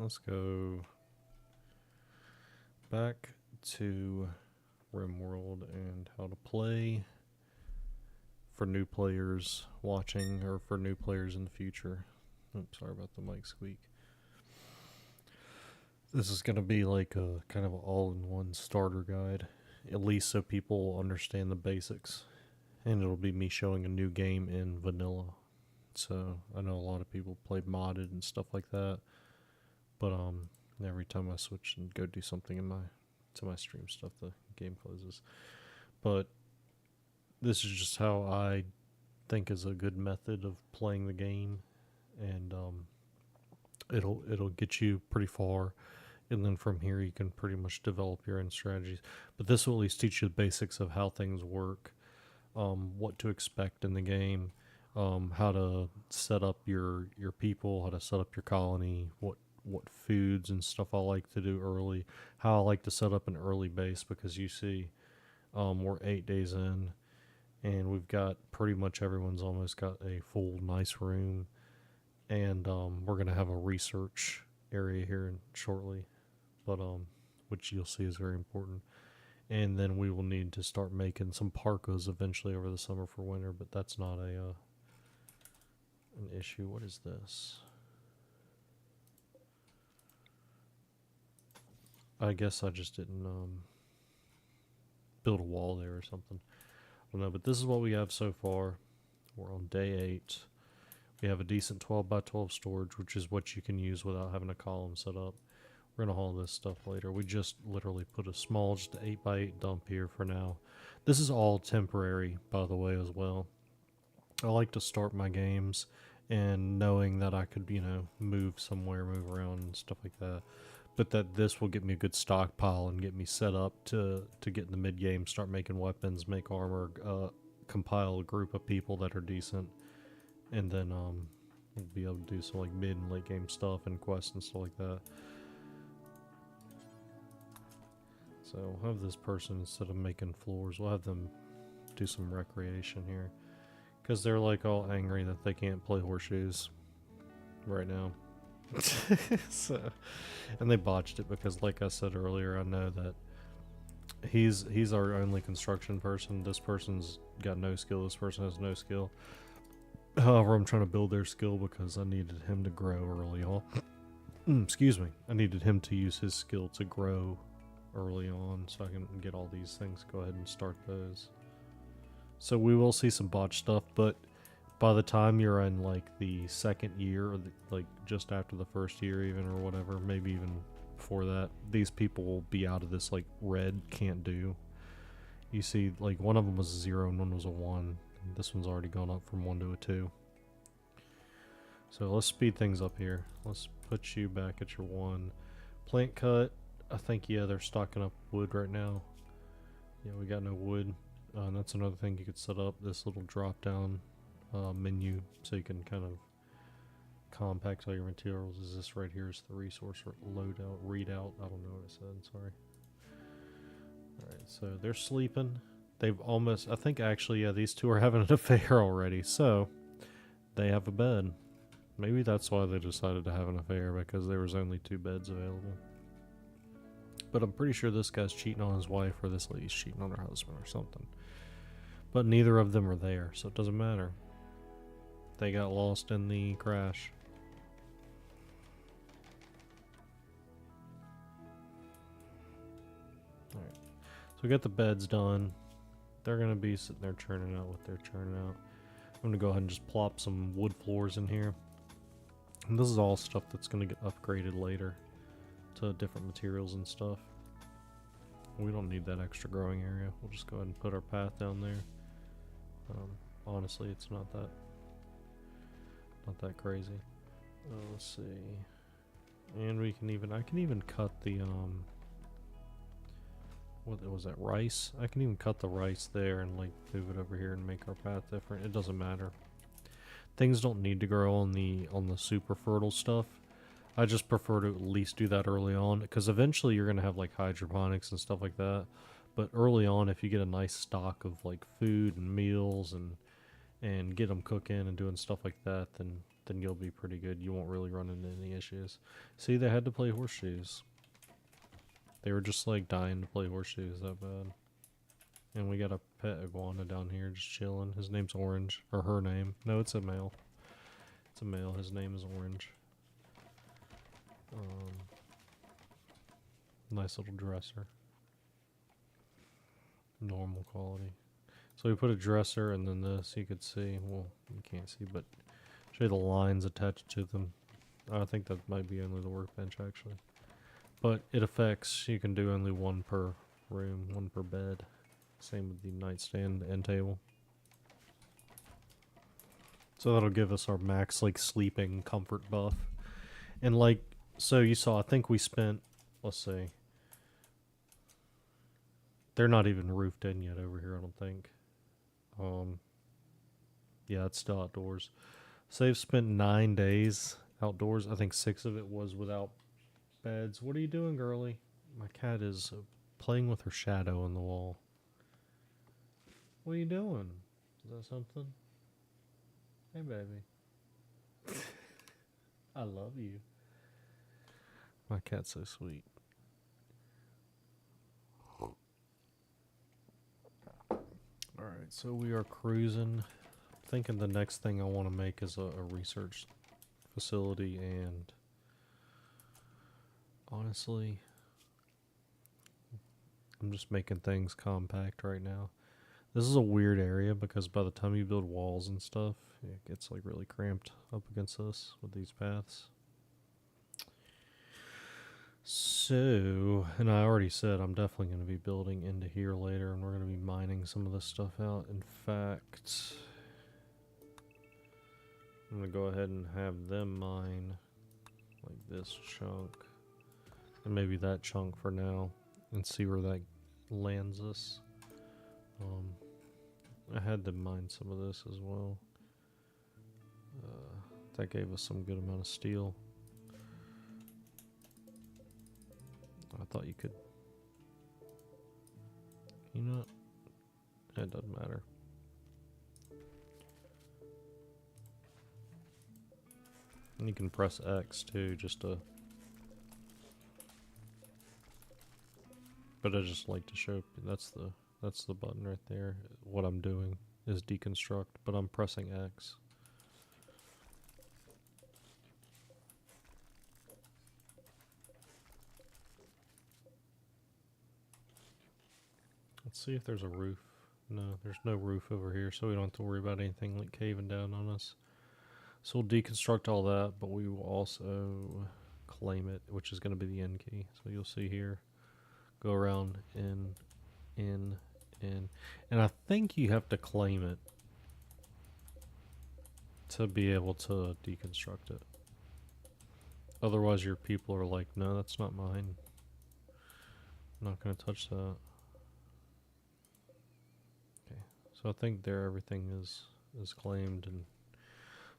let's go back to RimWorld and how to play for new players watching or for new players in the future. Oops, sorry about the mic squeak. This is going to be like a kind of an all-in-one starter guide, at least so people understand the basics. And it'll be me showing a new game in vanilla. So I know a lot of people play modded and stuff like that, but every time I switch and go do something in my stream stuff, the game closes. But this is just how I think is a good method of playing the game, and it'll get you pretty far, and then from here you can pretty much develop your own strategies. But this will at least teach you the basics of how things work, what to expect in the game, how to set up your people, how to set up your colony, what foods and stuff I like to do early, how I like to set up an early base, because you see, we're 8 days in, and we've got pretty much everyone's almost got a full nice room, and we're gonna have a research area here shortly, but which you'll see is very important. And then we will need to start making some parkas eventually over the summer for winter, but that's not an issue. What is this? I guess I just didn't build a wall there or something. I don't know, but this is what we have so far. We're on day 8. We have a decent 12 by 12 storage, which is what you can use without having a column set up. We're going to haul this stuff later. We just literally put a small, just 8 by 8 dump here for now. This is all temporary, by the way, as well. I like to start my games and knowing that I could, move somewhere, move around and stuff like that. But that this will get me a good stockpile and get me set up to get in the mid game, start making weapons, make armor, compile a group of people that are decent, and then we'll be able to do some like mid and late game stuff and quests and stuff like that. So we'll have this person, instead of making floors, we'll have them do some recreation here, because they're like all angry that they can't play horseshoes right now. So, and they botched it because, like I said earlier, I know that he's our only construction person. This person's got no skill. This person has no skill. However, I'm trying to build their skill because I needed him to grow early on. Excuse me. I needed him to use his skill to grow early on, so I can get all these things. Go ahead and start those. So we will see some botch stuff, but by the time you're in like the second year, or like just after the first year even, or whatever, maybe even before that, these people will be out of this like red can't do. You see, like one of them was a 0 and one was a 1. This one's already gone up from 1 to a 2. So let's speed things up here. Let's put you back at your 1. Plant cut, I think, yeah, they're stocking up wood right now. Yeah, we got no wood. That's another thing you could set up, this little drop down menu, so you can kind of compact all your materials. Is this right here is the resource loadout, readout, I don't know what it said, sorry. Alright, so they're sleeping. They've almost, I think actually, yeah, these two are having an affair already, so they have a bed. Maybe that's why they decided to have an affair, because there was only 2 beds available. But I'm pretty sure this guy's cheating on his wife, or this lady's cheating on her husband or something. But neither of them are there, so it doesn't matter. They got lost in the crash. Alright, so we got the beds done. They're going to be sitting there churning out what they're churning out. I'm going to go ahead and just plop some wood floors in here. And this is all stuff that's going to get upgraded later to different materials and stuff. We don't need that extra growing area. We'll just go ahead and put our path down there. Honestly, it's not that crazy. Let's see. And we can even, I can even cut the what was that, rice? I can even cut the rice there and like move it over here and make our path different. It doesn't matter. Things don't need to grow on the super fertile stuff. I just prefer to at least do that early on, because eventually you're going to have like hydroponics and stuff like that. But early on, if you get a nice stock of like food and meals and get them cooking and doing stuff like that, then then you'll be pretty good. You won't really run into any issues. See, they had to play horseshoes. They were just like dying to play horseshoes that bad. And we got a pet iguana down here just chilling. His name's Orange. Or her name. No, it's a male. It's a male. His name is Orange. Nice little dresser. Normal quality. So we put a dresser and then this you could see. Well, you can't see, but show you the lines attached to them. I think that might be only the workbench actually. But it affects, you can do only one per room, one per bed. Same with the nightstand and table. So that'll give us our max like sleeping comfort buff. And like, so you saw, I think we spent, let's see. They're not even roofed in yet over here, I don't think. Yeah, it's still outdoors. So they've spent 9 days outdoors. I think 6 of it was without beds. What are you doing, girly? My cat is playing with her shadow on the wall. What are you doing? Is that something? Hey, baby. I love you. My cat's so sweet. Alright, so we are cruising. Thinking the next thing I want to make is a research facility, and honestly, I'm just making things compact right now. This is a weird area because by the time you build walls and stuff, it gets like really cramped up against us with these paths. So, and I already said I'm definitely going to be building into here later, and we're going to be mining some of this stuff out. In fact, I'm going to go ahead and have them mine like this chunk, and maybe that chunk for now, and see where that lands us. I had to mine some of this as well. That gave us some good amount of steel. I thought you could. You know what? It doesn't matter. And you can press X too, just to. But I just like to show. That's the button right there. What I'm doing is deconstruct, but I'm pressing X. Let's see if there's a roof. No, there's no roof over here, so we don't have to worry about anything like caving down on us. So we'll deconstruct all that, but we will also claim it, which is going to be the end key. So you'll see here, go around in, and I think you have to claim it to be able to deconstruct it. Otherwise your people are like, no, that's not mine. I'm not going to touch that. Okay, so I think there everything is claimed, and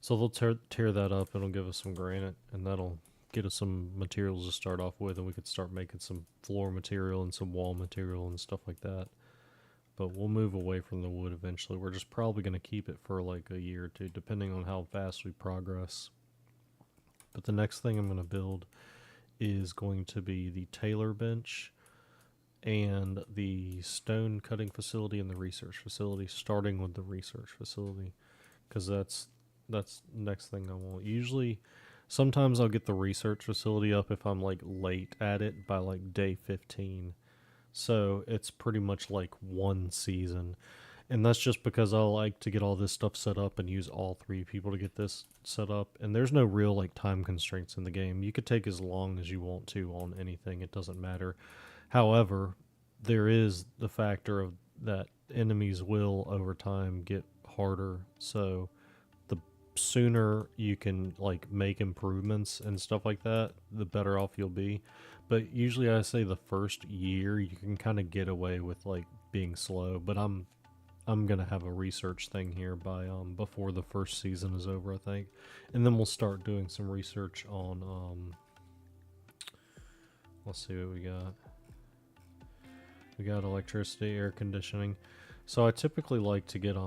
so they'll tear that up. It'll give us some granite, and that'll get us some materials to start off with, and we could start making some floor material and some wall material and stuff like that. But we'll move away from the wood eventually. We're just probably going to keep it for like a year or two, depending on how fast we progress. But the next thing I'm going to build is going to be the tailor bench and the stone cutting facility and the research facility, starting with the research facility, because that's next thing I want. Usually, sometimes I'll get the research facility up if I'm like late at it by like day 15. So it's pretty much like one season. And that's just because I like to get all this stuff set up and use all 3 people to get this set up. And there's no real like time constraints in the game. You could take as long as you want to on anything. It doesn't matter. However, there is the factor of that enemies will over time get harder. So the sooner you can like make improvements and stuff like that, the better off you'll be. But usually I say the first year you can kind of get away with like being slow, but I'm gonna have a research thing here by before the first season is over, I think. And then we'll start doing some research on let's see what we got. We got electricity, air conditioning. So I typically like to get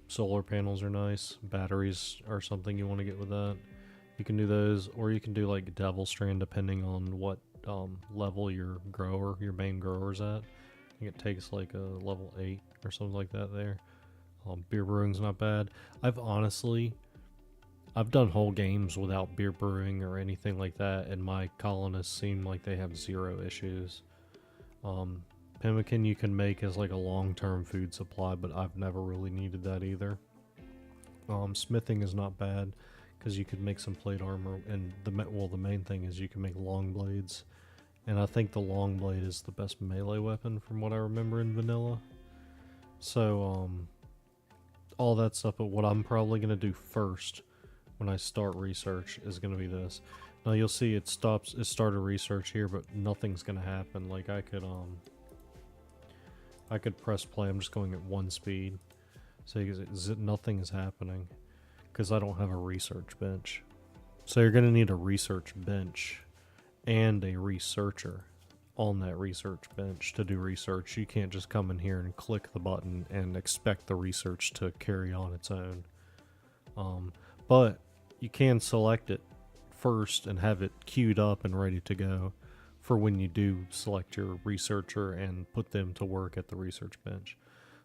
Solar panels are nice. Batteries are something you want to get with that. You can do those, or you can do like Devil Strand depending on what level your main grower's at. I think it takes like a level 8 or something like that there. Beer brewing's not bad. I've done whole games without beer brewing or anything like that, and my colonists seem like they have zero issues. Pemmican you can make as like a long-term food supply, but I've never really needed that either. Smithing is not bad because you could make some plate armor, and the main thing is you can make long blades, and I think the long blade is the best melee weapon from what I remember in vanilla. So all that stuff, but what I'm probably gonna do first when I start research is gonna be this. Now you'll see it started research here, but nothing's gonna happen. Like I could press play. I'm just going at 1 speed, so nothing is happening because I don't have a research bench. So you're gonna need a research bench and a researcher on that research bench to do research. You can't just come in here and click the button and expect the research to carry on its own. But you can select it first and have it queued up and ready to go for when you do select your researcher and put them to work at the research bench.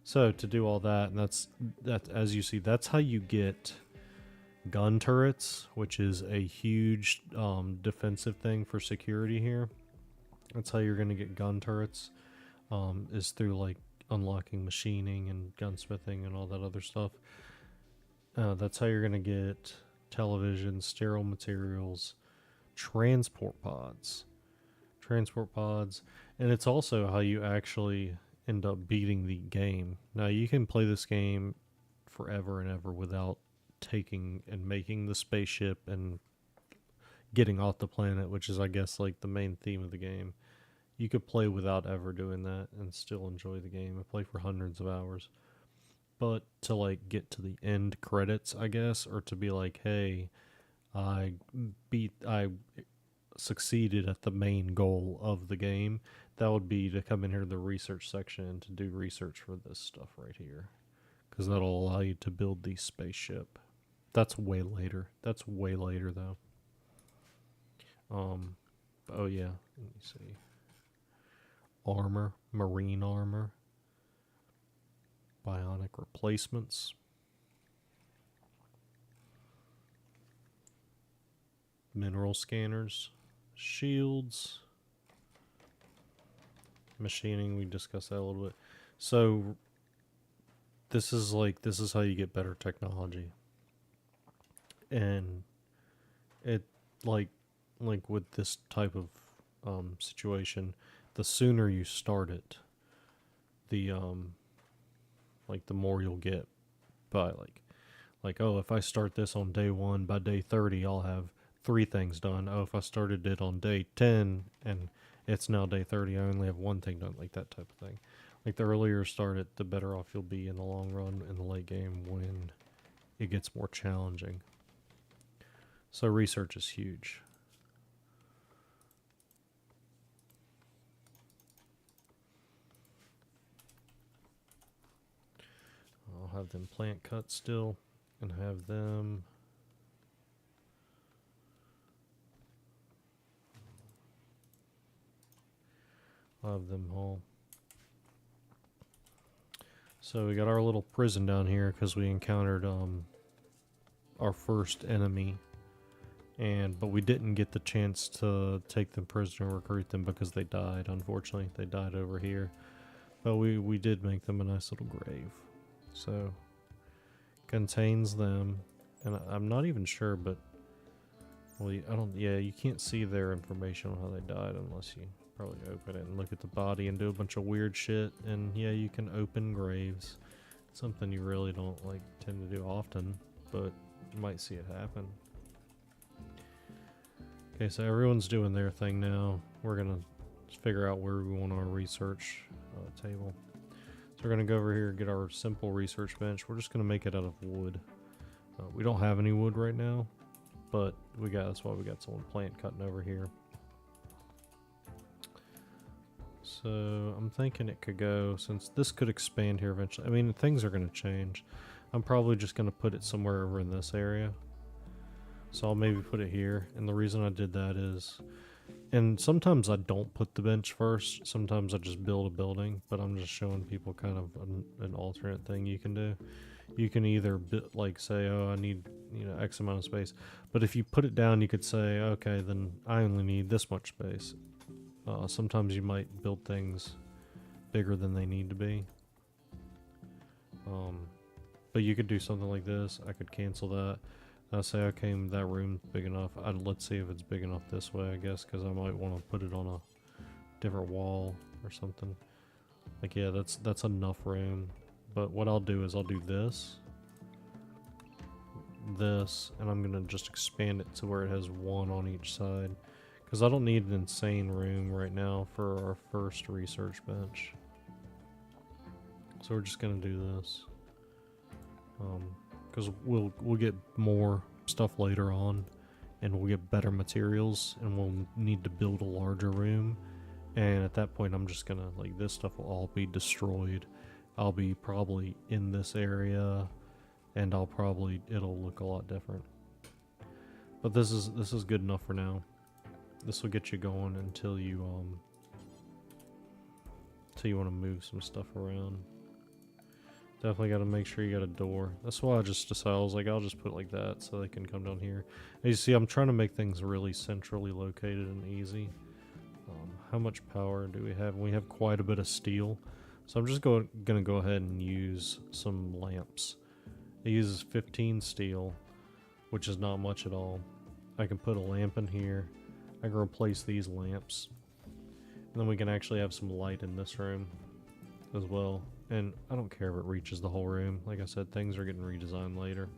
So to do all that, and that's as you see, that's how you get gun turrets, which is a huge defensive thing for security here. That's how you're going to get gun turrets, is through like unlocking machining and gunsmithing and all that other stuff. That's how you're going to get television, sterile materials, transport pods, and it's also how you actually end up beating the game. Now you can play this game forever and ever without taking and making the spaceship and getting off the planet, which is I guess like the main theme of the game. You could play without ever doing that and still enjoy the game. I play for hundreds of hours. But to like get to the end credits, I guess, or to be like, hey, I succeeded at the main goal of the game, that would be to come in here to the research section and to do research for this stuff right here, because that'll allow you to build the spaceship. That's way later though. Oh yeah, let me see. Armor, marine armor, bionic replacements, mineral scanners, shields, machining. We discussed that a little bit. So this is how you get better technology, and it like with this type of situation, the sooner you start it, the the more you'll get. By oh, if I start this on day 1, by day 30 I'll have 3 things done. Oh, if I started it on day 10 and it's now day 30, I only have 1 thing done, like that type of thing. Like the earlier you start it, the better off you'll be in the long run in the late game when it gets more challenging. So research is huge. I'll have them plant cut still and have them haul. So we got our little prison down here because we encountered our first enemy, but we didn't get the chance to take them prisoner and recruit them because they died. Unfortunately, they died over here, but we did make them a nice little grave. So contains them, and I'm not even sure, but you can't see their information on how they died unless you probably open it and look at the body and do a bunch of weird shit. And yeah, you can open graves. It's something you really don't tend to do often, but you might see it happen. Okay, so everyone's doing their thing now. We're gonna figure out where we want our research table. So we're going to go over here and get our simple research bench. We're just going to make it out of wood. We don't have any wood right now, but that's why we got someone plant cutting over here. So I'm thinking it could go, since this could expand here eventually. I mean, things are going to change. I'm probably just going to put it somewhere over in this area. So I'll maybe put it here. And the reason I did that is, and sometimes I don't put the bench first. Sometimes I just build a building, but I'm just showing people kind of an alternate thing you can do. You can either like say, oh, I need, you know, X amount of space. But if you put it down, you could say, okay, then I only need this much space. Sometimes you might build things bigger than they need to be. But you could do something like this. I could cancel that. I'll say, okay, that room's big enough. Let's see if it's big enough this way, I guess, because I might want to put it on a different wall or something. Like, yeah, that's enough room. But what I'll do is I'll do this, and I'm going to just expand it to where it has one on each side. Because I don't need an insane room right now for our first research bench. So we're just going to do this. Because we'll get more stuff later on, and we'll get better materials, and we'll need to build a larger room. And at that point, I'm just gonna, like, this stuff will all be destroyed. I'll be probably in this area, and it'll look a lot different. But this is good enough for now. This will get you going until you want to move some stuff around. Definitely got to make sure you got a door. That's why I just decided, I was like, I'll just put it like that so they can come down here. As you see, I'm trying to make things really centrally located and easy. How much power do we have? We have quite a bit of steel. So I'm just going to go ahead and use some lamps. It uses 15 steel, which is not much at all. I can put a lamp in here. I can replace these lamps. And then we can actually have some light in this room as well. And I don't care if it reaches the whole room. Like I said, things are getting redesigned later.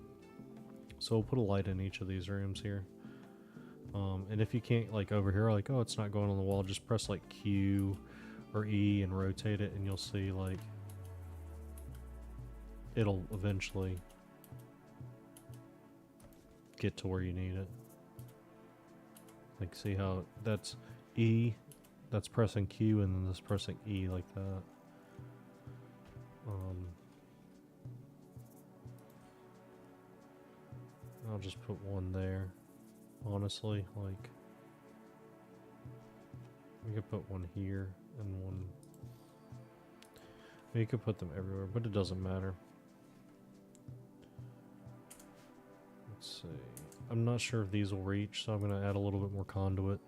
So we'll put a light in each of these rooms here. And if you can't, like over here, like, oh, it's not going on the wall, just press like Q or E and rotate it, and you'll see, like, it'll eventually get to where you need it. Like, see how that's E, that's pressing Q, and then this pressing E like that. I'll just put one there. Honestly, like, we could put one here and one. You could put them everywhere, but it doesn't matter. Let's see. I'm not sure if these will reach, so I'm going to add a little bit more conduit.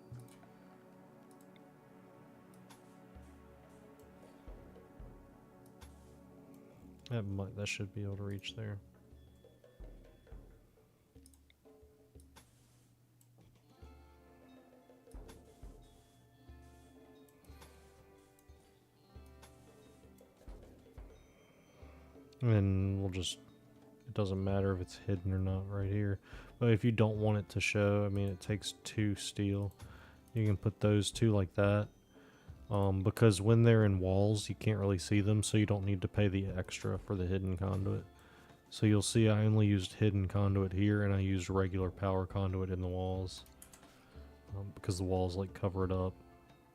That should be able to reach there. And we'll just, it doesn't matter if it's hidden or not right here. But if you don't want it to show, I mean, it takes 2 steel. You can put those 2 like that. Because when they're in walls, you can't really see them, so you don't need to pay the extra for the hidden conduit. So you'll see I only used hidden conduit here, and I used regular power conduit in the walls. Because the walls, like, cover it up.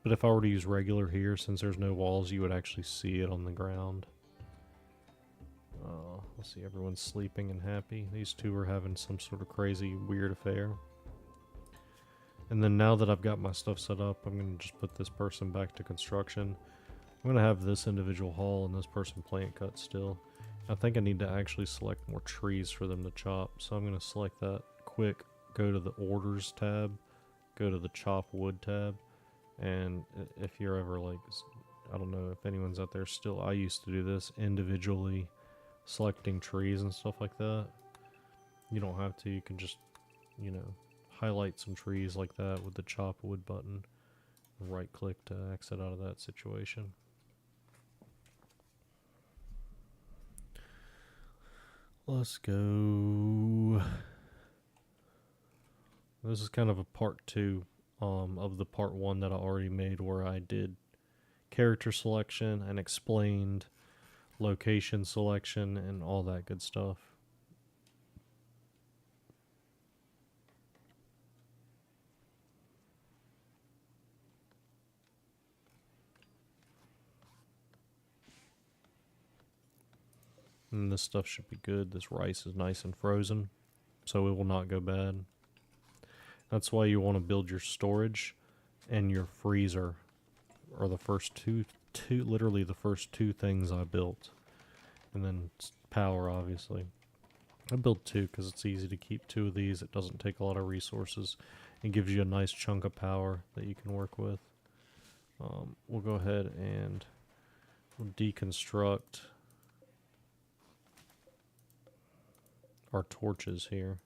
But if I were to use regular here, since there's no walls, you would actually see it on the ground. Let's see, everyone's sleeping and happy. These two are having some sort of crazy, weird affair. And then now that I've got my stuff set up, I'm going to just put this person back to construction. I'm going to have this individual haul and this person plant cut still. I think I need to actually select more trees for them to chop. So I'm going to select that quick, go to the orders tab, go to the chop wood tab. And if you're ever like, I don't know if anyone's out there still, I used to do this individually, selecting trees and stuff like that. You don't have to, you can just, you know, highlight some trees like that with the chop wood button, right click to exit out of that situation. Let's go. This is kind of a part 2 of the part 1 that I already made, where I did character selection and explained location selection and all that good stuff. And this stuff should be good. This rice is nice and frozen, so it will not go bad. That's why you want to build your storage and your freezer are the first literally the first two things I built. And then power, obviously. I built two because it's easy to keep two of these. It doesn't take a lot of resources. It gives you a nice chunk of power that you can work with. We'll go ahead and we'll deconstruct our torches here.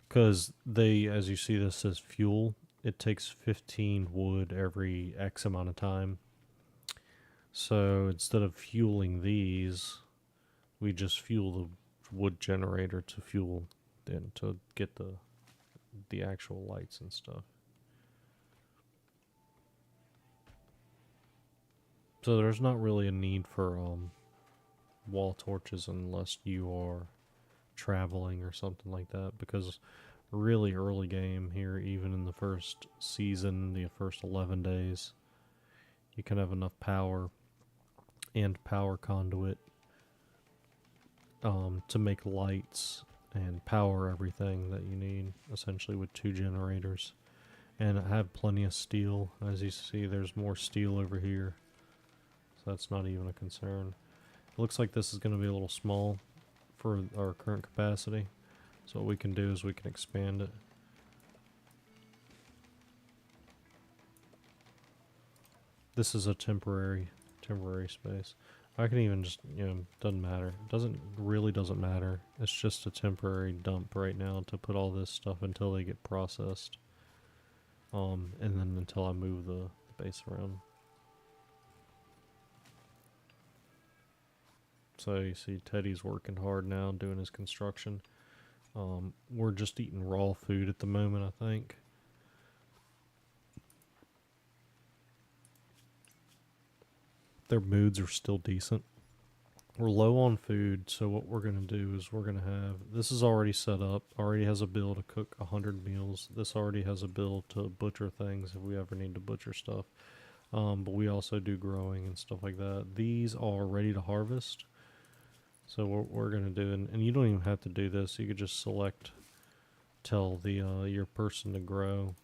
Because they, as you see, this says fuel. It takes 15 wood every X amount of time. So instead of fueling these, we just fuel the wood generator to fuel and to get the actual lights and stuff. So there's not really a need for wall torches unless you are traveling or something like that, because really early game here, even in the first season, the first 11 days, you can have enough power and power conduit to make lights and power everything that you need, essentially, with 2 generators. And I have plenty of steel. As you see, there's more steel over here, so that's not even a concern. It looks like this is going to be a little small for our current capacity, so what we can do is we can expand it. This is a temporary space. I can even just, doesn't matter. Doesn't matter. It's just a temporary dump right now to put all this stuff until they get processed. And then until I move the base around. So you see Teddy's working hard now doing his construction. We're just eating raw food at the moment, I think. Their moods are still decent. We're low on food, so what we're going to do is we're going to have... This is already set up. Already has a bill to cook 100 meals. This already has a bill to butcher things if we ever need to butcher stuff. But we also do growing and stuff like that. These are ready to harvest. So what we're going to do, and you don't even have to do this. You could just tell the your person to grow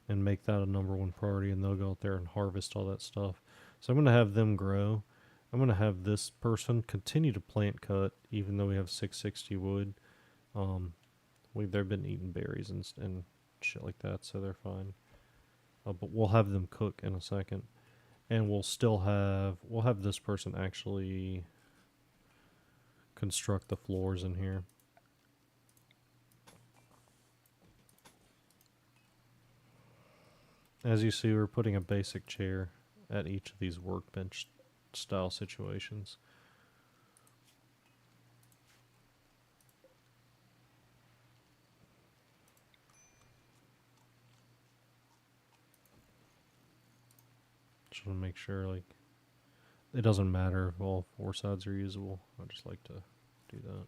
and make that a #1 priority, and they'll go out there and harvest all that stuff. So I'm going to have them grow. I'm going to have this person continue to plant cut, even though we have 660 wood. They've been eating berries and shit like that, so they're fine. But we'll have them cook in a second. And we'll have this person actually construct the floors in here. As you see, we're putting a basic chair at each of these workbench style situations. Just want to make sure, like, it doesn't matter if all 4 sides are usable. I just like to do that.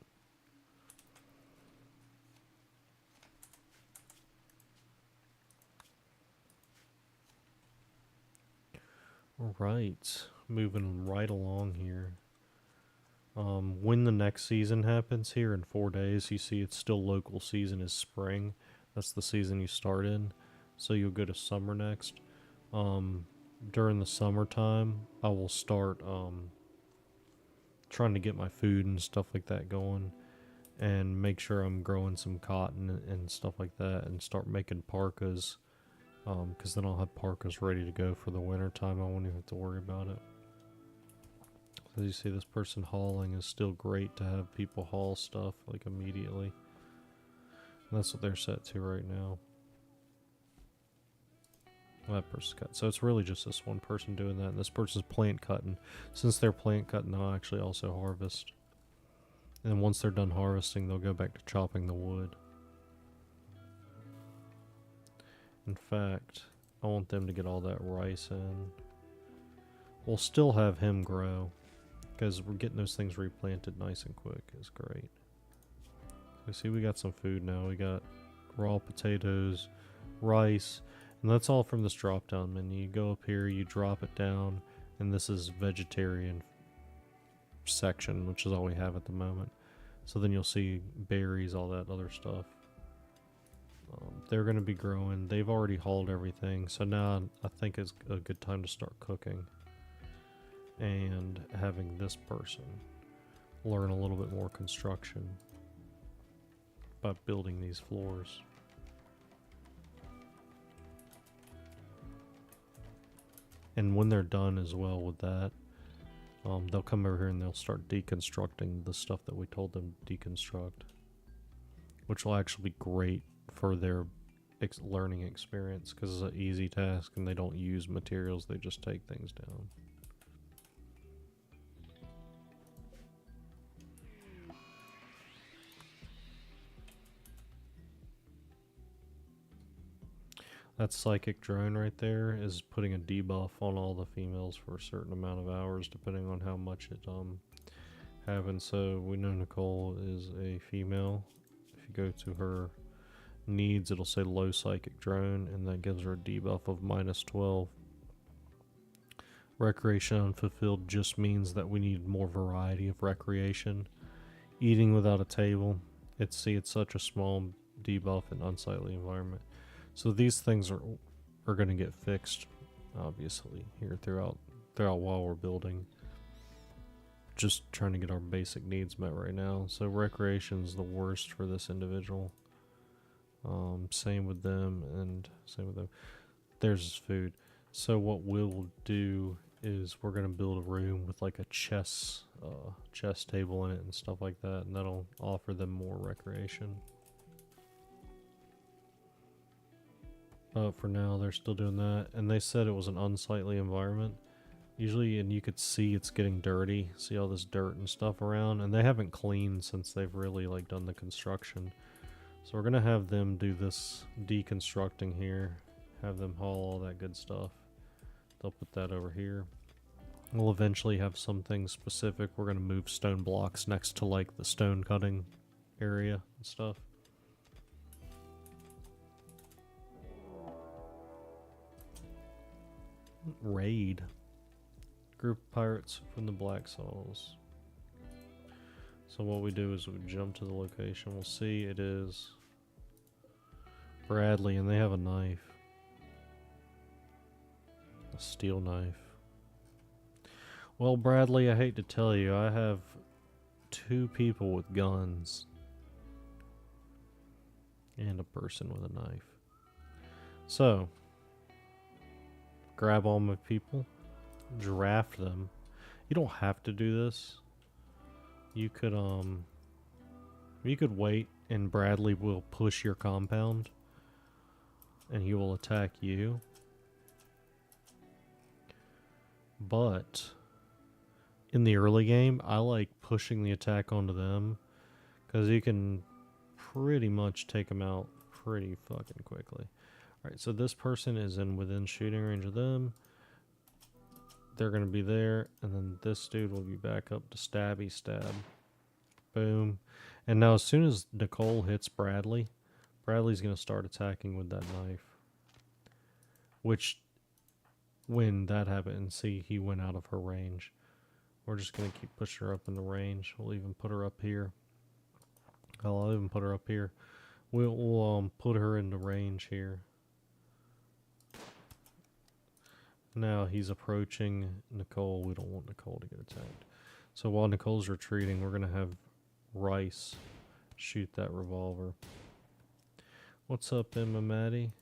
Alright, moving right along here. When the next season happens here in 4 days, you see it's still local season is spring. That's the season you start in. So you'll go to summer next. During the summertime, I will start trying to get my food and stuff like that going, and make sure I'm growing some cotton and stuff like that, and start making parkas. Because then I'll have parkas ready to go for the winter time. I won't even have to worry about it. As you see, this person hauling is still great to have people haul stuff like immediately. And that's what they're set to right now. Well, that person's cut. So it's really just this one person doing that, and this person's plant cutting. Since they're plant cutting, they'll actually also harvest. And then once they're done harvesting, they'll go back to chopping the wood. In fact, I want them to get all that rice in. We'll still have him grow, because we're getting those things replanted nice and quick is great. So see, we got some food now. We got raw potatoes, rice, and that's all from this drop down menu. You go up here, you drop it down, And this is vegetarian section, which is all we have at the moment. So then you'll see berries, all that other stuff. They're going to be growing. They've already hauled everything. So now I think it's a good time to start cooking. And having this person learn a little bit more construction by building these floors. And when they're done as well with that, they'll come over here and they'll start deconstructing the stuff that we told them to deconstruct, which will actually be great for their learning experience because it's an easy task and they don't use materials, they just take things down. That psychic drone right there is putting a debuff on all the females for a certain amount of hours depending on how much it having. So we know Nicole is a female. If you go to her needs, it'll say low psychic drone, and that gives her a debuff of -12. Recreation unfulfilled just means that we need more variety of recreation. Eating without a table, it's such a small debuff in unsightly environment. So these things are going to get fixed, obviously, here throughout while we're building. Just trying to get our basic needs met right now. So recreation's the worst for this individual. Same with them, and same with them. There's his food. So what we'll do is we're gonna build a room with like a chess table in it and stuff like that, and that'll offer them more recreation. But for now, they're still doing that, and they said it was an unsightly environment. Usually, and you could see it's getting dirty. See all this dirt and stuff around, and they haven't cleaned since they've really like done the construction. So we're gonna have them do this deconstructing here, have them haul all that good stuff. They'll put that over here. We'll eventually have something specific. We're gonna move stone blocks next to like the stone cutting area and stuff. Raid. Group of pirates from the Black Souls. So what we do is we jump to the location. We'll see it is Bradley, and they have a knife. A steel knife. Well, Bradley, I hate to tell you, I have 2 people with guns. And a person with a knife. So, grab all my people. Draft them. You don't have to do this. You could wait and Bradley will push your compound and he will attack you. But in the early game, I like pushing the attack onto them because you can pretty much take them out pretty fucking quickly. Alright, so this person is within shooting range of them. They're going to be there, and then this dude will be back up to stabby stab. Boom. And now as soon as Nicole hits Bradley, Bradley's going to start attacking with that knife. Which, when that happened, see, he went out of her range. We're just going to keep pushing her up in the range. We'll even put her up here. I'll even put her up here. We'll put her in the range here. Now he's approaching Nicole. We don't want Nicole to get attacked. So while Nicole's retreating, we're going to have Rice shoot that revolver. What's up, Emma Maddie?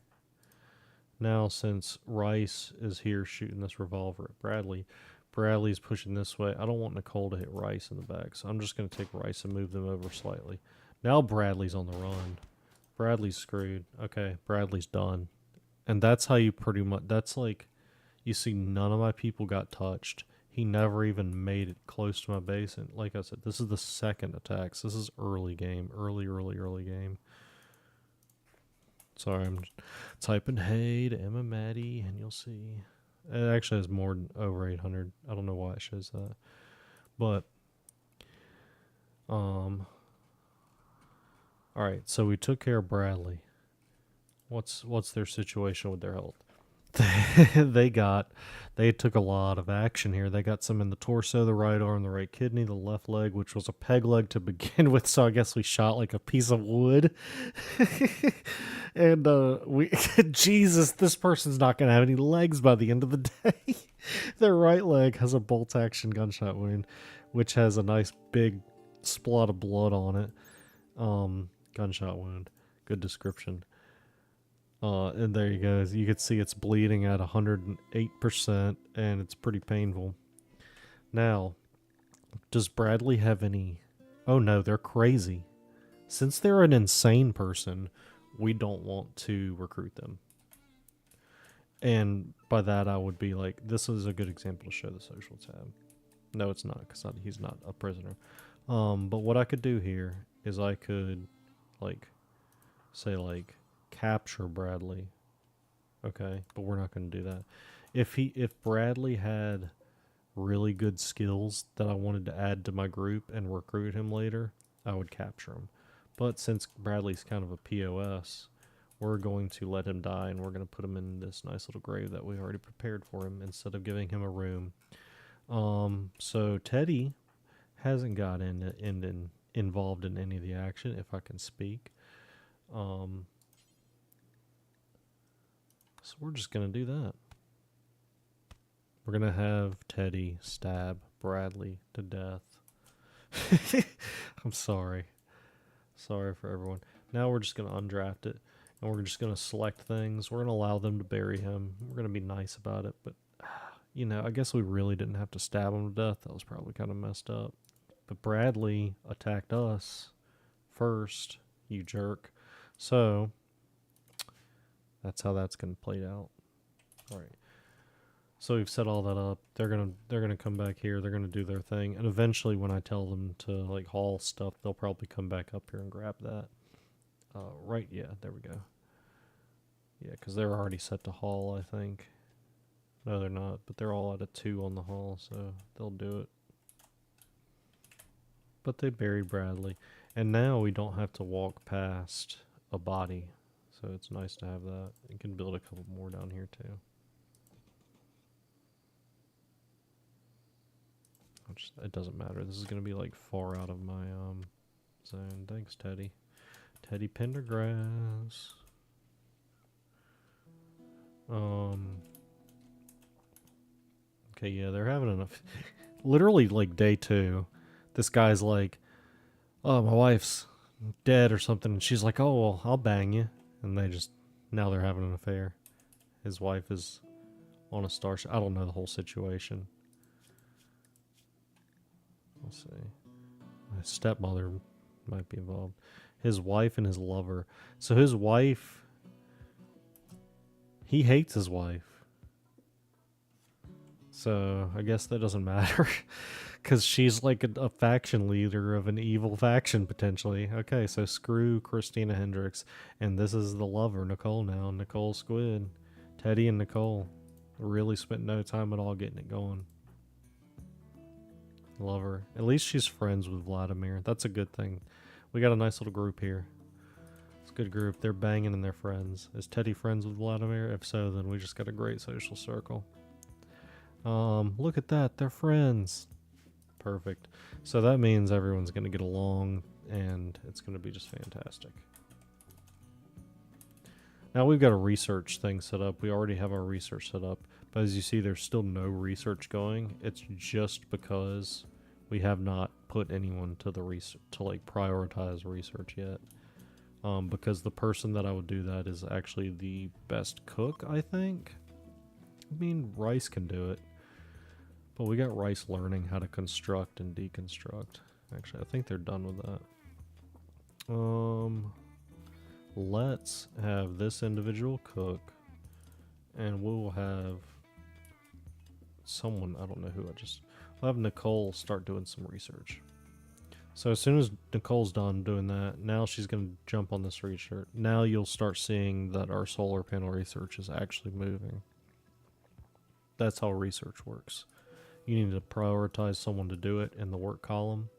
Now, since Rice is here shooting this revolver at Bradley, Bradley's pushing this way. I don't want Nicole to hit Rice in the back, so I'm just going to take Rice and move them over slightly. Now Bradley's on the run. Bradley's screwed. Okay, Bradley's done. And that's how you pretty much... That's like... You see, none of my people got touched. He never even made it close to my base. And like I said, this is the second attack. So this is early game. Early game. Sorry, I'm typing hey to Emma Maddie, and you'll see. It actually has more than over 800. I don't know why it shows that. But, alright, so we took care of Bradley. What's their situation with their health? they took a lot of action here. They got some in the torso, the right arm, the right kidney, the left leg, which was a peg leg to begin with, so I guess we shot like a piece of wood. And we Jesus, this person's not gonna have any legs by the end of the day. Their right leg has a bolt action gunshot wound, which has a nice big splot of blood on it. Gunshot wound. Good description. And there you go. You can see it's bleeding at 108%, and it's pretty painful. Now, does Bradley have any... Oh no, they're crazy. Since they're an insane person, we don't want to recruit them. And by that, I would be like, this is a good example to show the social tab. No, it's not, because he's not a prisoner. But what I could do here is I could, like, say, like, capture Bradley. Okay, but we're not going to do that. If Bradley had really good skills that I wanted to add to my group and recruit him later, I would capture him. But since Bradley's kind of a POS, we're going to let him die, and we're going to put him in this nice little grave that we already prepared for him instead of giving him a room. So Teddy hasn't got involved in any of the action, if I can speak. So we're just going to do that. We're going to have Teddy stab Bradley to death. I'm sorry. Sorry for everyone. Now we're just going to undraft it, and we're just going to select things. We're going to allow them to bury him. We're going to be nice about it, but, you know, I guess we really didn't have to stab him to death. That was probably kind of messed up. But Bradley attacked us first, you jerk. So that's how that's going to play out. All right. So we've set all that up. They're gonna come back here. They're gonna do their thing, and eventually, when I tell them to like haul stuff, they'll probably come back up here and grab that. Right? Yeah. There we go. Yeah, because they're already set to haul, I think. No, they're not, but they're all at a 2 on the haul, so they'll do it. But they buried Bradley, and now we don't have to walk past a body, so it's nice to have that. You can build a couple more down here too. It doesn't matter. This is going to be like far out of my zone. Thanks, Teddy. Teddy Pendergrass. Okay, yeah, they're having enough. Literally, like day 2, this guy's like, "Oh, my wife's dead or something," and she's like, "Oh, well, I'll bang you," and now they're having an affair. His wife is on a starship. I don't know the whole situation. Let's see. My stepmother might be involved. His wife and his lover. So his wife, he hates his wife. So I guess that doesn't matter. Because she's like a faction leader of an evil faction, potentially. Okay, so screw Christina Hendricks. And this is the lover, Nicole now. Nicole Squid. Teddy and Nicole really spent no time at all getting it going. Love her. At least she's friends with Vladimir. That's a good thing. We got a nice little group here. It's a good group. They're banging and they're friends. Is Teddy friends with Vladimir? If so, then we just got a great social circle. Look at that. They're friends. Perfect. So that means everyone's going to get along, and it's going to be just fantastic. Now we've got a research thing set up. We already have our research set up. But as you see, there's still no research going. It's just because we have not put anyone to the like prioritize research yet. Because the person that I would do that is actually the best cook, I think. I mean, Rice can do it. But we got Rice learning how to construct and deconstruct. Actually, I think they're done with that. Let's have this individual cook. And we'll have someone, I don't know who, we'll have Nicole start doing some research. So as soon as Nicole's done doing that, now she's going to jump on this research. Now you'll start seeing that our solar panel research is actually moving. That's how research works. You need to prioritize someone to do it in the work column.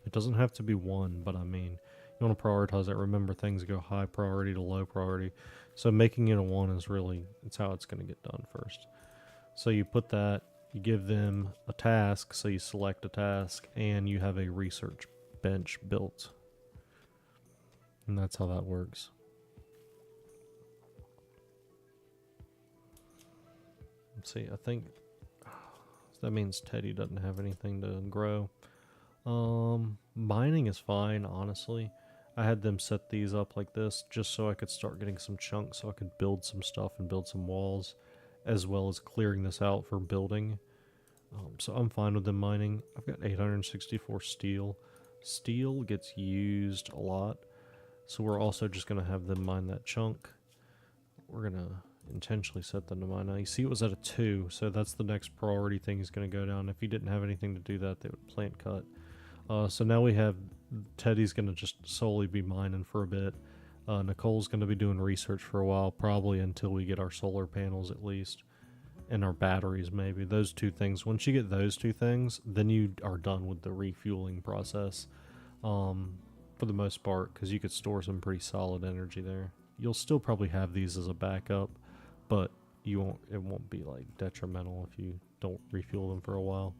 It doesn't have to be one, but I mean, You want to prioritize it. Remember, things go high priority to low priority. So making it a 1 is really, it's how it's going to get done first. So you put that, you give them a task, so you select a task, and you have a research bench built. And that's how that works. Let's see, I think that means Teddy doesn't have anything to grow. Mining is fine, honestly. I had them set these up like this just so I could start getting some chunks so I could build some stuff and build some walls, as well as clearing this out for building. So I'm fine with them mining. I've got 864 steel. Steel gets used a lot, so we're also just going to have them mine that chunk. We're going to intentionally set them to mine. Now you see it was at a 2, so that's the next priority thing is going to go down. If he didn't have anything to do that, they would plant cut. So now we have Teddy's going to just solely be mining for a bit. Nicole's going to be doing research for a while, probably until we get our solar panels at least, and our batteries maybe. Those two things. Once you get those two things, then you are done with the refueling process for the most part, because you could store some pretty solid energy there. You'll still probably have these as a backup, but it won't be like detrimental if you don't refuel them for a while.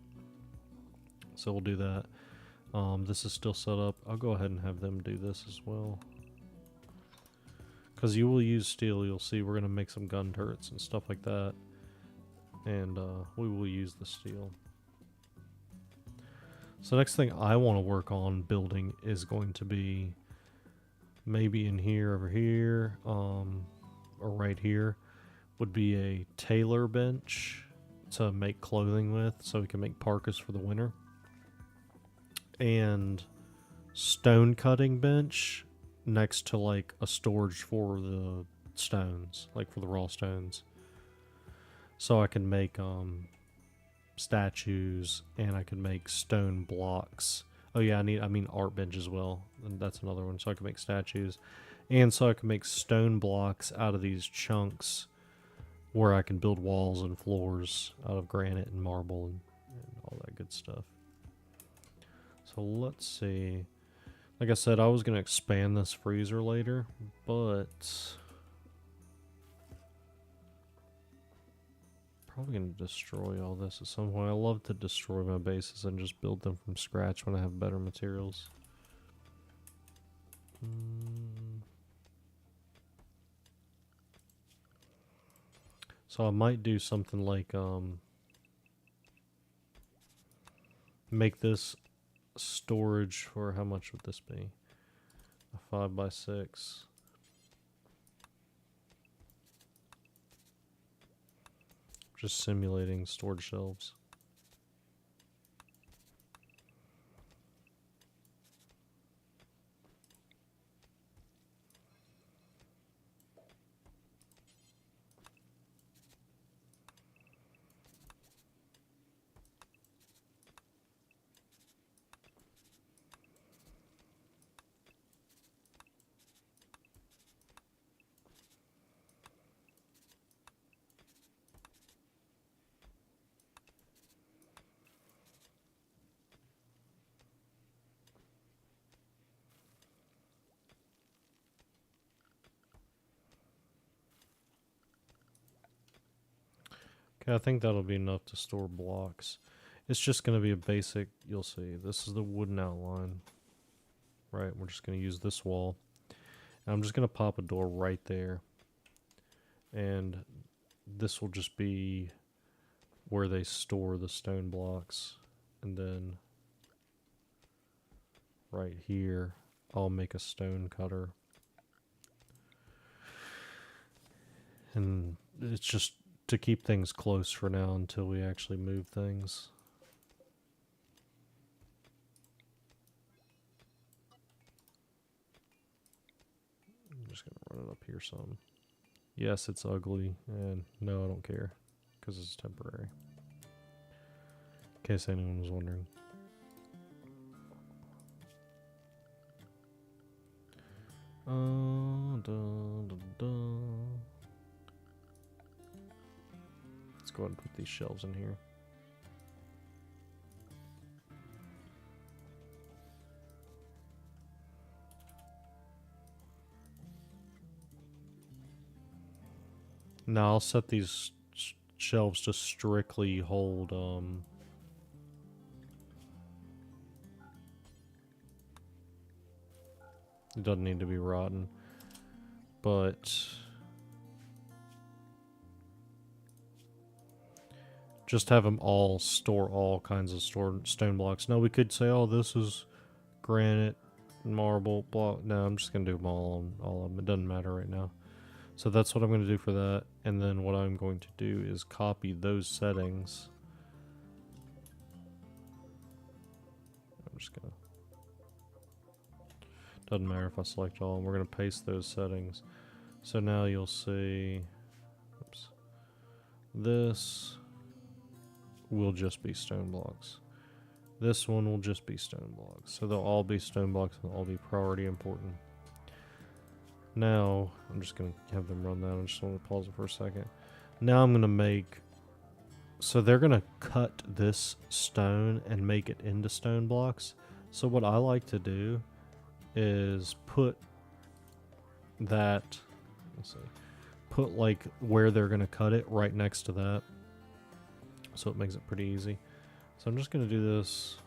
So we'll do that. This is still set up. I'll go ahead and have them do this as well. Because you will use steel, you'll see we're going to make some gun turrets and stuff like that. And we will use the steel. So next thing I want to work on building is going to be maybe in here, over here, or right here, would be a tailor bench to make clothing with so we can make parkas for the winter. And stone cutting bench next to like a storage for the stones, like for the raw stones. So I can make statues, and I can make stone blocks. Oh yeah, I mean art bench as well, and that's another one. So I can make statues, and so I can make stone blocks out of these chunks, where I can build walls and floors out of granite and marble and all that good stuff. So let's see. Like I said, I was going to expand this freezer later, but probably going to destroy all this at some point. I love to destroy my bases and just build them from scratch when I have better materials. So I might do something like make this storage for, how much would this be? A 5x6. Just simulating storage shelves. Okay, I think that'll be enough to store blocks. It's just going to be a basic, you'll see, this is the wooden outline. Right, we're just going to use this wall. And I'm just going to pop a door right there. And this will just be where they store the stone blocks. And then right here, I'll make a stone cutter. And it's just to keep things close for now until we actually move things. I'm just going to run it up here some. Yes, it's ugly, and no, I don't care, because it's temporary. In case anyone was wondering. Let's go ahead and put these shelves in here. Now I'll set these shelves to strictly hold, it doesn't need to be rotten, but just have them all store all kinds of stone blocks. Now we could say, oh, this is granite, marble, blah. No, I'm just gonna do them all on all of them. It doesn't matter right now. So that's what I'm going to do for that. And then what I'm going to do is copy those settings. I'm just going to... Doesn't matter if I select all. We're going to paste those settings. So now you'll see... Oops. This will just be stone blocks. This one will just be stone blocks. So they'll all be stone blocks and they'll all be priority important. Now, I'm just going to have them run that. I just want to pause it for a second. Now I'm going to make... So they're going to cut this stone and make it into stone blocks. So what I like to do is put that... Let's see. Put like where they're going to cut it right next to that. So it makes it pretty easy. So I'm just going to do this.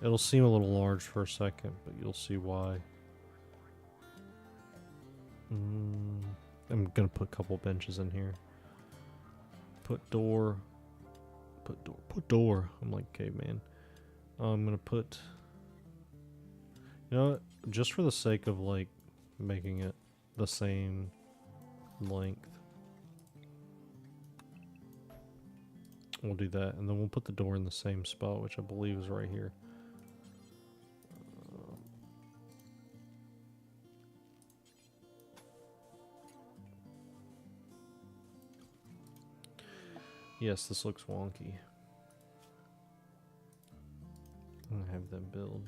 It'll seem a little large for a second, but you'll see why. I'm gonna put a couple benches in here. Put door. Put door. I'm like caveman. I'm gonna put... You know what? Just for the sake of like making it the same length, we'll do that, and then we'll put the door in the same spot, which I believe is right here. Yes, this looks wonky. I'm gonna have them build.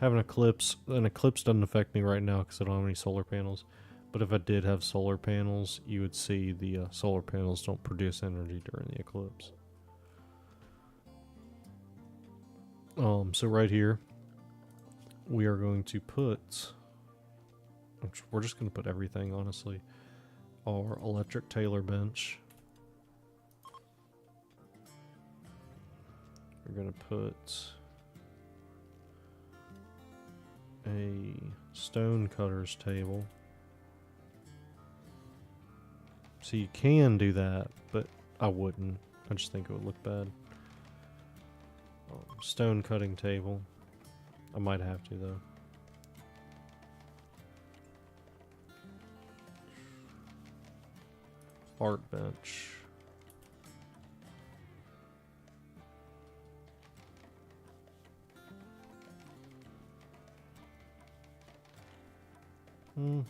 Have an eclipse doesn't affect me right now because I don't have any solar panels. But if I did have solar panels, you would see the solar panels don't produce energy during the eclipse. So right here, we are going to put... We're just going to put everything, honestly. Our electric Taylor bench. We're going to put a stone cutter's table. So you can do that, but I wouldn't. I just think it would look bad. Stone cutting table. I might have to, though. Art bench. I'm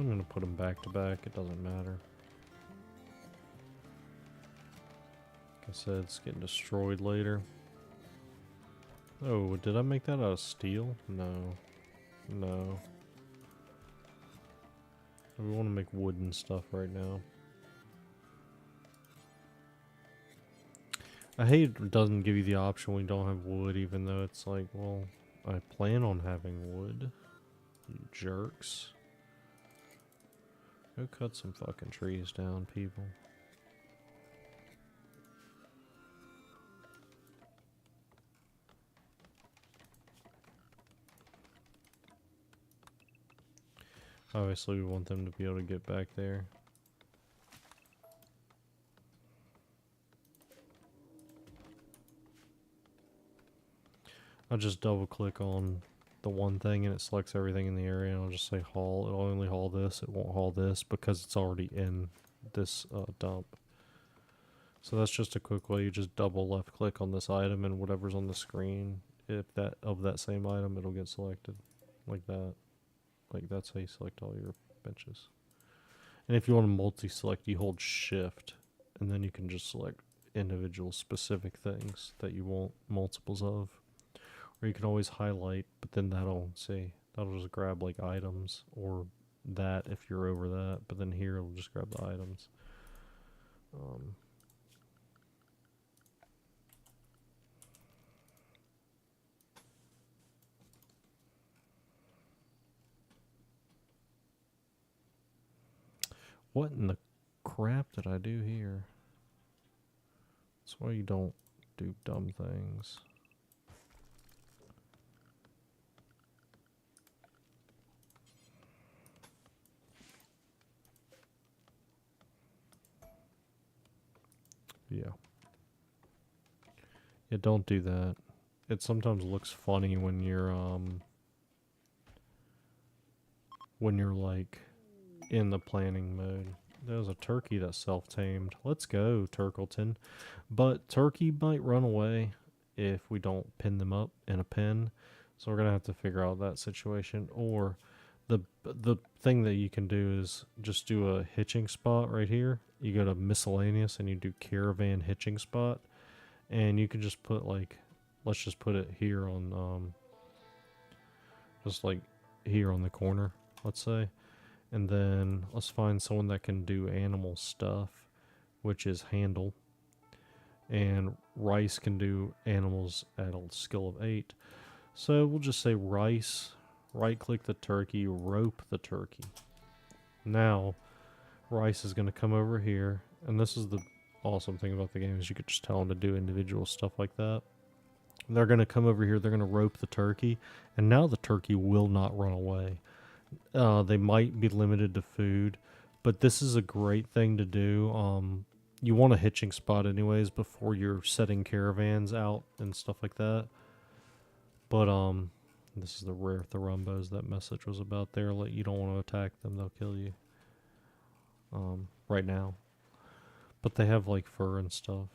gonna put them back to back. It doesn't matter. Like I said, it's getting destroyed later. Oh, did I make that out of steel? No. No. We want to make wooden stuff right now. I hate it doesn't give you the option when you don't have wood, even though it's like, well, I plan on having wood. You jerks. Go cut some fucking trees down, people. Obviously, we want them to be able to get back there. I'll just double click on the one thing and it selects everything in the area, and I'll just say haul. It'll only haul this, it won't haul this because it's already in this dump. So that's just a quick way. You just double left click on this item and whatever's on the screen, if that of that same item, it'll get selected like that. Like that's how you select all your benches. And if you want to multi-select, you hold shift and then you can just select individual specific things that you want multiples of. Or you can always highlight, but then that'll just grab like items, or that if you're over that, but then here it'll just grab the items. What in the crap did I do here? That's why you don't do dumb things. Yeah. Yeah, don't do that. It sometimes looks funny when you're like in the planning mode. There's a turkey that's self-tamed. Let's go, Turkleton. But turkey might run away if we don't pin them up in a pen. So we're gonna have to figure out that situation. Or the thing that you can do is just do a hitching spot right here. You go to miscellaneous and you do caravan hitching spot, and you can just put like, let's just put it here on just like here on the corner, let's say. And then let's find someone that can do animal stuff, which is handle. And Rice can do animals at a skill of 8. So we'll just say Rice, right click the turkey, rope the turkey. Now, Rice is going to come over here, and this is the awesome thing about the game is you could just tell them to do individual stuff like that. They're going to come over here, they're going to rope the turkey, and now the turkey will not run away. They might be limited to food, but this is a great thing to do. You want a hitching spot anyways before you're setting caravans out and stuff like that. But this is the rare Tharumbos that message was about there. You don't want to attack them, they'll kill you. Right now. But they have like fur and stuff.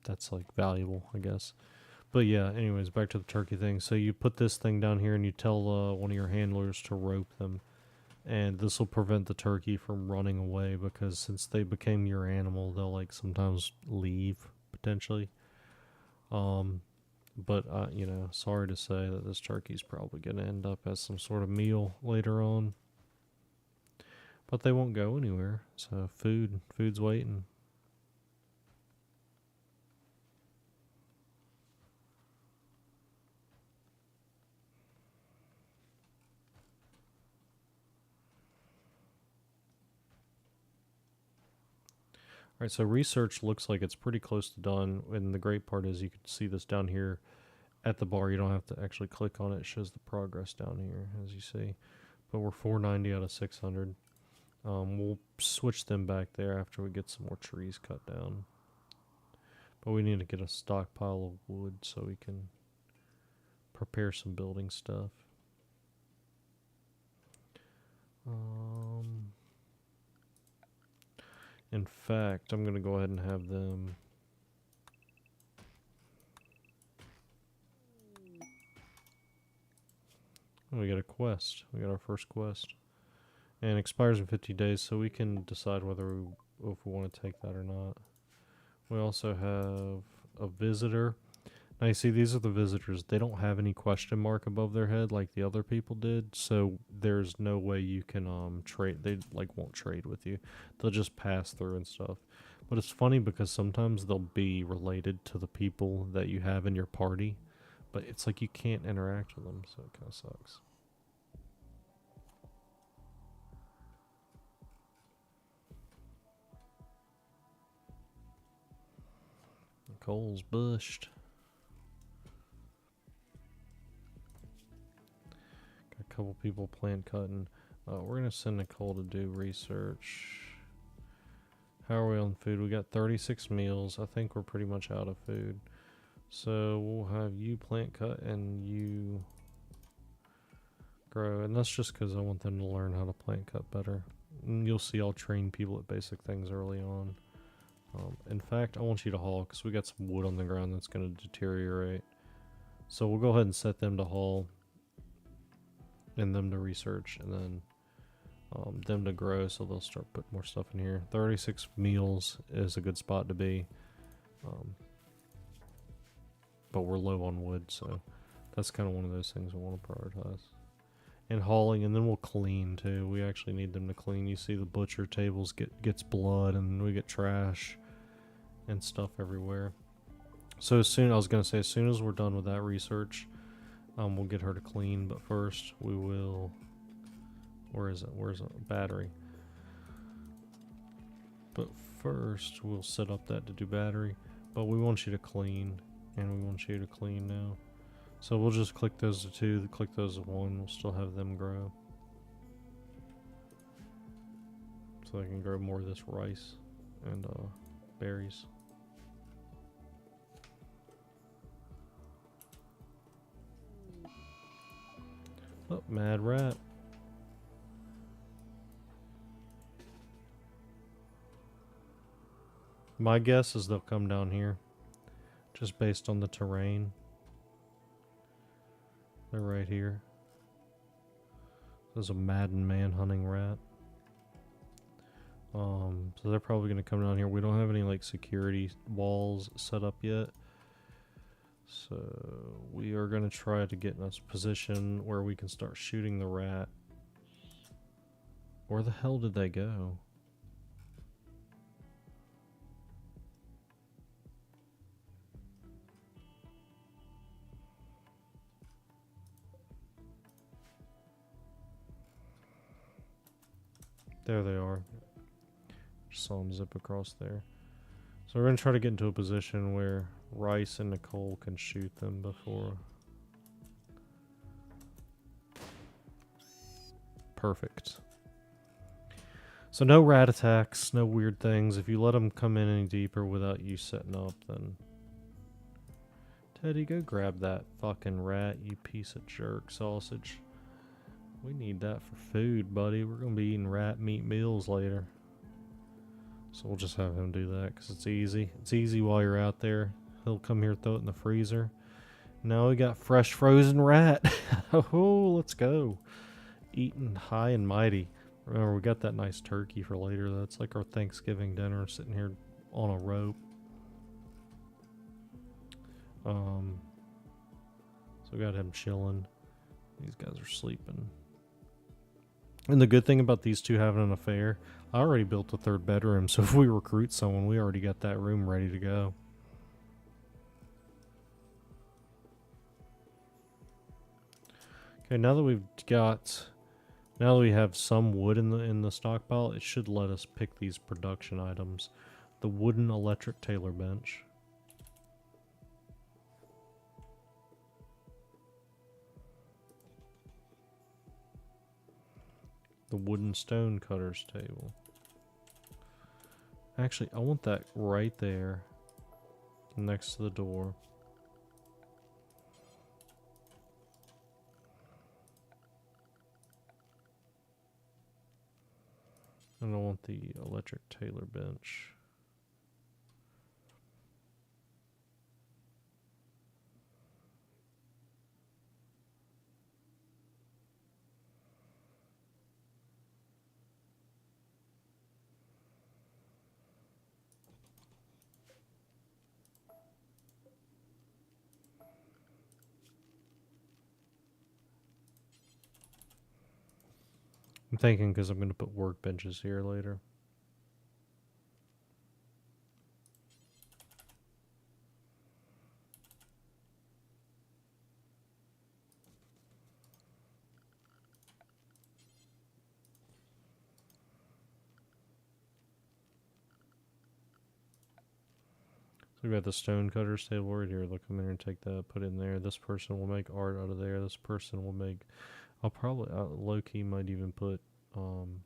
That's like valuable, I guess. But yeah, anyways, back to the turkey thing. So you put this thing down here and you tell one of your handlers to rope them. And this will prevent the turkey from running away, because since they became your animal, they'll like sometimes leave, potentially. But you know, sorry to say that this turkey's probably going to end up as some sort of meal later on. But they won't go anywhere, so food's waiting. Alright, so research looks like it's pretty close to done, and the great part is you can see this down here at the bar. You don't have to actually click on it. It shows the progress down here, as you see. But we're 490 out of 600. We'll switch them back there after we get some more trees cut down. But we need to get a stockpile of wood so we can prepare some building stuff. In fact, I'm going to go ahead and have them... Oh, we got a quest. We got our first quest. And it expires in 50 days, so we can decide whether if we want to take that or not. We also have a visitor. Now you see, these are the visitors. They don't have any question mark above their head like the other people did, so there's no way you can trade. They like won't trade with you. They'll just pass through and stuff. But it's funny because sometimes they'll be related to the people that you have in your party, but it's like you can't interact with them, so it kind of sucks. Coal's bushed. Got a couple people plant cutting. We're going to send Nicole to do research. How are we on food? We got 36 meals. I think we're pretty much out of food. So we'll have you plant cut and you grow. And that's just because I want them to learn how to plant cut better. And you'll see I'll train people at basic things early on. In fact, I want you to haul because we got some wood on the ground that's going to deteriorate. So we'll go ahead and set them to haul and them to research, and then them to grow, so they'll start putting more stuff in here. 36 meals is a good spot to be. But we're low on wood, so that's kind of one of those things we want to prioritize. And hauling, and then we'll clean too. We actually need them to clean. You see the butcher tables gets blood, and we get trash and stuff everywhere. So as soon as we're done with that research, We'll get her to clean, but first we will... Where is it? Where's a battery? But first we'll set up that to do battery. But we want you to clean, and we want you to clean now. So we'll just click those to 2, click those to 1. We'll still have them grow. So I can grow more of this rice and berries. Oh, mad rat. My guess is they'll come down here, just based on the terrain. They're right here. There's a madden man hunting rat. So they're probably going to come down here. We don't have any like security walls set up yet. So we are going to try to get in a position where we can start shooting the rat. Where the hell did they go? There they are. Just saw them zip across there. So we're going to try to get into a position where Rice and Nicole can shoot them before. Perfect. So no rat attacks, no weird things. If you let them come in any deeper without you setting up, then... Teddy, go grab that fucking rat, you piece of jerk sausage. We need that for food, buddy. We're going to be eating rat meat meals later. So we'll just have him do that because it's easy. It's easy while you're out there. He'll come here, throw it in the freezer. Now we got fresh frozen rat. Oh, let's go. Eating high and mighty. Remember, we got that nice turkey for later. That's like our Thanksgiving dinner, sitting here on a rope. So we got him chilling. These guys are sleeping. And the good thing about these two having an affair, I already built a 3rd bedroom, so if we recruit someone, we already got that room ready to go. Okay, now that we have some wood in the stockpile, it should let us pick these production items. The wooden electric tailor bench. The wooden stone cutter's table. Actually, I want that right there, next to the door. And I want the electric tailor bench. I'm thinking because I'm going to put workbenches here later. So we got the stone cutter's table right here. They'll come in here and take that, put it in there. This person will make art out of there. This person will make... I'll probably, low-key might even put, actually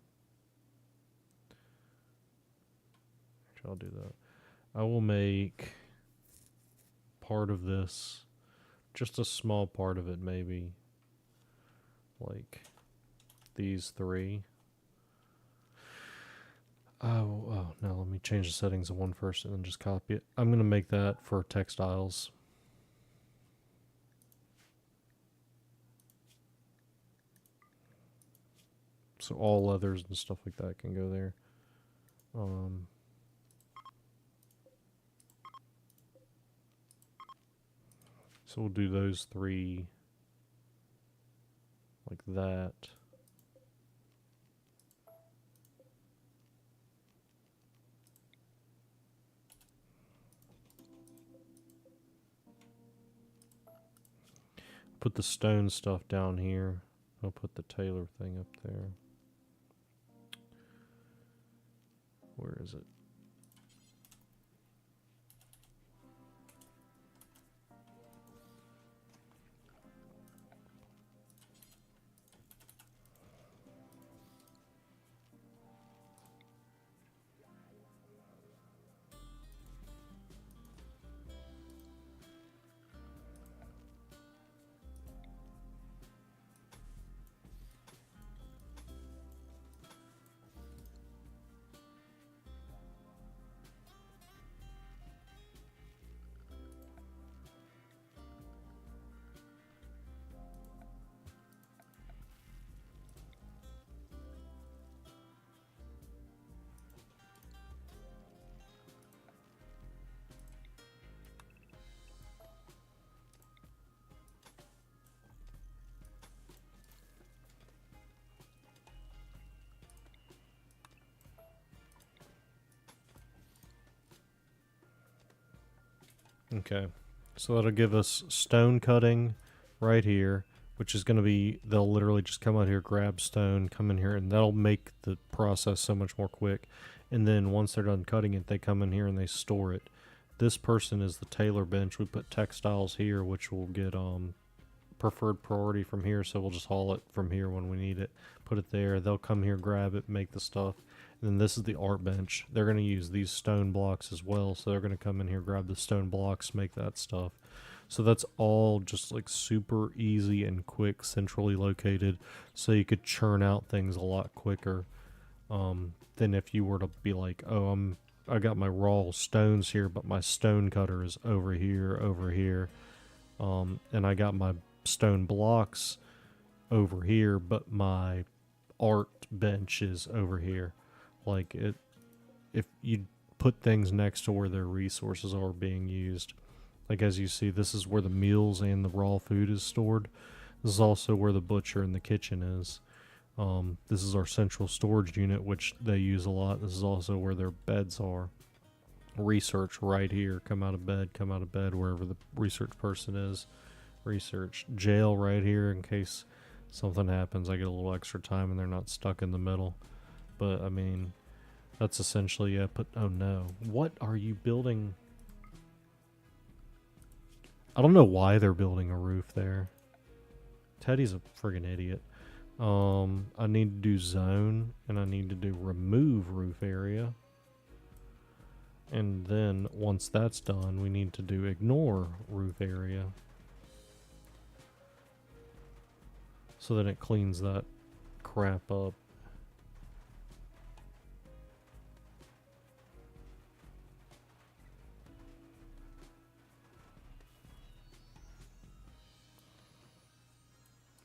I'll do that. I will make part of this, just a small part of it maybe, like these 3. Oh, no, let me change the settings of one first and then just copy it. I'm going to make that for textiles. So all leathers and stuff like that can go there. So we'll do those 3 like that. put the stone stuff down here. I'll put the Taylor thing up there. Where is it? Okay, so that'll give us stone cutting right here, which is going to be, they'll literally just come out here, grab stone, come in here, and that'll make the process so much more quick. And then once they're done cutting it, they come in here and they store it. This person is the Taylor bench. We put textiles here, which will get preferred priority from here, so we'll just haul it from here when we need it, put it there. They'll come here, grab it, make the stuff. And then this is the art bench. They're going to use these stone blocks as well, so they're going to come in here, grab the stone blocks, make that stuff. So that's all just like super easy and quick, centrally located, so you could churn out things a lot quicker than if you were to be like, oh, I got my raw stones here, but my stone cutter is over here, and I got my stone blocks over here, but my art bench is over here. Like it, if you put things next to where their resources are being used, like as you see, this is where the meals and the raw food is stored. This is also where the butcher and the kitchen is. This is our central storage unit, which they use a lot. This is also where their beds are. Research right here. Come out of bed, wherever the research person is. Research. Jail right here in case something happens. I get a little extra time and they're not stuck in the middle. But, I mean, that's essentially, yeah, oh no. What are you building? I don't know why they're building a roof there. Teddy's a friggin' idiot. I need to do zone, and I need to do remove roof area. And then, once that's done, we need to do ignore roof area. So then it cleans that crap up.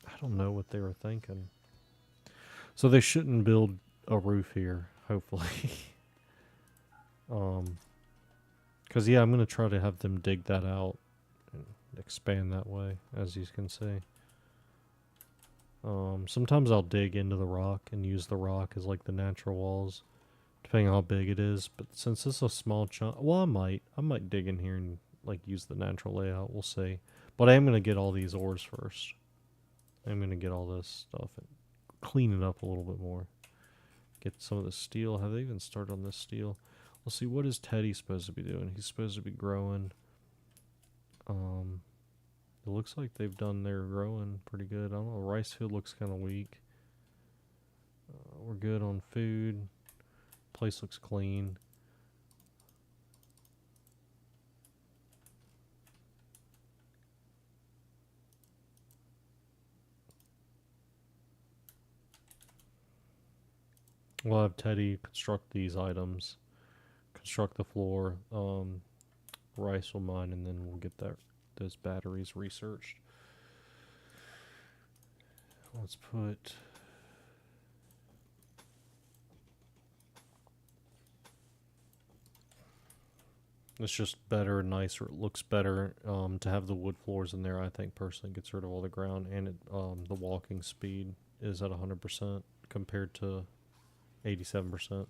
I don't know what they were thinking. So they shouldn't build a roof here, hopefully. Because yeah, I'm going to try to have them dig that out and expand that way, as you can see. Sometimes I'll dig into the rock and use the rock as like the natural walls, depending on how big it is. But since this is a small chunk, well, I might dig in here and like use the natural layout. We'll see. But I am going to get all these ores first. I'm going to get all this stuff and clean it up a little bit more. Get some of the steel. Have they even started on this steel? Let's see, what is Teddy supposed to be doing? He's supposed to be growing. It looks like they've done their growing pretty good. I don't know, rice field looks kind of weak. We're good on food. Place looks clean. We'll have Teddy construct these items. Construct the floor. Rice will mine, and then we'll get those batteries researched. Let's put... It's just better and nicer. It looks better to have the wood floors in there. I think personally gets rid of all the ground, and the walking speed is at 100% compared to 87%.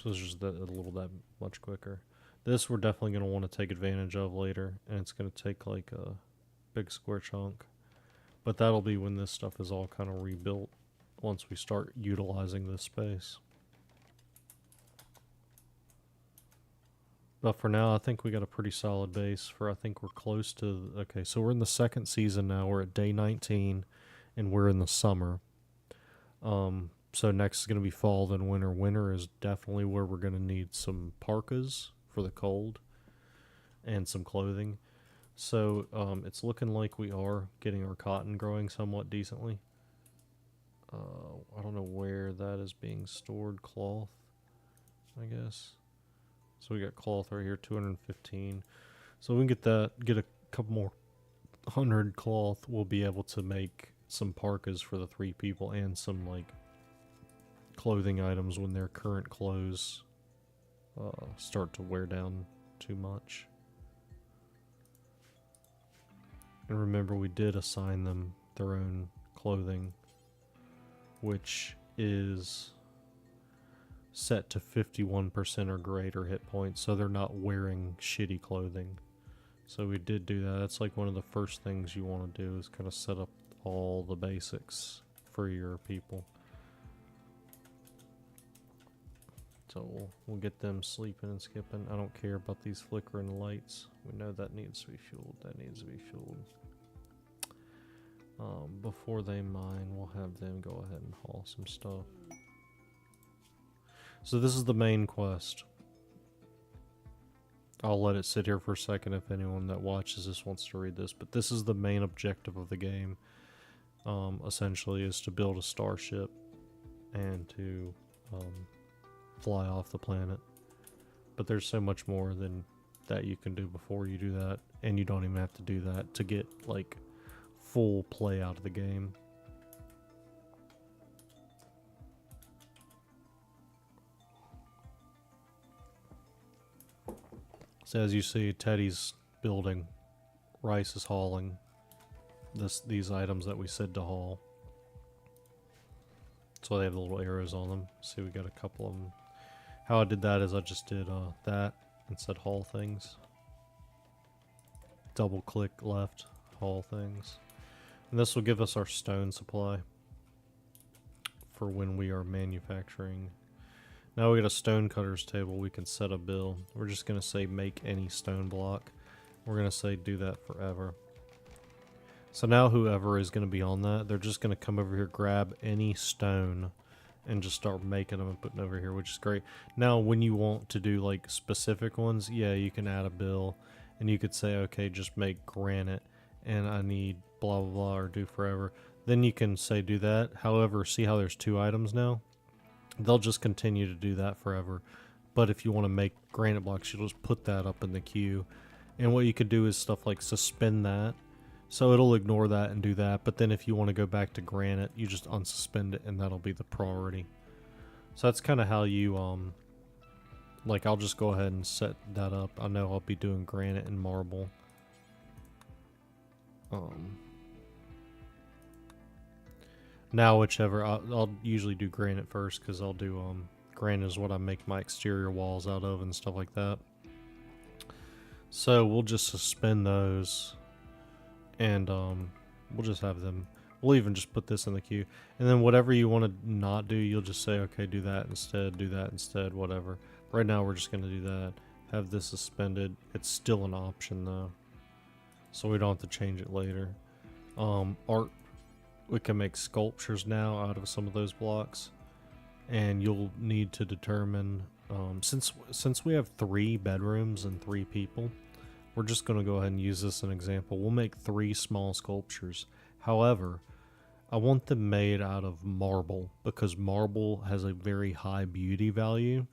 So it's just a little that much quicker. This we're definitely going to want to take advantage of later, and it's going to take like a big square chunk. But that'll be when this stuff is all kind of rebuilt once we start utilizing this space. But for now, I think we got a pretty solid base I think we're close to, okay, so we're in the second season now. We're at day 19, and we're in the summer. So next is going to be fall, then winter. Winter is definitely where we're going to need some parkas for the cold and some clothing. So it's looking like we are getting our cotton growing somewhat decently. I don't know where that is being stored. Cloth, I guess. So we got cloth right here, 215. So we can get a couple more 100 cloth. We'll be able to make some parkas for the 3 people and some like clothing items when their current clothes start to wear down too much. And remember, we did assign them their own clothing, which is set to 51% or greater hit points, so they're not wearing shitty clothing. So we did do that. That's like one of the first things you want to do, is kind of set up all the basics for your people. So we'll get them sleeping and skipping. I don't care about these flickering lights. We know that needs to be fueled. That needs to be fueled. Before they mine, we'll have them go ahead and haul some stuff. So this is the main quest. I'll let it sit here for a second if anyone that watches this wants to read this, but this is the main objective of the game. Essentially is to build a starship and to fly off the planet. But there's so much more than that you can do before you do that, and you don't even have to do that to get like full play out of the game. So as you see, Teddy's building, Rice is hauling these items that we said to haul. So they have the little arrows on them. See, we got a couple of them. How I did that is I just did that and said haul things. Double click left, haul things. And this will give us our stone supply for when we are manufacturing. Now we got a stone cutter's table. We can set a bill. We're just going to say make any stone block. We're going to say do that forever. So now whoever is going to be on that, they're just going to come over here, grab any stone, and just start making them and putting over here, which is great. Now when you want to do like specific ones, yeah, you can add a bill, and you could say, okay, just make granite, and I need blah blah blah, or do forever. Then you can say do that. However, see how there's 2 items now? They'll just continue to do that forever. But if you want to make granite blocks, you'll just put that up in the queue. And what you could do is stuff like suspend that. So it'll ignore that and do that. But then if you want to go back to granite, you just unsuspend it, and that'll be the priority. So that's kind of how you, like, I'll just go ahead and set that up. I know I'll be doing granite and marble. Now whichever, I'll usually do granite first, because I'll do, granite is what I make my exterior walls out of and stuff like that. So we'll just suspend those, and we'll just have them, we'll even just put this in the queue. And then whatever you want to not do, you'll just say, okay, do that instead, whatever. Right now we're just going to do that. Have this suspended. It's still an option though, so we don't have to change it later. Art, we can make sculptures now out of some of those blocks, and you'll need to determine, since we have 3 bedrooms and 3 people, we're just going to go ahead and use this as an example. We'll make 3 small sculptures. However, I want them made out of marble, because marble has a very high beauty value,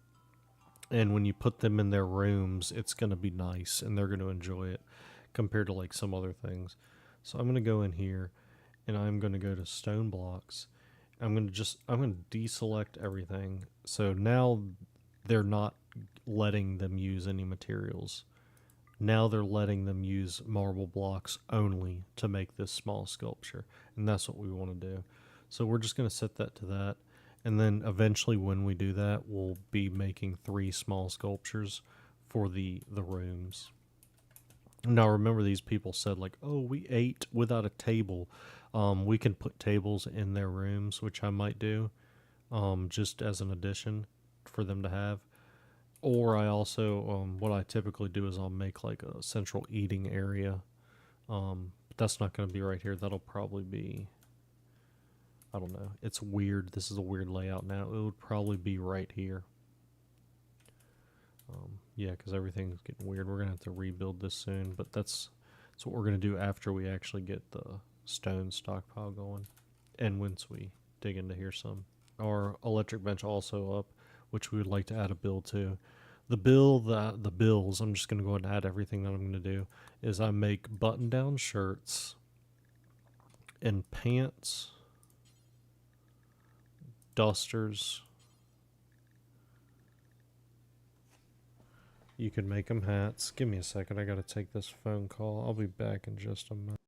and when you put them in their rooms, it's going to be nice and they're going to enjoy it compared to like some other things. So I'm going to go in here, and I'm going to go to stone blocks. I'm going to deselect everything. So now they're not letting them use any materials. Now they're letting them use marble blocks only to make this small sculpture. And that's what we want to do. So we're just going to set that to that. And then eventually when we do that, we'll be making 3 small sculptures for the rooms. Now remember, these people said like, "Oh, we ate without a table." We can put tables in their rooms, which I might do, just as an addition for them to have. Or I also, what I typically do is I'll make like a central eating area. But that's not going to be right here. That'll probably be, I don't know. It's weird. This is a weird layout now. It would probably be right here. Yeah, because everything's getting weird. We're going to have to rebuild this soon, but that's what we're going to do after we actually get the stone stockpile going. And once we dig into here some. Our electric bench also up, which we would like to add a bill to. The bills, I'm just going to go ahead and add everything that I'm going to do, is I make button-down shirts and pants, dusters. You can make them hats. Give me a second. I got to take this phone call. I'll be back in just a minute.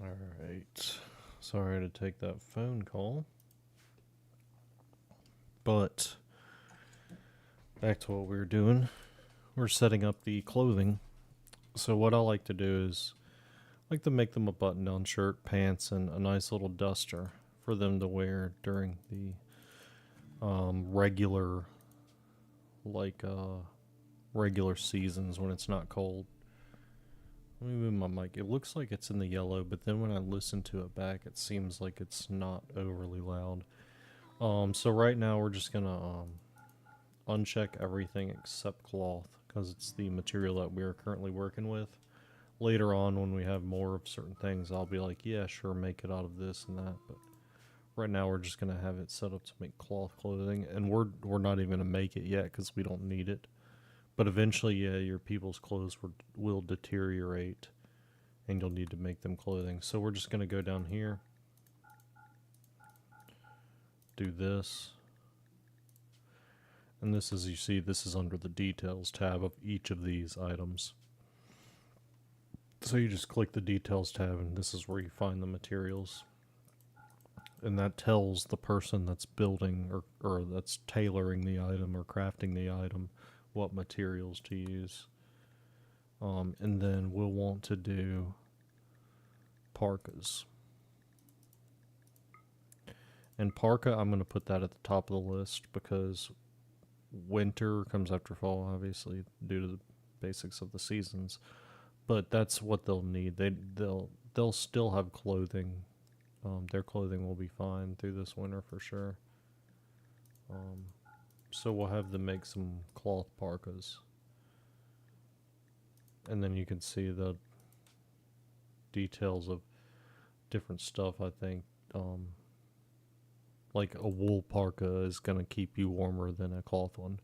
Alright. Sorry to take that phone call. But back to what we were doing. We're setting up the clothing. So what I like to do is I like to make them a button-down shirt, pants, and a nice little duster for them to wear during the regular seasons when it's not cold. Let me move my mic. It looks like it's in the yellow, but then when I listen to it back, it seems like it's not overly loud. So right now we're just gonna uncheck everything except cloth, because it's the material that we're currently working with. Later on, when we have more of certain things, I'll be like, yeah, sure, make it out of this and that. But right now we're just gonna have it set up to make cloth clothing, and we're not even gonna make it yet because we don't need it. But eventually, yeah, your people's clothes will deteriorate, and you'll need to make them clothing. So we're just going to go down here, do this, and this, as you see, this is under the details tab of each of these items. So you just click the details tab, and this is where you find the materials. And that tells the person that's building or that's tailoring the item or crafting the item what materials to use. And then we'll want to do parkas. And parka, I'm going to put that at the top of the list because winter comes after fall, obviously, due to the basics of the seasons. But that's what they'll need. They'll still have clothing. Their clothing will be fine through this winter for sure. So we'll have them make some cloth parkas. And then you can see the details of different stuff, I think. Like a wool parka is going to keep you warmer than a cloth one,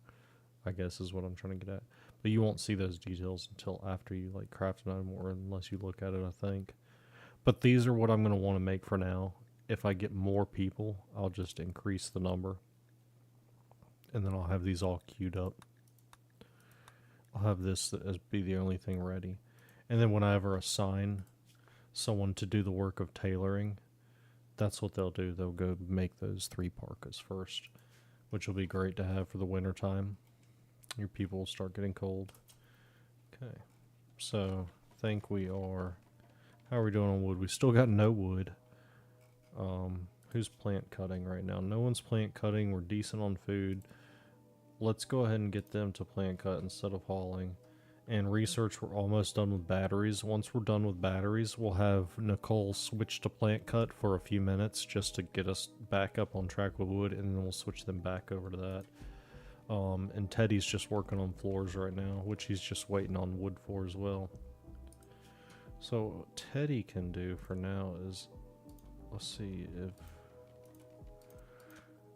I guess is what I'm trying to get at. But you won't see those details until after you like craft an item, or unless you look at it, I think. But these are what I'm going to want to make for now. If I get more people, I'll just increase the number. And then I'll have these all queued up. I'll have this as be the only thing ready. And then when I ever assign someone to do the work of tailoring, that's what they'll do. They'll go make those 3 parkas first, which will be great to have for the winter time. Your people will start getting cold. Okay, so I think we are... How are we doing on wood? We still got no wood. Who's plant cutting right now? No one's plant cutting. We're decent on food. Let's go ahead and get them to plant cut instead of hauling. And research, we're almost done with batteries. Once we're done with batteries, we'll have Nicole switch to plant cut for a few minutes just to get us back up on track with wood, and then we'll switch them back over to that. And Teddy's just working on floors right now, which he's just waiting on wood for as well. So what Teddy can do for now is, let's see if...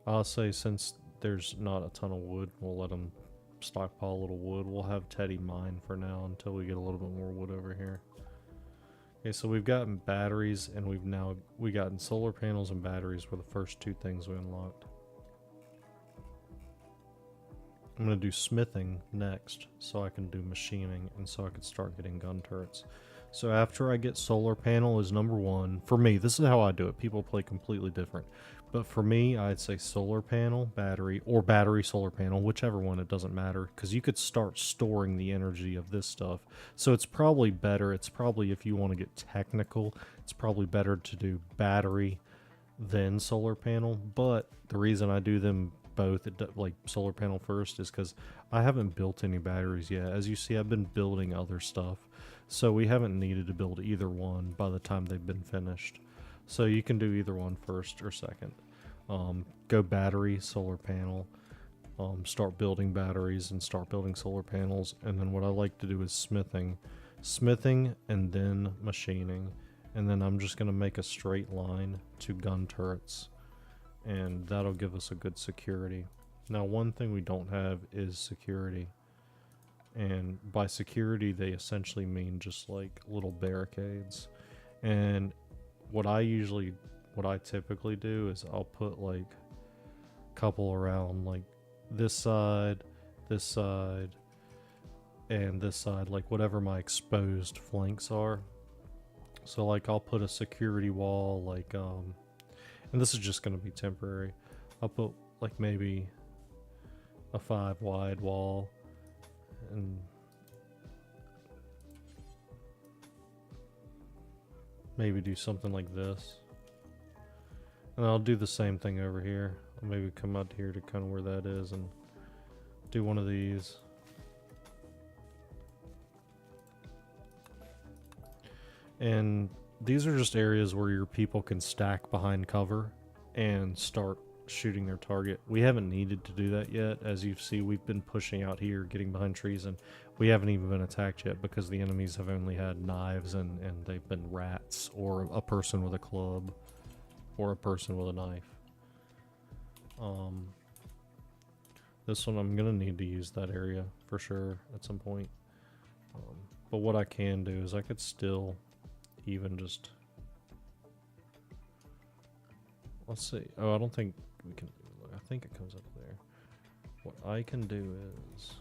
I'll say since there's not a ton of wood, we'll let him stockpile a little wood. We'll have Teddy mine for now until we get a little bit more wood over here. Okay, so we've gotten batteries, and we gotten solar panels and batteries were the first 2 things we unlocked. I'm going to do smithing next so I can do machining and so I can start getting gun turrets. So after I get solar panel is number 1. For me, this is how I do it. People play completely different. But for me, I'd say solar panel, battery, or battery, solar panel, whichever one, it doesn't matter. Because you could start storing the energy of this stuff. So it's probably better, if you want to get technical, it's probably better to do battery than solar panel. But the reason I do them both, like solar panel first, is because I haven't built any batteries yet. As you see, I've been building other stuff. So we haven't needed to build either one by the time they've been finished. So you can do either one first or second. Go battery, solar panel, start building batteries and start building solar panels. And then what I like to do is smithing and then machining. And then I'm just going to make a straight line to gun turrets. And that'll give us a good security. Now, one thing we don't have is security. And by security, they essentially mean just like little barricades. And what I typically do is I'll put like a couple around like this side, and this side, like whatever my exposed flanks are. So like I'll put a security wall, like and this is just gonna be temporary. I'll put like maybe a 5 wide wall, and maybe do something like this. And I'll do the same thing over here. I'll maybe come out here to kind of where that is and do one of these. And these are just areas where your people can stack behind cover and start shooting their target. We haven't needed to do that yet. As you see, we've been pushing out here, getting behind trees, and we haven't even been attacked yet because the enemies have only had knives and they've been rats or a person with a club or a person with a knife. This one I'm gonna need to use that area for sure at some point. But what I can do is I could still even just, let's see. Oh, I don't think we can. I think it comes up there. What I can do is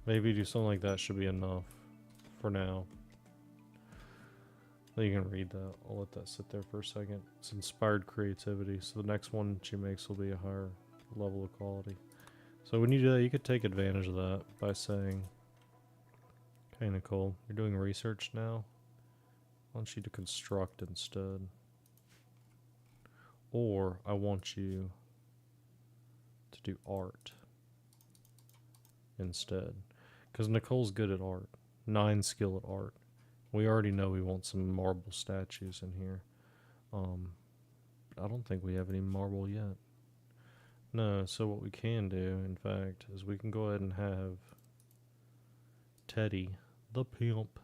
maybe do something like that. Should be enough for now. You can read that. I'll let that sit there for a second. It's inspired creativity. So the next one she makes will be a higher level of quality. So when you do that, you could take advantage of that by saying, "Okay, Nicole, you're doing research now. I want you to construct instead. Or I want you to do art instead." Because Nicole's good at art. 9 skill at art. We already know we want some marble statues in here. But I don't think we have any marble yet. No, so what we can do, in fact, is we can go ahead and have Teddy, the pimp.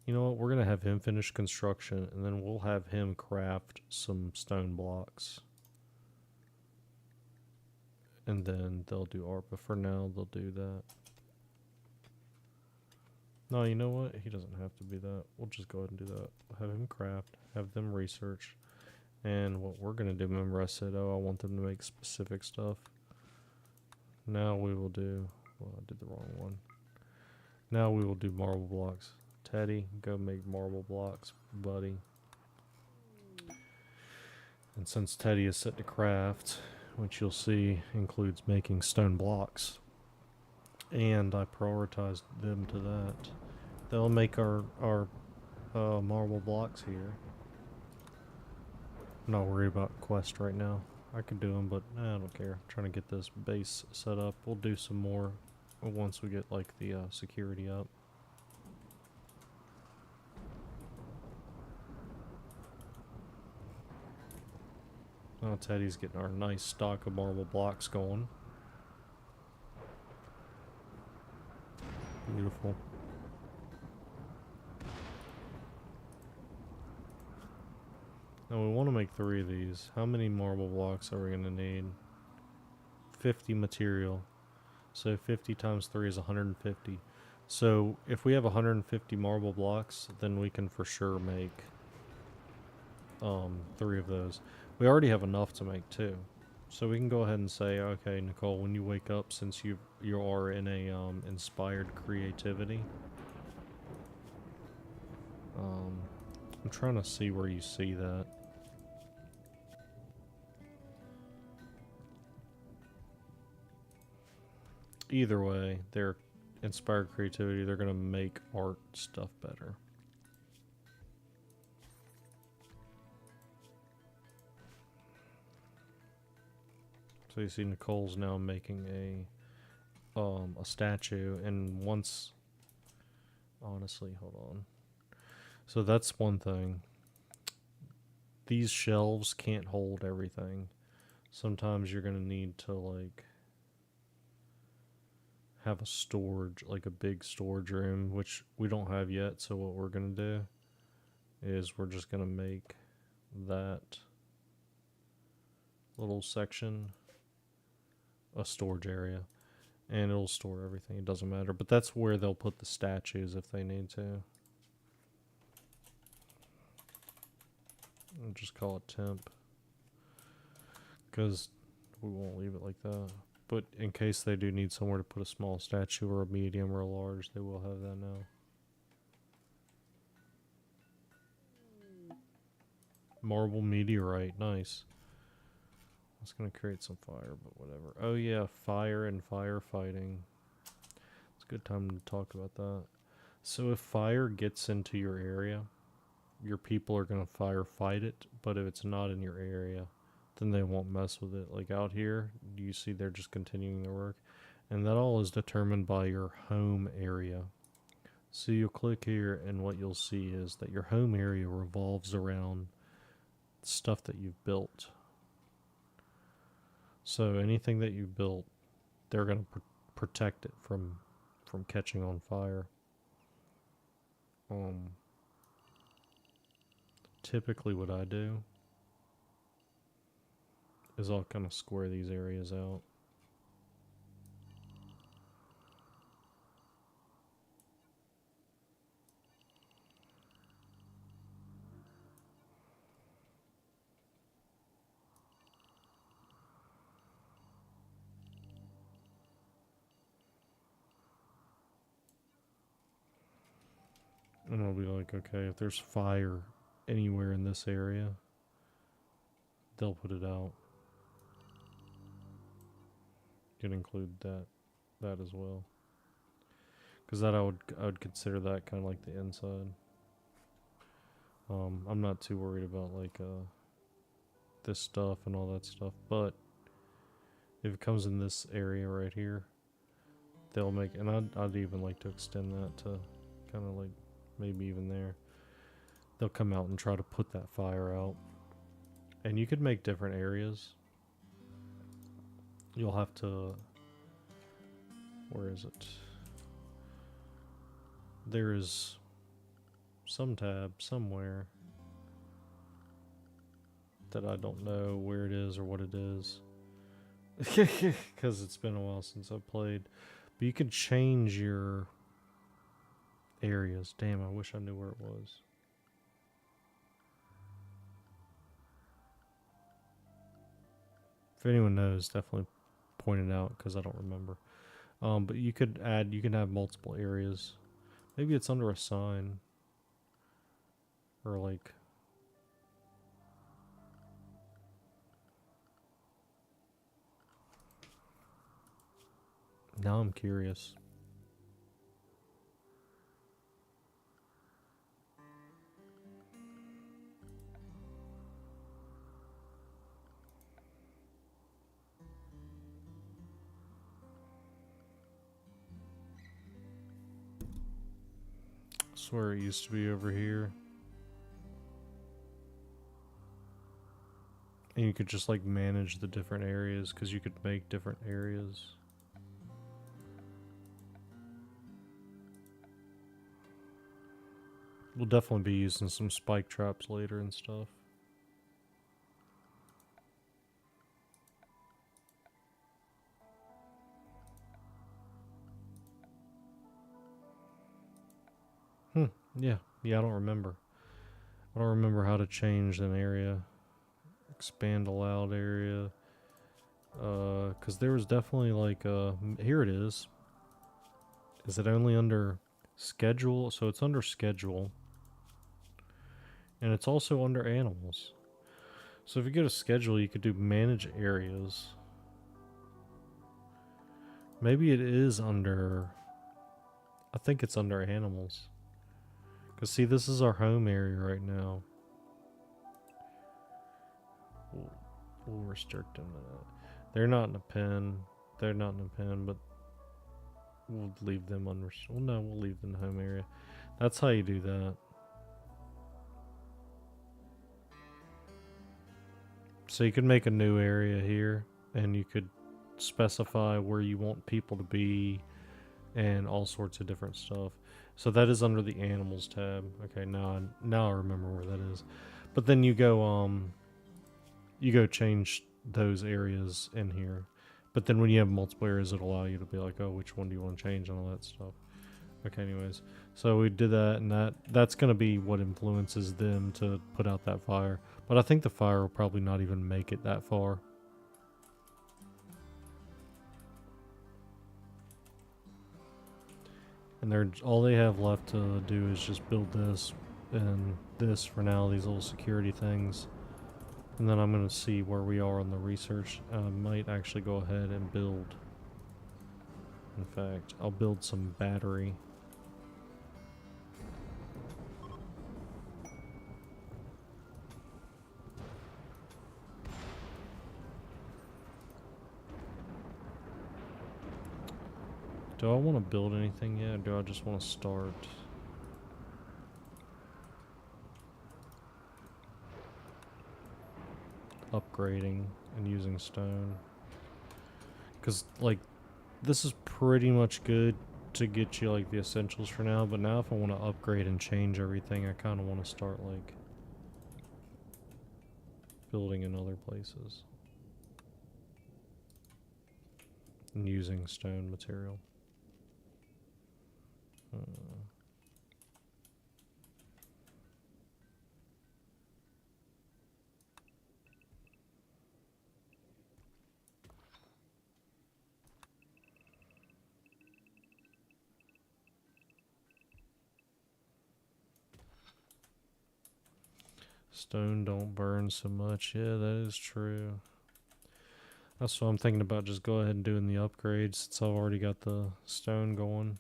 You know what, we're going to have him finish construction, and then we'll have him craft some stone blocks. And then they'll do art, but for now, they'll do that. No, you know what? He doesn't have to be that. We'll just go ahead and do that. Have him craft, have them research. And what we're going to do, remember I said, oh, I want them to make specific stuff. Now we will do, well, I did the wrong one. Now we will do marble blocks. Teddy, go make marble blocks, buddy. And since Teddy is set to craft, which you'll see includes making stone blocks, and I prioritized them to that, they'll make our marble blocks here. I'm not worried about quest right now. I could do them, but I don't care. I'm trying to get this base set up. We'll do some more once we get like the security up. Oh, Teddy's getting our nice stock of marble blocks going. Beautiful. Now we want to make 3 of these. How many marble blocks are we going to need? 50 material. So 50 times 3 is 150. So if we have 150 marble blocks, then we can for sure make 3 of those. We already have enough to make 2. So we can go ahead and say, okay, Nicole, when you wake up, since you are in a inspired creativity, I'm trying to see where you see that. Either way, they're inspired creativity. They're going to make art stuff better. So you see Nicole's now making a statue, and once, honestly, hold on. So that's one thing. These shelves can't hold everything. Sometimes you're going to need to like have a storage, like a big storage room, which we don't have yet. So what we're going to do is we're just going to make that little section a storage area, and it'll store everything. It doesn't matter, but that's where they'll put the statues if they need to. I'll just call it temp, because we won't leave it like that. But in case they do need somewhere to put a small statue or a medium or a large, they will have that now. Marble meteorite, nice. I was gonna create some fire, but whatever. Oh yeah, fire and firefighting. It's a good time to talk about that. So if fire gets into your area, your people are gonna firefight it, but if it's not in your area, then they won't mess with it. Like out here, you see they're just continuing their work. And that all is determined by your home area. So you'll click here and what you'll see is that your home area revolves around stuff that you've built. So anything that you built, they're going to protect it from catching on fire. Typically what I do is I'll kind of square these areas out. And I'll be like, okay, if there's fire anywhere in this area, they'll put it out. You can include that as well. Because that I would consider that kind of like the inside. I'm not too worried about like this stuff and all that stuff, but if it comes in this area right here, they'll make, and I'd even like to extend that to kind of like maybe even there. They'll come out and try to put that fire out. And you could make different areas. You'll have to, where is it? There is some tab somewhere that I don't know where it is or what it is. Because it's been a while since I've played. But you can change your areas. Damn, I wish I knew where it was. If anyone knows, definitely point it out because I don't remember. But you can have multiple areas. Maybe it's under a sign. Or like... Now I'm curious. I swear it used to be over here. And you could just like manage the different areas because you could make different areas. We'll definitely be using some spike traps later and stuff. Yeah, I don't remember. I don't remember how to change an area. Expand allowed area. Because there was definitely like, here it is. Is it only under schedule? So it's under schedule. And it's also under animals. So if you go to schedule, you could do manage areas. Maybe it is under... I think it's under animals. Because see, this is our home area right now. We'll restrict them to that. They're not in a pen. They're not in a pen, but we'll leave them unrestricted. Well, no, we'll leave them in the home area. That's how you do that. So you could make a new area here, and you could specify where you want people to be, and all sorts of different stuff. So that is under the animals tab. Okay, now I remember where that is. But then you go change those areas in here. But then when you have multiple areas, it'll allow you to be like, oh, which one do you want to change and all that stuff. Okay, anyways. So we did that, and that's going to be what influences them to put out that fire. But I think the fire will probably not even make it that far. And they're all they have left to do is just build this and this for now, these little security things. And then I'm going to see where we are on the research. I might actually go ahead and build. In fact, I'll build some battery. Do I want to build anything yet, or do I just want to start? Upgrading and using stone. Because, like, this is pretty much good to get you, like, the essentials for now, but now if I want to upgrade and change everything, I kind of want to start, like, building in other places. And using stone material. Stone don't burn so much. Yeah, that is true. That's what I'm thinking about, just go ahead and doing the upgrades since I've already got the stone going.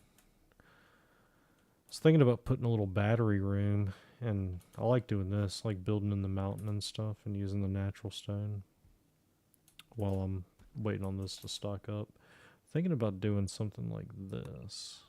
I was thinking about putting a little battery room, and I like doing this, like building in the mountain and stuff and using the natural stone while I'm waiting on this to stock up. Thinking about doing something like this.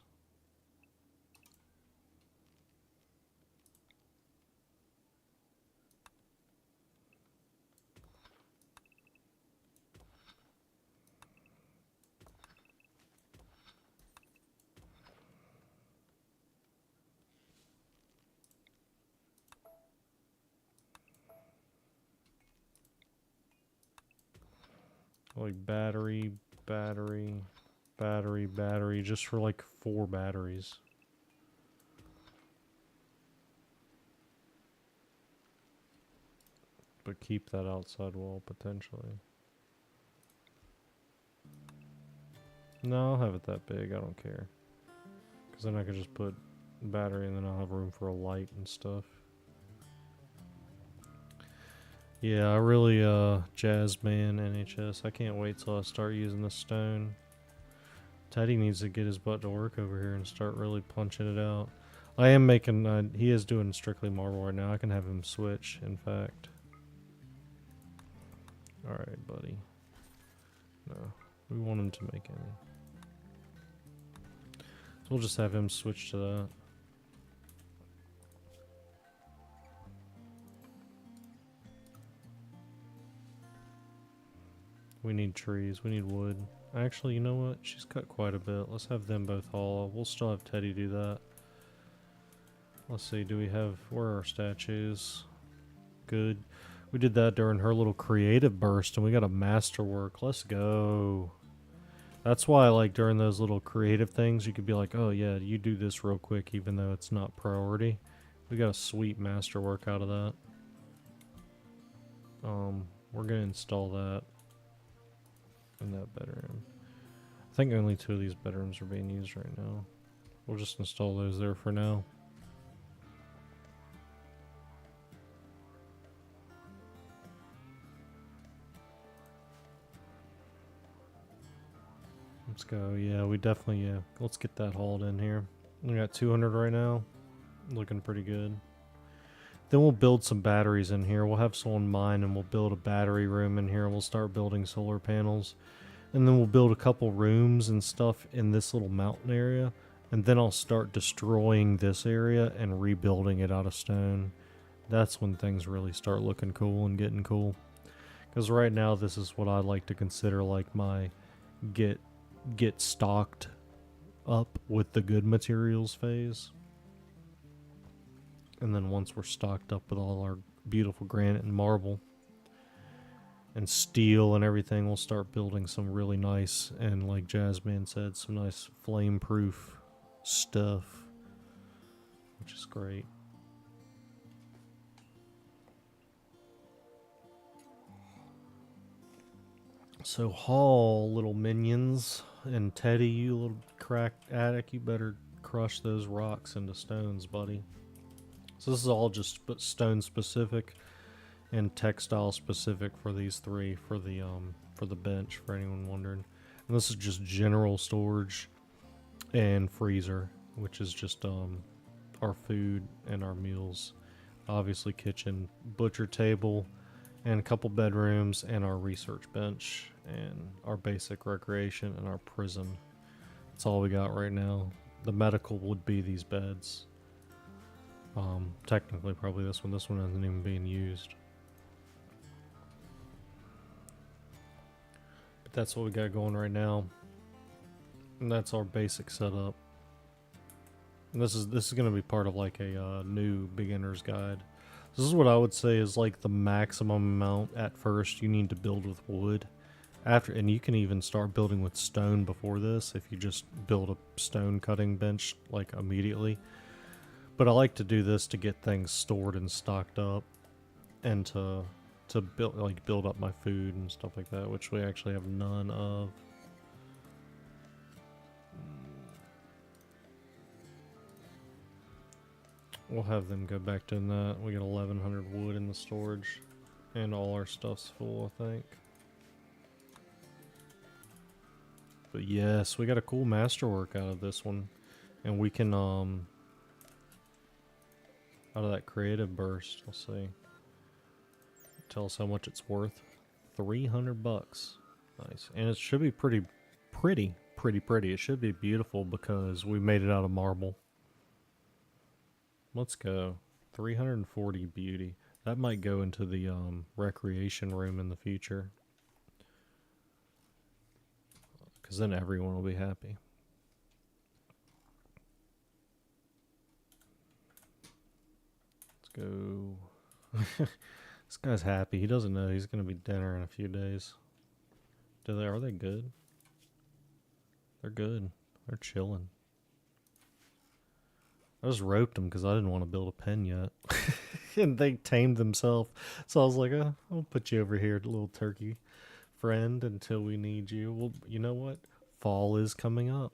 Like battery, battery, battery, battery, just for like 4 batteries. But keep that outside wall potentially. No, I'll have it that big, I don't care. Because then I can just put battery and then I'll have room for a light and stuff. Yeah, I really, Jazzman NHS. I can't wait till I start using the stone. Teddy needs to get his butt to work over here and start really punching it out. I am making, he is doing strictly marble right now. I can have him switch, in fact. Alright, buddy. No, we want him to make any. So we'll just have him switch to that. We need trees, we need wood. Actually, you know what? She's cut quite a bit. Let's have them both haul. We'll still have Teddy do that. Let's see, do we have... where are our statues? Good. We did that during her little creative burst, and we got a masterwork. Let's go. That's why, like, during those little creative things, you could be like, oh, yeah, you do this real quick, even though it's not priority. We got a sweet masterwork out of that. We're going to install that in that bedroom. I think only 2 of these bedrooms are being used right now. We'll just install those there for now. Let's go. Yeah, we definitely, yeah. Let's get that hauled in here. We got 200 right now. Looking pretty good. Then we'll build some batteries in here. We'll have someone mine and we'll build a battery room in here. We'll start building solar panels. And then we'll build a couple rooms and stuff in this little mountain area. And then I'll start destroying this area and rebuilding it out of stone. That's when things really start looking cool and getting cool. Because right now this is what I like to consider like my get stocked up with the good materials phase. And then once we're stocked up with all our beautiful granite and marble and steel and everything, we'll start building some really nice, and like Jazzman said, some nice flame-proof stuff, which is great. So haul, little minions, and Teddy, you little cracked addict, you better crush those rocks into stones, buddy. So this is all just stone specific and textile specific for these three for the bench, for anyone wondering. And this is just general storage and freezer, which is just our food and our meals. Obviously kitchen, butcher table, and a couple bedrooms, and our research bench, and our basic recreation, and our prison. That's all we got right now. The medical would be these beds. Technically probably this one. This one isn't even being used. But that's what we got going right now. And that's our basic setup. And this is going to be part of like a new beginner's guide. This is what I would say is like the maximum amount at first you need to build with wood. And you can even start building with stone before this if you just build a stone cutting bench like immediately. But I like to do this to get things stored and stocked up, and to build up my food and stuff like that, which we actually have none of. We'll have them go back to that. We got 1,100 wood in the storage, and all our stuff's full, I think. But yes, we got a cool masterwork out of this one, and we can out of that creative burst, let's see. Tell us how much it's worth. 300 bucks. Nice. And it should be pretty. It should be beautiful because we made it out of marble. Let's go. 340 beauty. That might go into the recreation room in the future. Because then everyone will be happy. Let's go. This guy's happy. He doesn't know he's going to be dinner in a few days. Are they good? They're good. They're chilling. I just roped them because I didn't want to build a pen yet. And they tamed themselves. So I was like, I'll put you over here, little turkey friend, until we need you. Well, you know what? Fall is coming up.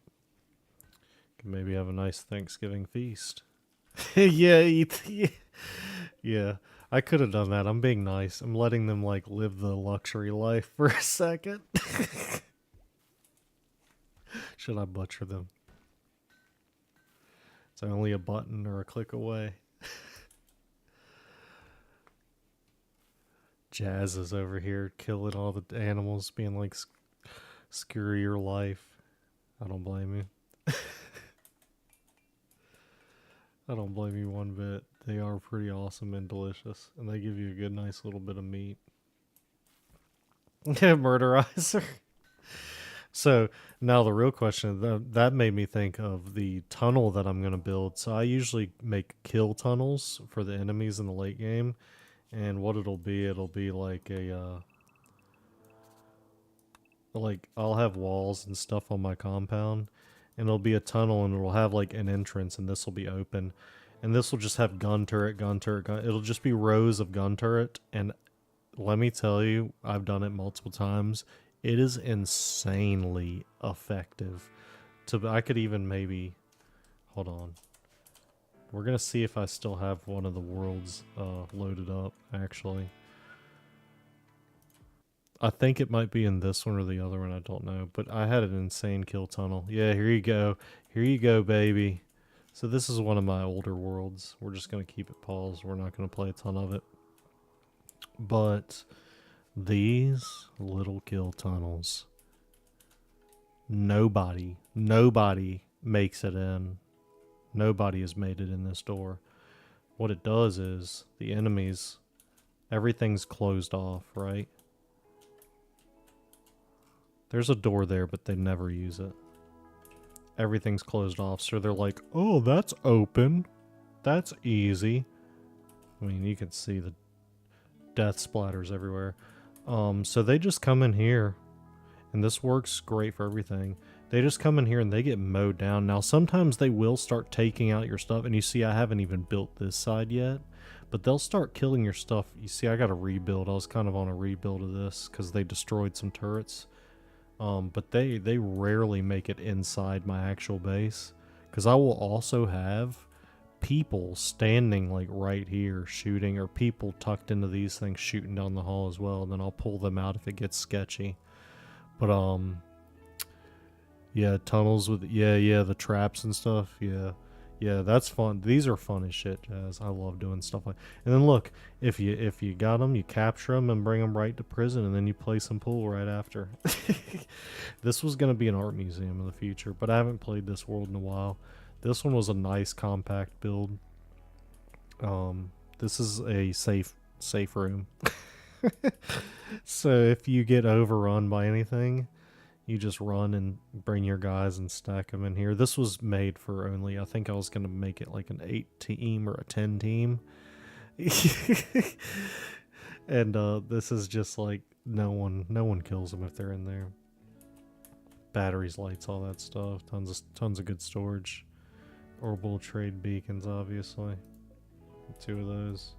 Can maybe have a nice Thanksgiving feast. Yeah. I could have done that. I'm being nice. I'm letting them like live the luxury life for a second. Should I butcher them? It's only a button or a click away. Jazz is over here killing all the animals, being like, screw your life. I don't blame you. I don't blame you one bit. They are pretty awesome and delicious, and they give you a good, nice little bit of meat. Murderizer. So now the real question, that made me think of the tunnel that I'm going to build. So I usually make kill tunnels for the enemies in the late game. And what it'll be like I'll have walls and stuff on my compound. And it'll be a tunnel, and it'll have like an entrance, and this will be open. And this will just have gun turret. It'll just be rows of gun turret. And let me tell you, I've done it multiple times. It is insanely effective. I could even maybe... Hold on. We're going to see if I still have one of the worlds loaded up, actually. I think it might be in this one or the other one, I don't know. But I had an insane kill tunnel. Yeah, here you go. Here you go, baby. So this is one of my older worlds. We're just going to keep it paused. We're not going to play a ton of it. But... these little kill tunnels, nobody makes it in. Nobody has made it in this door. What it does is, the enemies, everything's closed off, right? There's a door there, but they never use it. Everything's closed off, so they're like, oh, that's open. That's easy. I mean, you can see the death splatters everywhere. So they just come in here, and this works great for everything. They just come in here and they get mowed down. Now, sometimes they will start taking out your stuff, and you see I haven't even built this side yet, but they'll start killing your stuff. You see, I got to rebuild. I was kind of on a rebuild of this because they destroyed some turrets. But they rarely make it inside my actual base Because I will also have people standing like right here shooting, or people tucked into these things shooting down the hall as well, and then I'll pull them out if it gets sketchy. But yeah, tunnels with the traps and stuff. Yeah, that's fun. These are fun as shit, Jazz. I love doing stuff like. And then look, if you got them, you capture them and bring them right to prison, and then you play some pool right after. This was gonna be an art museum in the future, but I haven't played this world in a while. This one was a nice compact build. This is a safe room. So if you get overrun by anything, you just run and bring your guys and stack them in here. This was made for only, I think I was going to make it like an 8 team or a 10 team. And this is just like no one kills them if they're in there. Batteries, lights, all that stuff. Tons of good storage. Orbital trade beacons, obviously. 2 of those.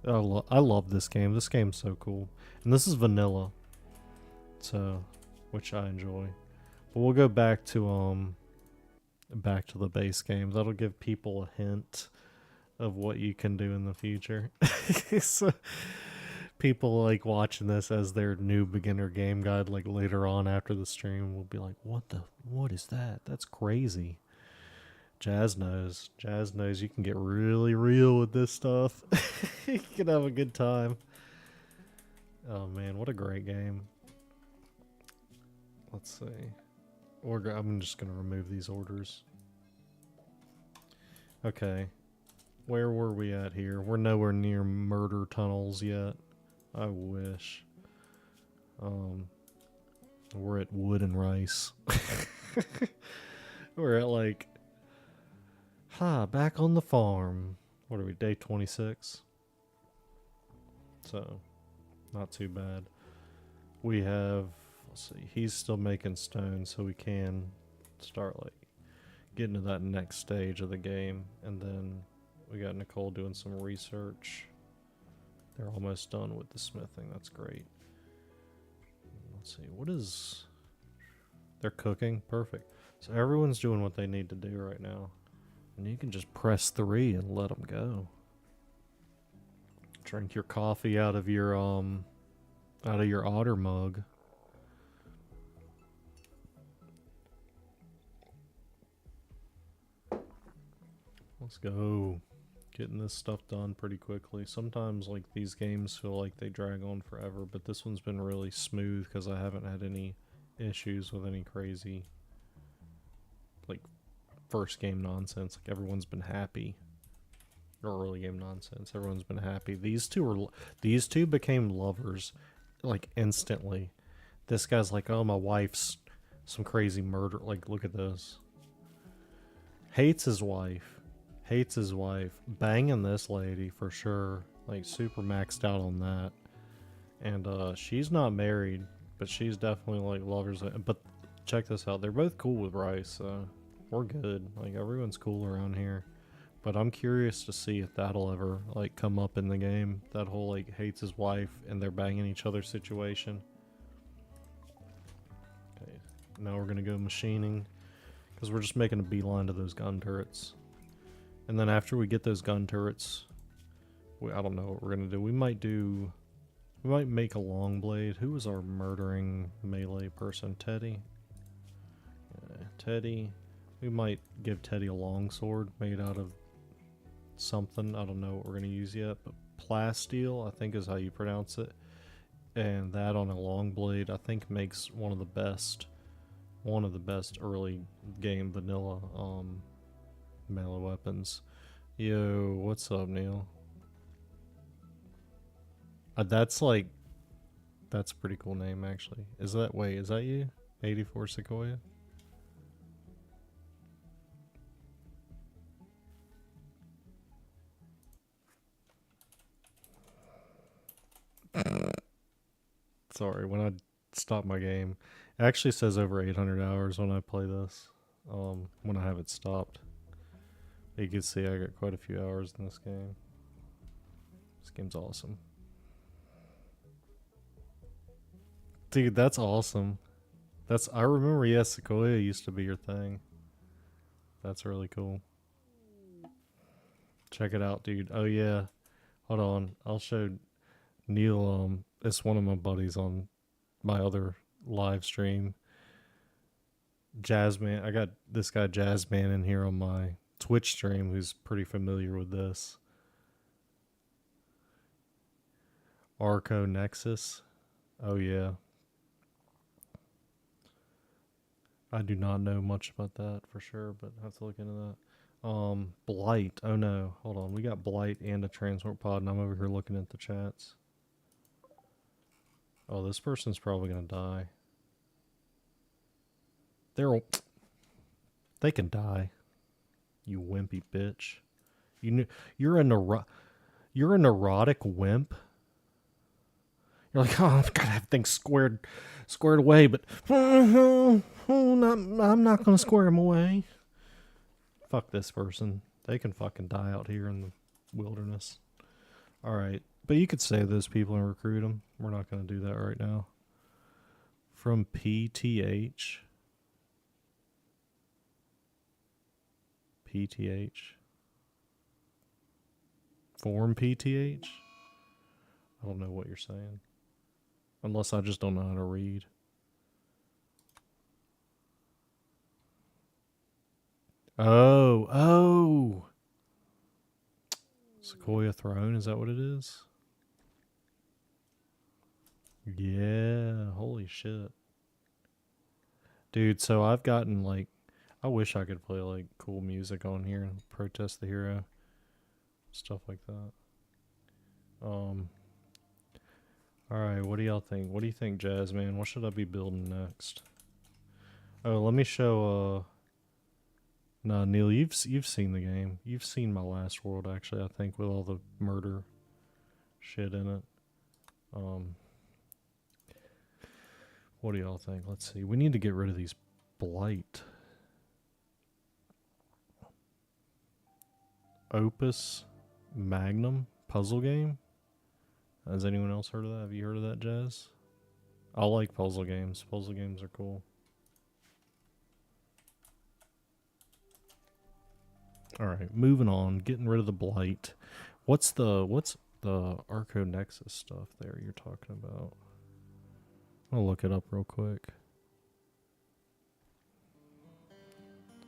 I love this game. This game's so cool. And this is vanilla. So, which I enjoy. But we'll go back to the base game. That'll give people a hint of what you can do in the future. So people like watching this as their new beginner game guide, like later on after the stream, will be like, what is that? That's crazy. Jazz knows you can get really real with this stuff. You can have a good time. Oh man, what a great game. Let's see. I'm just going to remove these orders. Okay. Where were we at here? We're nowhere near murder tunnels yet. I wish. We're at wood and rice. We're at like... back on the farm. What are we, day 26? So, not too bad. We have... Let's see, he's still making stone, so we can start like getting to that next stage of the game. And then we got Nicole doing some research. They're almost done with the smithing. That's great. Let's see, what is... They're cooking? Perfect. So everyone's doing what they need to do right now. And you can just press 3 and let them go. Drink your coffee out of your otter mug. Let's go. Getting this stuff done pretty quickly. Sometimes like these games feel like they drag on forever, but this one's been really smooth because I haven't had any issues with any crazy like first game nonsense. Like everyone's been happy. Or early game nonsense. Everyone's been happy. These two became lovers like instantly. This guy's like, "Oh, my wife's some crazy murder." Like, look at this. Hates his wife. Banging this lady for sure. Like super maxed out on that. And she's not married, but she's definitely like lovers. But check this out. They're both cool with rice, so we're good. Like everyone's cool around here. But I'm curious to see if that'll ever like come up in the game. That whole like hates his wife and they're banging each other situation. Okay, now we're gonna go machining because we're just making a beeline to those gun turrets. And then after we get those gun turrets, I don't know what we're gonna do. We might make a long blade. Who was our murdering melee person? Teddy? Yeah, Teddy. We might give Teddy a long sword made out of something. I don't know what we're gonna use yet, but plasteel, I think is how you pronounce it. And that on a long blade, I think makes one of the best early game vanilla melee weapons. Yo, what's up, Neil? That's a pretty cool name, actually. Is that you? 84 Sequoia? Sorry, when I stop my game, it actually says over 800 hours when I play this. When I have it stopped. You can see I got quite a few hours in this game. This game's awesome. Dude, that's awesome. I remember, yeah, Sequoia used to be your thing. That's really cool. Check it out, dude. Oh yeah. Hold on. I'll show Neil. It's one of my buddies on my other live stream. Jazzman. I got this guy Jazzman in here on my Twitch stream who's pretty familiar with this. Arco Nexus. Oh yeah. I do not know much about that for sure, but I have to look into that. Blight. Oh no. Hold on. We got Blight and a transport pod, and I'm over here looking at the chats. Oh, this person's probably gonna die. They can die. You wimpy bitch. You're a neurotic wimp. You're like, oh, I've got to have things squared away, but I'm not gonna square them away. Fuck this person. They can fucking die out here in the wilderness. All right, but you could save those people and recruit them. We're not gonna do that right now. From PTH. Form PTH? I don't know what you're saying. Unless I just don't know how to read. Oh. Sequoia Throne, is that what it is? Yeah, holy shit. Dude, so I've gotten like, I wish I could play like cool music on here and protest the hero. Stuff like that. Alright, what do y'all think? What do you think, Jazzman? What should I be building next? Oh, let me show, nah, Neil, you've seen the game. You've seen my last world, actually, I think, with all the murder shit in it. What do y'all think? Let's see. We need to get rid of these blight. Opus Magnum puzzle game? Has anyone else heard of that? Have you heard of that, Jazz? I like puzzle games. Puzzle games are cool. Alright, moving on. Getting rid of the blight. What's the Arco Nexus stuff there you're talking about? I'll look it up real quick.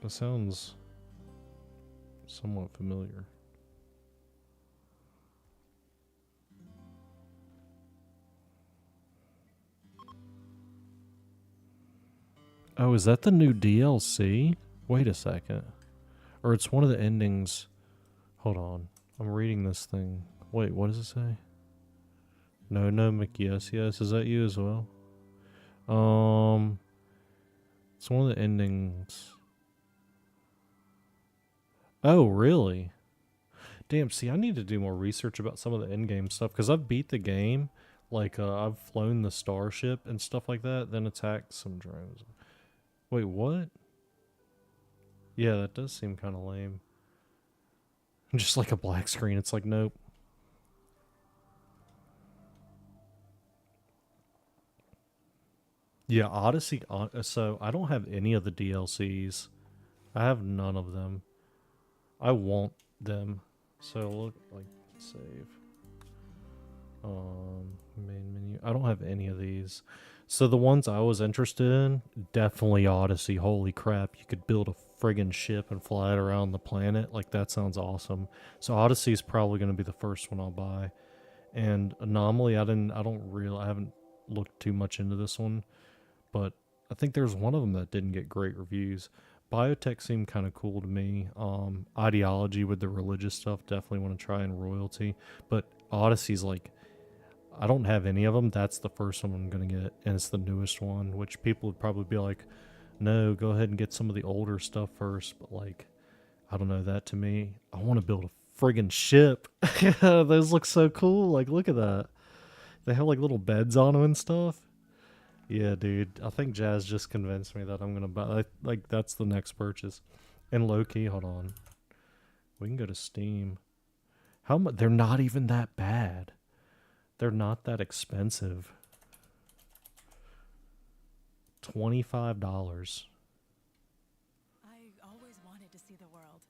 It sounds somewhat familiar. Oh, is that the new DLC? Wait a second. Or it's one of the endings. Hold on. I'm reading this thing. Wait, what does it say? No, McYes. Yes, is that you as well? It's one of the endings. Oh, really? Damn, see, I need to do more research about some of the in-game stuff, because I've beat the game. Like, I've flown the starship and stuff like that, then attacked some drones. Wait, what? Yeah, that does seem kind of lame. Just like a black screen, it's like, nope. Yeah, Odyssey, so I don't have any of the DLCs. I have none of them. I want them. So look, like, save. Main menu. I don't have any of these. So the ones I was interested in, definitely Odyssey. Holy crap, you could build a friggin' ship and fly it around the planet. Like, that sounds awesome. So Odyssey is probably going to be the first one I'll buy. And Anomaly, I haven't looked too much into this one, but I think there's one of them that didn't get great reviews. Biotech seemed kind of cool to me. Ideology with the religious stuff, definitely want to try, and Royalty. But Odyssey's like, I don't have any of them. That's the first one I'm going to get, and it's the newest one, which people would probably be like, no, go ahead and get some of the older stuff first. But like, I don't know, that to me, I want to build a friggin' ship. Those look so cool. Like, look at that. They have like little beds on them and stuff. Yeah, dude. I think Jazz just convinced me that I'm going to buy, like, that's the next purchase. And low-key, hold on. We can go to Steam. How much? They're not even that bad. They're not that expensive. $25. I always wanted to see the world.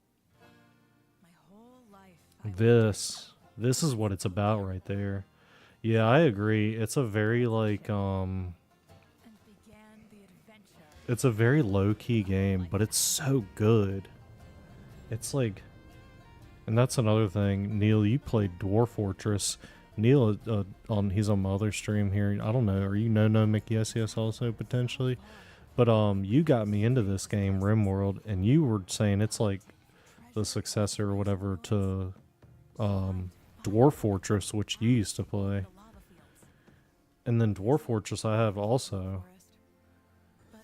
My whole life. This is what it's about right there. Yeah, I agree. It's a very like And began the adventure. it's a very low-key game, but it's so good. It's like, and that's another thing. Neil, you played Dwarf Fortress. Neil, he's on my other stream here. I don't know. Are you No Mickey SES also potentially? But you got me into this game, RimWorld, and you were saying it's like the successor or whatever to Dwarf Fortress, which you used to play. The lava fields. And then Dwarf Fortress I have also. Forest. But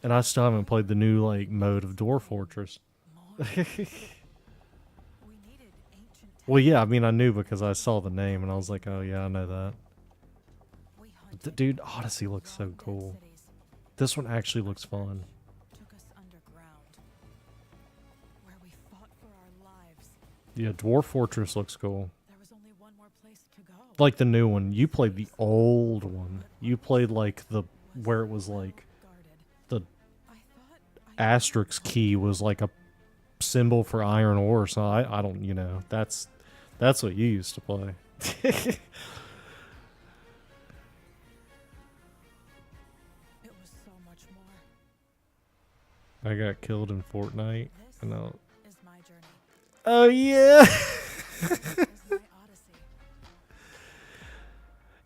And I still haven't played the new like mode of Dwarf Fortress. more. We needed ancient Well, yeah, I mean, I knew because I saw the name and I was like, oh yeah, I know that. we hunted Dude, Odyssey looks so long dead cool. cities. This one actually looks fun. Took us underground, where we fought for our lives. Yeah, Dwarf Fortress looks cool. There was only one more place to go. Like the new one. You played the old one. You played like the, where it was like, Guarded. the I thought I asterisk key was like a symbol for iron ore. So I don't, you know, that's what you used to play. it was so much more. I got killed in Fortnite. This And I'll, is my journey. oh yeah. This is my odyssey.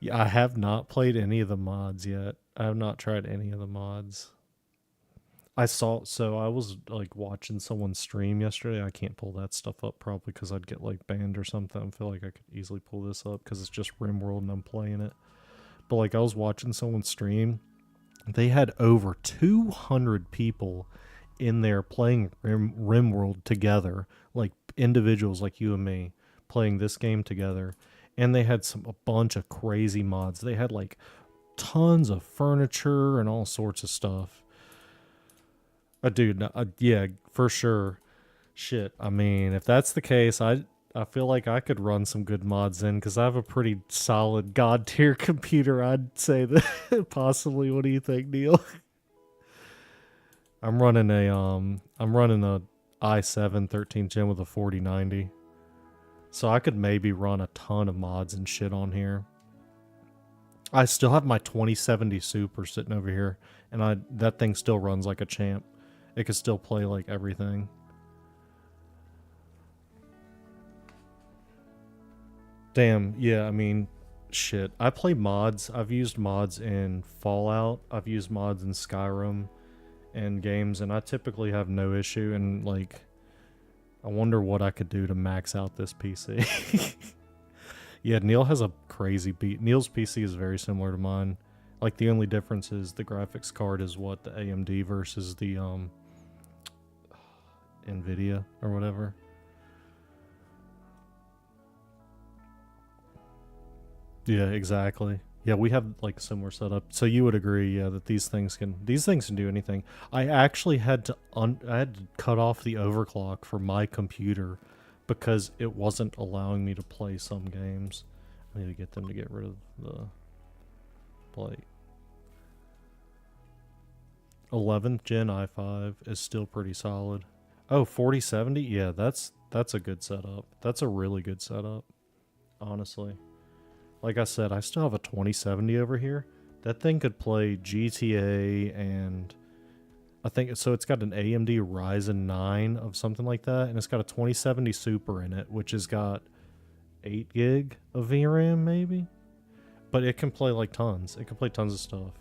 Yeah, I have not played any of the mods yet. I have not tried any of the mods. So I was like watching someone stream yesterday. I can't pull that stuff up probably because I'd get like banned or something. I feel like I could easily pull this up because it's just RimWorld and I'm playing it. But like I was watching someone stream. They had over 200 people in there playing RimWorld together, like individuals like you and me playing this game together. And they had a bunch of crazy mods. They had like tons of furniture and all sorts of stuff. Dude, yeah, for sure. Shit, I mean, if that's the case, I feel like I could run some good mods in because I have a pretty solid god tier computer. I'd say that possibly. What do you think, Neil? I'm running a i7 13th gen with a 4090, so I could maybe run a ton of mods and shit on here. I still have my 2070 Super sitting over here, and that thing still runs like a champ. It could still play like everything. Damn, yeah, I mean, shit. I play mods. I've used mods in Fallout. I've used mods in Skyrim and games, and I typically have no issue. And, like, I wonder what I could do to max out this PC. Yeah, Neil has a crazy beat. Neil's PC is very similar to mine. Like, the only difference is the graphics card is what, the AMD versus the, NVIDIA or whatever. Yeah, exactly. Yeah, we have like similar setup. So you would agree, yeah, that these things can do anything. I actually had to cut off the overclock for my computer because it wasn't allowing me to play some games. I need to get them to get rid of the play. 11th gen i5 is still pretty solid. Oh, 4070? Yeah, that's a good setup. That's a really good setup, honestly. Like I said, I still have a 2070 over here. That thing could play GTA and I think so. It's got an AMD Ryzen 9 of something like that, and it's got a 2070 Super in it, which has got 8 gig of VRAM maybe. But it can play like tons. It can play tons of stuff.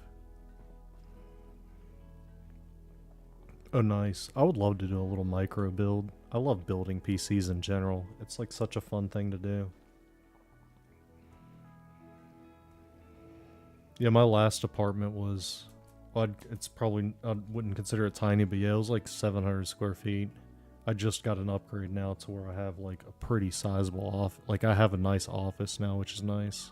Oh, nice. I would love to do a little micro build. I love building PCs in general. It's like such a fun thing to do. Yeah, my last apartment was, well, it's probably, I wouldn't consider it tiny, but yeah, it was like 700 square feet. I just got an upgrade now to where I have like a pretty sizable like I have a nice office now, which is nice.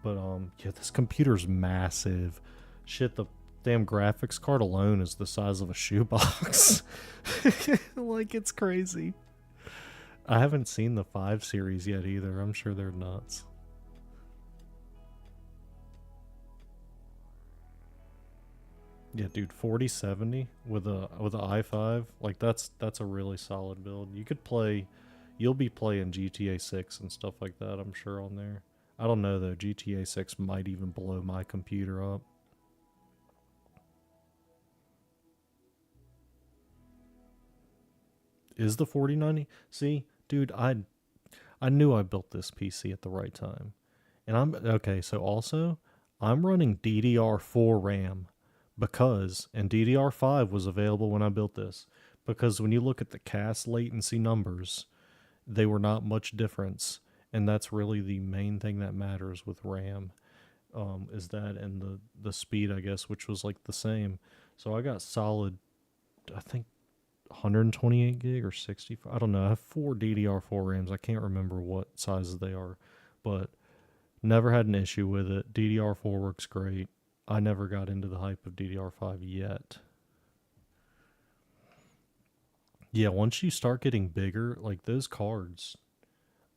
But yeah, this computer's massive. Shit, the damn graphics card alone is the size of a shoebox. Like, it's crazy. I haven't seen the 5 series yet either. I'm sure they're nuts. Yeah, dude, 4070 with a i5, like that's a really solid build. You could play, you'll be playing GTA 6 and stuff like that, I'm sure on there. I don't know though, GTA 6 might even blow my computer up. Is the 4090? See, dude, I knew I built this PC at the right time. And I'm okay, so also I'm running DDR4 RAM because and DDR5 was available when I built this because when you look at the cast latency numbers, they were not much difference, and that's really the main thing that matters with RAM. Is that and the speed, I guess, which was like the same. So I got solid, I think 128 gig or 65. I don't know. I have 4 DDR4 RAMs. I can't remember what sizes they are, but never had an issue with it. DDR4 works great. I never got into the hype of DDR5 yet. Yeah, once you start getting bigger, like those cards,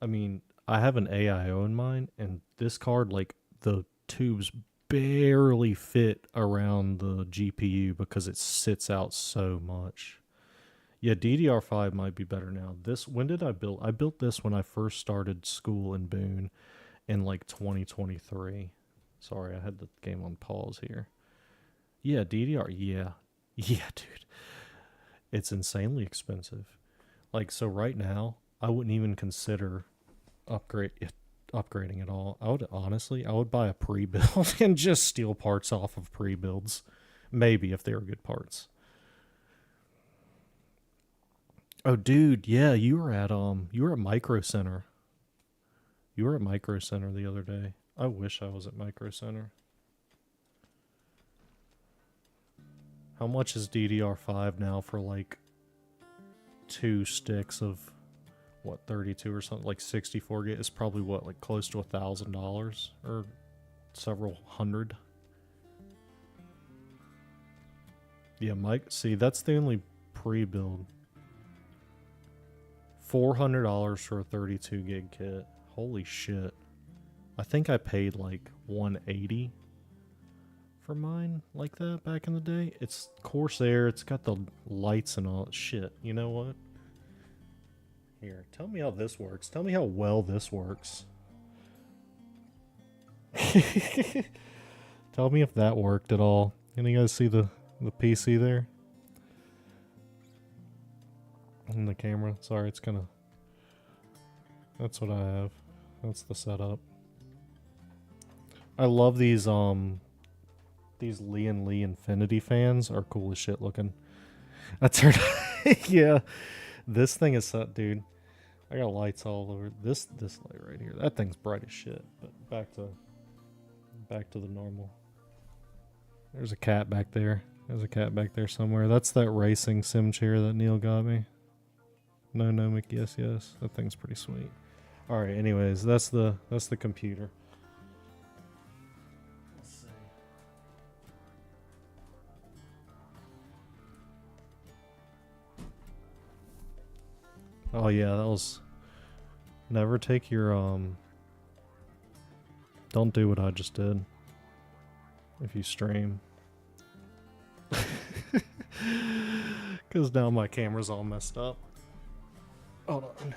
I mean, I have an AIO in mine, and this card, like the tubes barely fit around the GPU because it sits out so much. Yeah, DDR5 might be better now. This, when did I build? I built this when I first started school in Boone in like 2023. Sorry, I had the game on pause here. Yeah, DDR. Yeah. Yeah, dude. It's insanely expensive. Like, so right now, I wouldn't even consider upgrading at all. I would honestly, I would buy a pre-build and just steal parts off of pre-builds. Maybe if they were good parts. Oh, dude, yeah, you were at Micro Center. You were at Micro Center the other day. I wish I was at Micro Center. How much is DDR5 now for like 2 sticks of what 32 or something, like 64 gig? It's probably what, like close to $1,000 or several hundred. Yeah, Mike. See, that's the only pre-build. $400 for a 32 gig kit. Holy shit! I think I paid like 180 for mine like that back in the day. It's Corsair. It's got the lights and all shit. You know what? Here, tell me how this works. Tell me how well this works. Tell me if that worked at all. Can you guys see the PC there? In the camera. Sorry, it's kind of... That's what I have. That's the setup. I love these Lee and Lee Infinity fans are cool as shit looking. I turned... Yeah. This thing is set, dude. I got lights all over. This light right here. That thing's bright as shit. But back to the normal. There's a cat back there. There's a cat back there somewhere. That's that racing sim chair that Neil got me. No, Mick, yes. That thing's pretty sweet. All right. Anyways, that's the computer. Let's see. Oh yeah, that was. Never take your Don't do what I just did. If you stream. Because now my camera's all messed up. Hold on.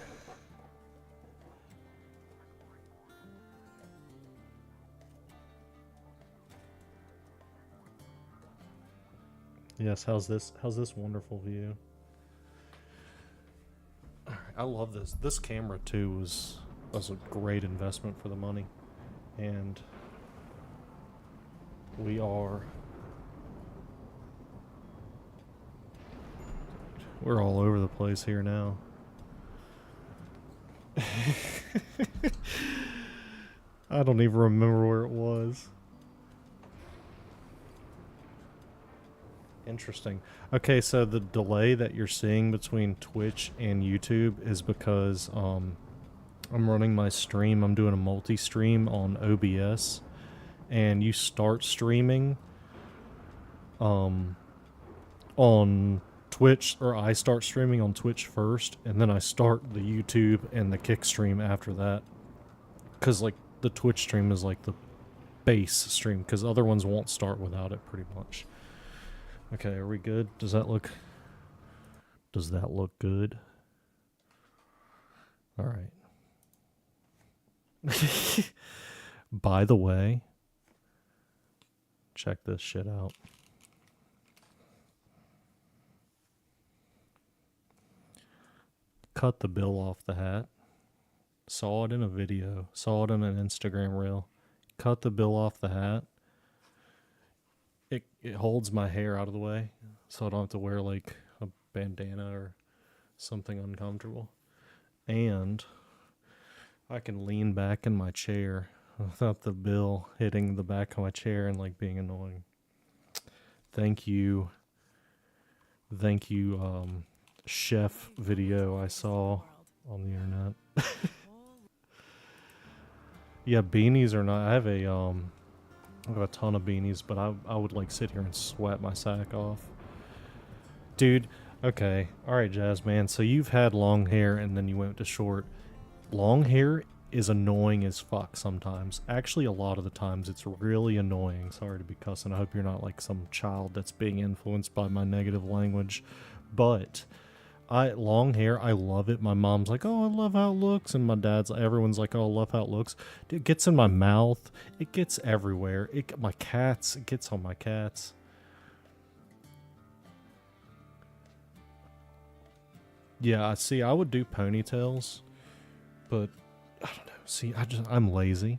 Yes, how's this wonderful view? Alright, I love this. This camera too was a great investment for the money. And we're all over the place here now. I don't even remember where it was. Interesting. Okay, so the delay that you're seeing between Twitch and YouTube is because I'm running my stream. I'm doing a multi-stream on OBS, and you start streaming on Twitch, or I start streaming on Twitch first, and then I start the YouTube and the Kick stream after that. Because like the Twitch stream is like the base stream, because other ones won't start without it pretty much. Okay, are we good? Does that look good? All right. By the way, check this shit out. Cut the bill off the hat. Saw it in a video. Saw it in an Instagram reel. Cut the bill off the hat. It holds my hair out of the way, so I don't have to wear like a bandana or something uncomfortable. And I can lean back in my chair without the bill hitting the back of my chair and like being annoying. Thank you, chef video I saw on the internet. Yeah, beanies are not. I have a ton of beanies, but I would like sit here and sweat my sack off. Dude, okay. Alright, Jazz man. So you've had long hair and then you went to short. Long hair is annoying as fuck sometimes. Actually, a lot of the times it's really annoying. Sorry to be cussing. I hope you're not like some child that's being influenced by my negative language. But long hair, I love it. My mom's like, oh, I love how it looks. And my dad's, everyone's like, oh, I love how it looks. It gets in my mouth. It gets everywhere. It gets on my cats. Yeah, see, I would do ponytails, but I don't know. See, I'm lazy.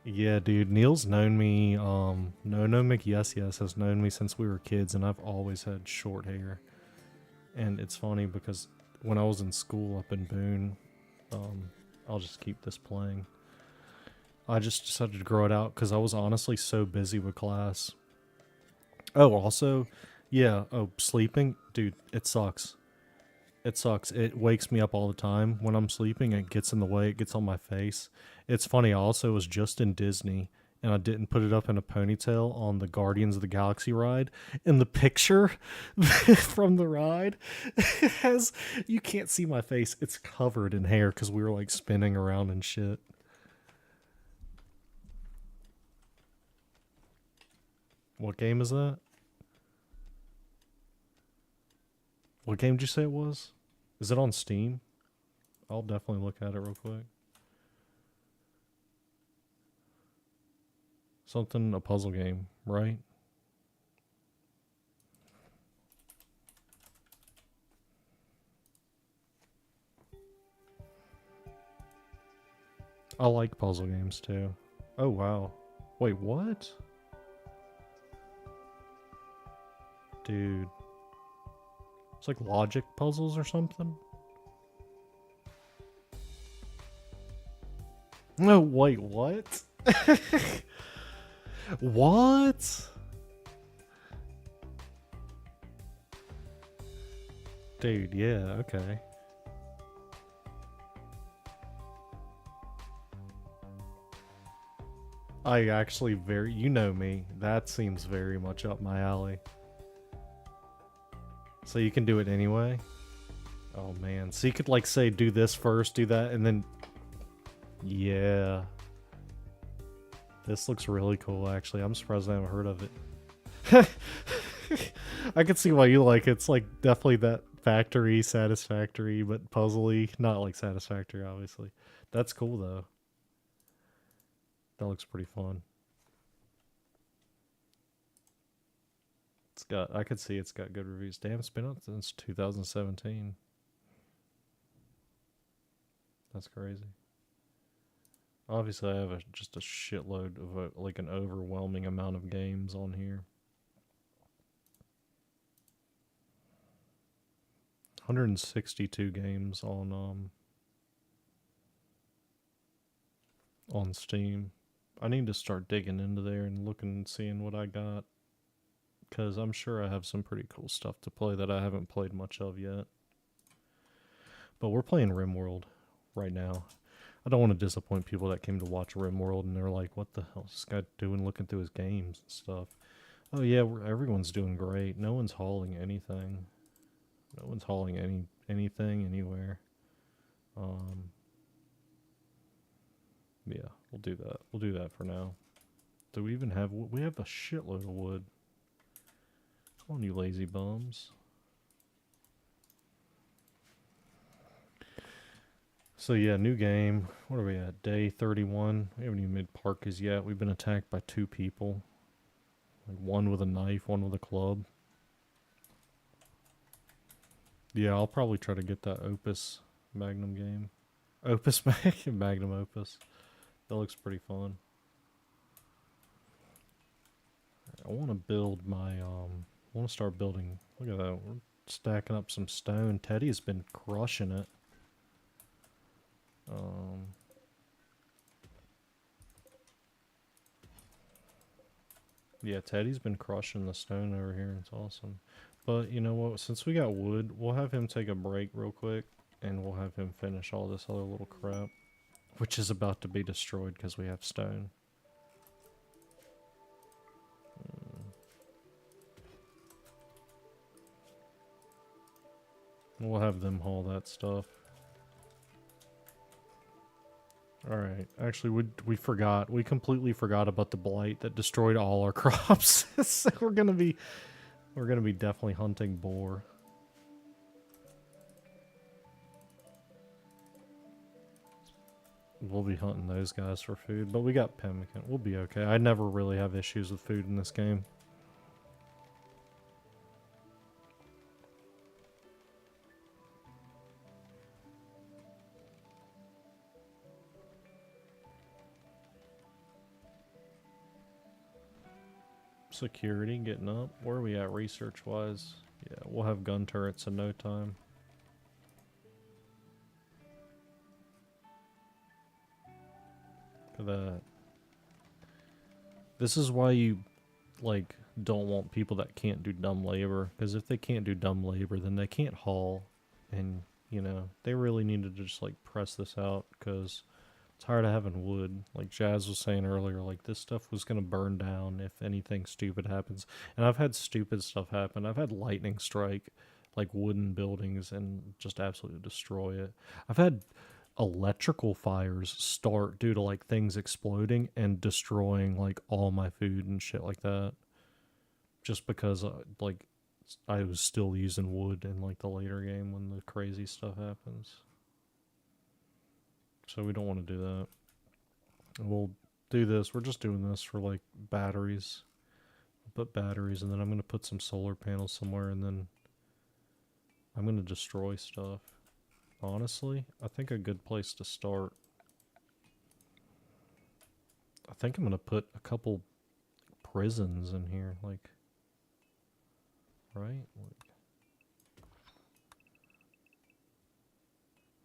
Yeah, dude, Neil's known me, No McYes has known me since we were kids, and I've always had short hair. And it's funny because when I was in school up in Boone, I'll just keep this playing. I just decided to grow it out because I was honestly so busy with class. Oh, also, yeah, sleeping, dude, it sucks. It sucks. It wakes me up all the time when I'm sleeping. It gets in the way. It gets on my face. It's funny. I also was just in Disney and I didn't put it up in a ponytail on the Guardians of the Galaxy ride. In the picture from the ride, you can't see my face. It's covered in hair because we were like spinning around and shit. What game is that? What game did you say it was? Is it on Steam? I'll definitely look at it real quick. A puzzle game, right? I like puzzle games too. Oh wow. Wait, what? Dude. It's like logic puzzles or something? No, wait, what? What? Dude, yeah, okay. I actually you know me. That seems very much up my alley. So you can do it anyway? Oh man. So you could like say do this first, do that, and then... Yeah. This looks really cool actually. I'm surprised I haven't heard of it. I can see why you like it. It's like definitely that factory, satisfactory, but puzzly. Not like satisfactory, obviously. That's cool though. That looks pretty fun. I could see it's got good reviews. Damn, it's been out since 2017. That's crazy. Obviously, I have just a shitload of like an overwhelming amount of games on here. 162 games on Steam. I need to start digging into there and looking and seeing what I got. Because I'm sure I have some pretty cool stuff to play that I haven't played much of yet. But we're playing RimWorld right now. I don't want to disappoint people that came to watch RimWorld and they're like, what the hell is this guy doing looking through his games and stuff? Oh yeah, everyone's doing great. No one's hauling anything. No one's hauling anything anywhere. Yeah, we'll do that. We'll do that for now. Do we even have wood? We have a shitload of wood. Come on, you lazy bums. So yeah, new game. What are we at? Day 31. We haven't even made Parkas yet. We've been attacked by 2 people. Like one with a knife, one with a club. Yeah, I'll probably try to get that Opus Magnum game. Opus Magnum Opus. That looks pretty fun. I want to build my, I want to start building. Look at that. We're stacking up some stone. Teddy's been crushing it. Yeah, Teddy's been crushing the stone over here. It's awesome. But you know what? Since we got wood, we'll have him take a break real quick, and we'll have him finish all this other little crap, which is about to be destroyed because we have stone. We'll have them haul that stuff. Alright, actually we forgot. We completely forgot about the blight that destroyed all our crops. So we're gonna be definitely hunting boar. We'll be hunting those guys for food, but we got pemmican. We'll be okay. I never really have issues with food in this game. Security getting up. Where are we at research wise? Yeah, we'll have gun turrets in no time. Look at that. This is why you like don't want people that can't do dumb labor, because if they can't do dumb labor then they can't haul, and you know they really needed to just like press this out because tired of having wood. Like Jazz was saying earlier, like this stuff was gonna burn down if anything stupid happens. And I've had stupid stuff happen. I've had lightning strike like wooden buildings and just absolutely destroy it. I've had electrical fires start due to like things exploding and destroying like all my food and shit like that. Just because like I was still using wood in like the later game when the crazy stuff happens. So we don't want to do that. We'll do this. We're just doing this for like batteries. I'll put batteries and then I'm going to put some solar panels somewhere and then I'm going to destroy stuff. Honestly, I think a good place to start. I think I'm going to put a couple prisons in here. Like, right? Like,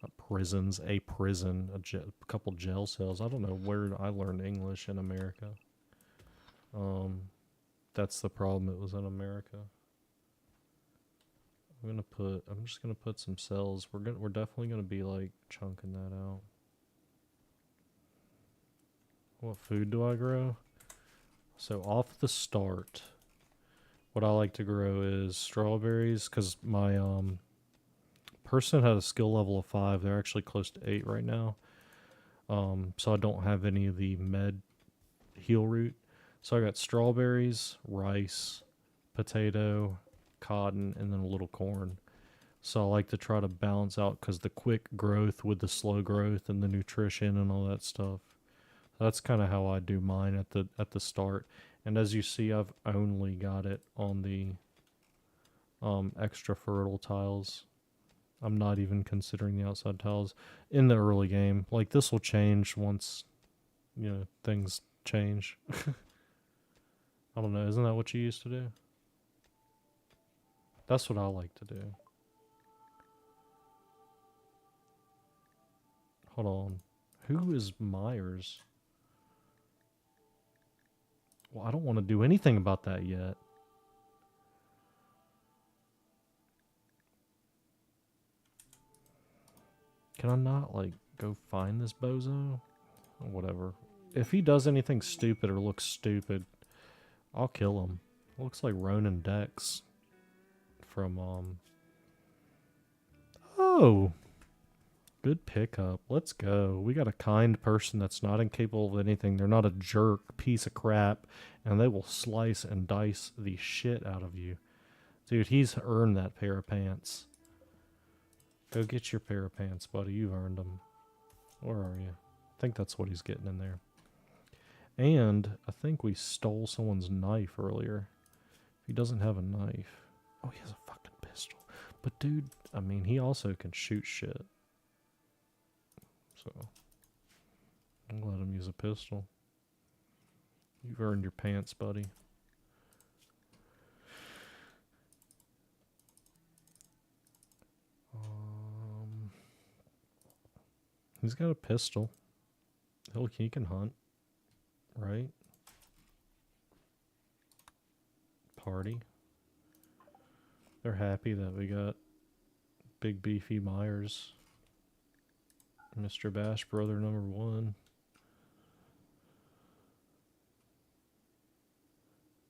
not prisons, a prison, a couple jail cells. I don't know where I learned English in America. That's the problem. It was in America. I'm just gonna put some cells. We're definitely gonna be like chunking that out. What food do I grow? So off the start, what I like to grow is strawberries, because my person had a skill level of 5. They're actually close to 8 right now. So I don't have any of the med heal root. So I got strawberries, rice, potato, cotton, and then a little corn. So I like to try to balance out because the quick growth with the slow growth and the nutrition and all that stuff. That's kind of how I do mine at the start. And as you see, I've only got it on the extra fertile tiles. I'm not even considering the outside tiles in the early game. Like, this will change once, you know, things change. I don't know. Isn't that what you used to do? That's what I like to do. Hold on. Who is Myers? Well, I don't want to do anything about that yet. Can I not, like, go find this bozo? Or whatever. If he does anything stupid or looks stupid, I'll kill him. Looks like Ronan Dex from, Oh! Good pickup. Let's go. We got a kind person that's not incapable of anything. They're not a jerk piece of crap, and they will slice and dice the shit out of you. Dude, he's earned that pair of pants. Go get your pair of pants, buddy. You've earned them. Where are you? I think that's what he's getting in there. And I think we stole someone's knife earlier. He doesn't have a knife. Oh, he has a fucking pistol. But dude, I mean, he also can shoot shit. So, I'll let him use a pistol. You've earned your pants, buddy. He's got a pistol. He can hunt, right? Party. They're happy that we got Big Beefy Myers, Mr. Bash Brother #1.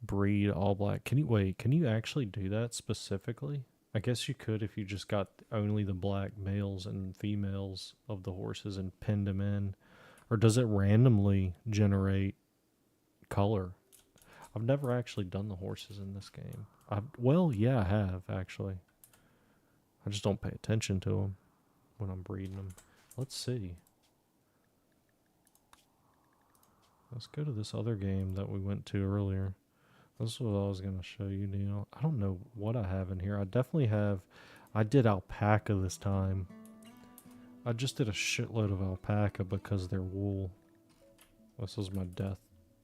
Breed all black. Can you actually do that specifically? I guess you could if you just got only the black males and females of the horses and pinned them in. Or does it randomly generate color? I've never actually done the horses in this game. Well, yeah, I have, actually. I just don't pay attention to them when I'm breeding them. Let's see. Let's go to this other game that we went to earlier. This is what I was going to show you, Neil. I don't know what I have in here. I definitely have... I did alpaca this time. I just did a shitload of alpaca because they're wool. This is my death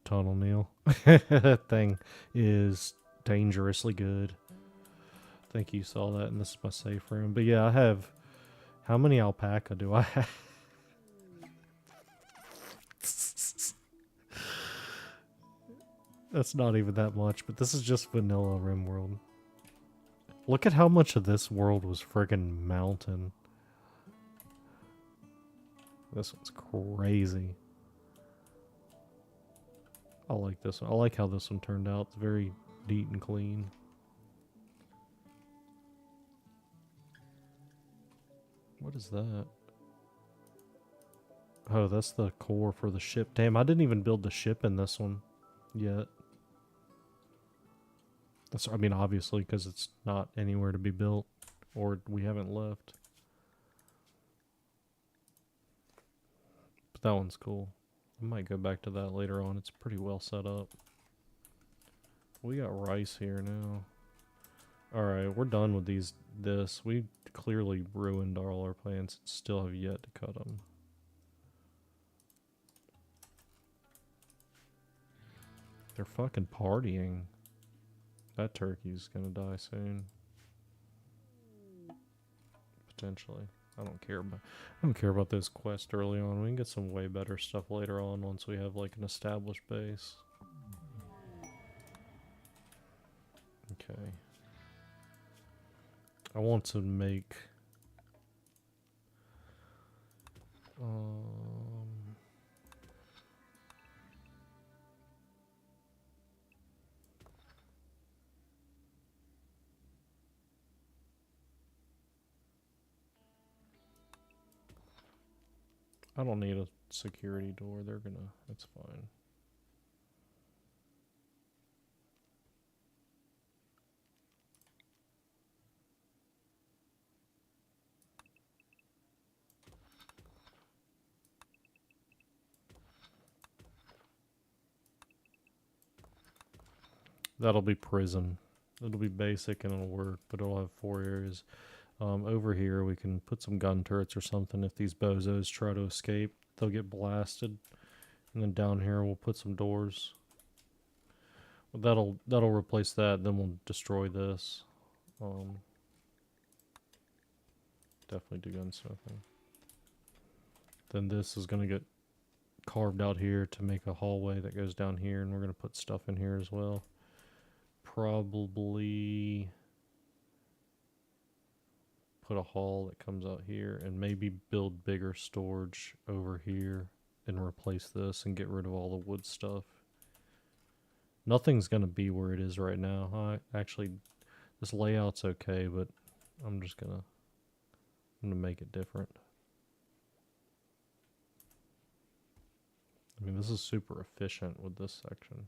tunnel, Neil. That thing is dangerously good. I think you saw that, and this is my safe room. But yeah, I have... How many alpaca do I have? That's not even that much, but this is just vanilla RimWorld. Look at how much of this world was friggin' mountain. This one's crazy. I like this one. I like how this one turned out. It's very neat and clean. What is that? Oh, that's the core for the ship. Damn, I didn't even build the ship in this one yet. That's, I mean, obviously, because it's not anywhere to be built, or we haven't left. But that one's cool. I might go back to that later on. It's pretty well set up. We got rice here now. Alright, we're done with this. We clearly ruined all our plants and still have yet to cut them. They're fucking partying. That turkey's gonna die soon. Potentially. I don't care about those quests early on. We can get some way better stuff later on once we have like an established base. Okay. I want to make I don't need a security door. It's fine. That'll be prison. It'll be basic and it'll work, but it'll have 4 areas. Over here we can put some gun turrets or something. If these bozos try to escape, they'll get blasted. And then down here we'll put some doors. Well, that'll replace that. Then we'll destroy this. Definitely do gunsmithing. Then this is gonna get carved out here to make a hallway that goes down here, and we're gonna put stuff in here as well. Probably put a hall that comes out here and maybe build bigger storage over here and replace this and get rid of all the wood stuff. Nothing's gonna be where it is right now. Actually, this layout's okay, but I'm gonna make it different. I mean, this is super efficient with this section,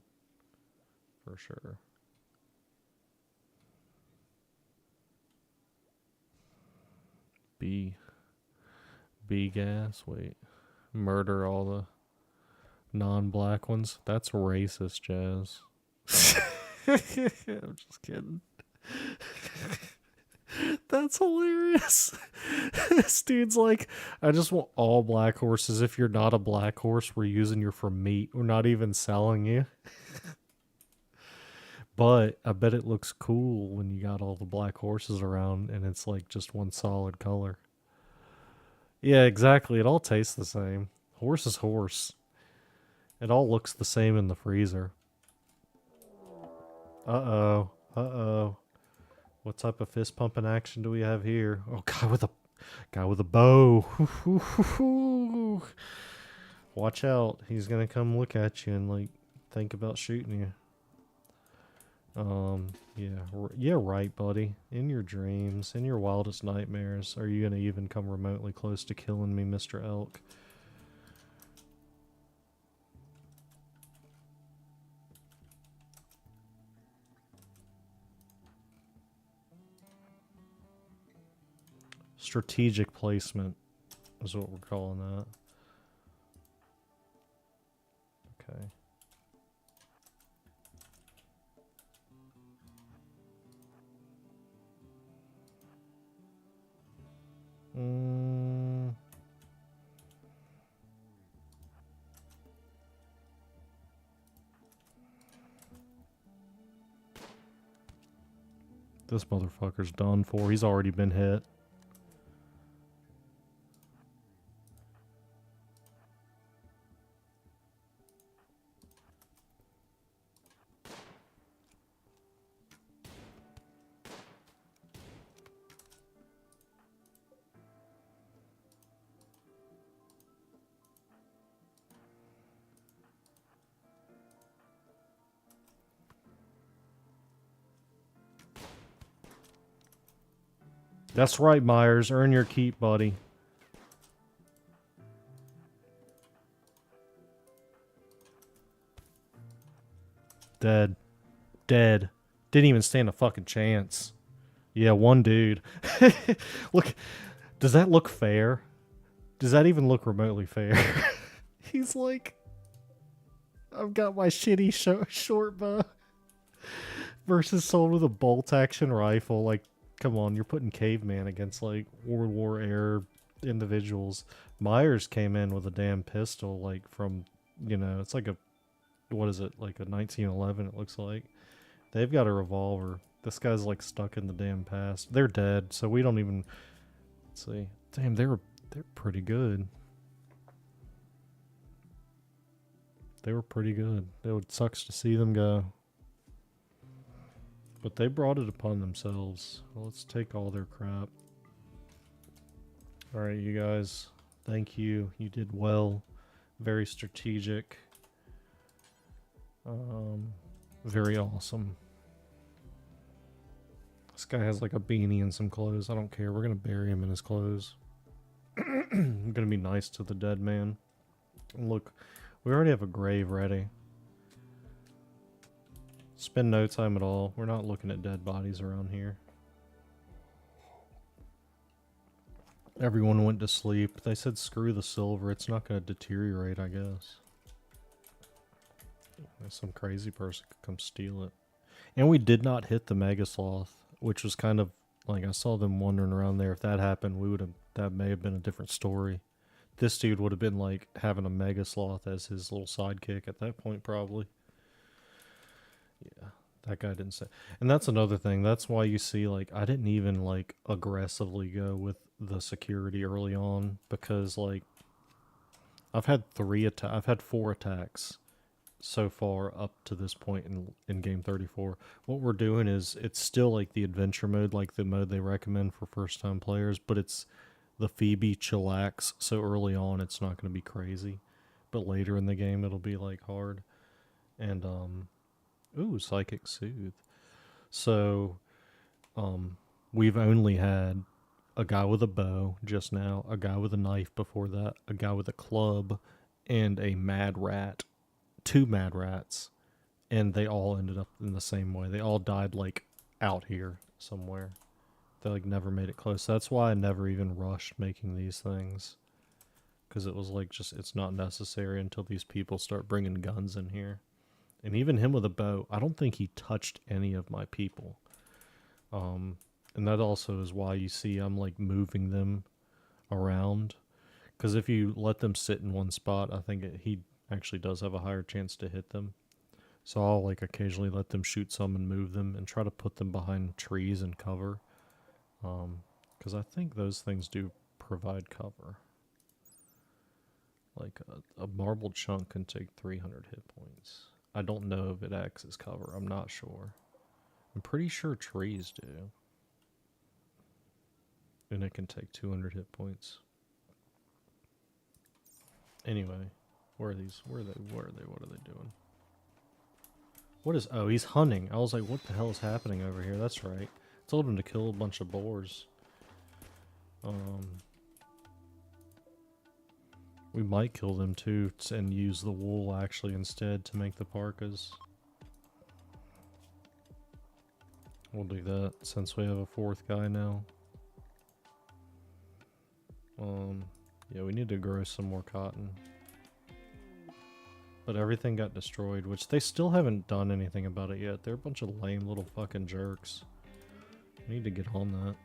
for sure. B gas. Wait, murder all the non-black ones. That's racist, Jazz. I'm just kidding. That's hilarious. This dude's like, I just want all black horses. If you're not a black horse, we're using you for meat. We're not even selling you. But I bet it looks cool when you got all the black horses around and it's like just one solid color. Yeah, exactly. It all tastes the same. Horse is horse. It all looks the same in the freezer. Uh-oh. Uh-oh. What type of fist pumping action do we have here? Oh, guy with a bow. Watch out. He's going to come look at you and like think about shooting you. Yeah, right, buddy. In your dreams, in your wildest nightmares, are you gonna even come remotely close to killing me, Mr. Elk? Strategic placement is what we're calling that. Okay. This motherfucker's done for. He's already been hit. That's right, Myers. Earn your keep, buddy. Dead. Dead. Didn't even stand a fucking chance. Yeah, one dude. Look, does that look fair? Does that even look remotely fair? He's like, I've got my shitty short bow versus someone with a bolt action rifle. Like, come on, you're putting caveman against like World War era individuals. Myers came in with a damn pistol, like from, it's like what is it, like a 1911 it looks like. They've got a revolver. This guy's like stuck in the damn past. They're dead, so we don't even, let's see. Damn, they're pretty good. They were pretty good. It sucks to see them go. But they brought it upon themselves. Well, let's take all their crap. Alright, you guys. Thank you. You did well. Very strategic. Very awesome. This guy has like a beanie and some clothes. I don't care. We're going to bury him in his clothes. I'm going to be nice to the dead man. Look, we already have a grave ready. Spend no time at all. We're not looking at dead bodies around here. Everyone went to sleep. They said screw the silver. It's not going to deteriorate, I guess. Some crazy person could come steal it. And we did not hit the Mega Sloth, which was kind of like, I saw them wandering around there. If that happened, that may have been a different story. This dude would have been like having a Mega Sloth as his little sidekick at that point, probably. Yeah, that guy didn't say. And that's another thing. That's why you see, like, I didn't even like aggressively go with the security early on, because like I've had 4 attacks so far up to this point in game 34. What we're doing is, it's still like the adventure mode, like the mode they recommend for first time players, but it's the Phoebe chillax, so early on it's not going to be crazy, but later in the game it'll be like hard. And ooh, psychic soothe. So we've only had a guy with a bow just now, a guy with a knife before that, a guy with a club, and a mad rat, 2 mad rats, and they all ended up in the same way. They all died like out here somewhere. They like never made it close. That's why I never even rushed making these things, because it was like just it's not necessary until these people start bringing guns in here. And even him with a bow, I don't think he touched any of my people. And that also is why you see I'm like moving them around, because if you let them sit in one spot, I think he actually does have a higher chance to hit them. So I'll like occasionally let them shoot some and move them and try to put them behind trees and cover. Because I think those things do provide cover. Like a marble chunk can take 300 hit points. I don't know if it acts as cover. I'm not sure. I'm pretty sure trees do. And it can take 200 hit points. Anyway, where are these? Where are they? Where are they? What are they doing? What is... Oh, he's hunting. I was like, what the hell is happening over here? That's right. I told him to kill a bunch of boars. We might kill them too and use the wool actually instead to make the parkas. We'll do that since we have a 4th guy now. Yeah, we need to grow some more cotton. But everything got destroyed, which they still haven't done anything about it yet. They're a bunch of lame little fucking jerks. We need to get on that.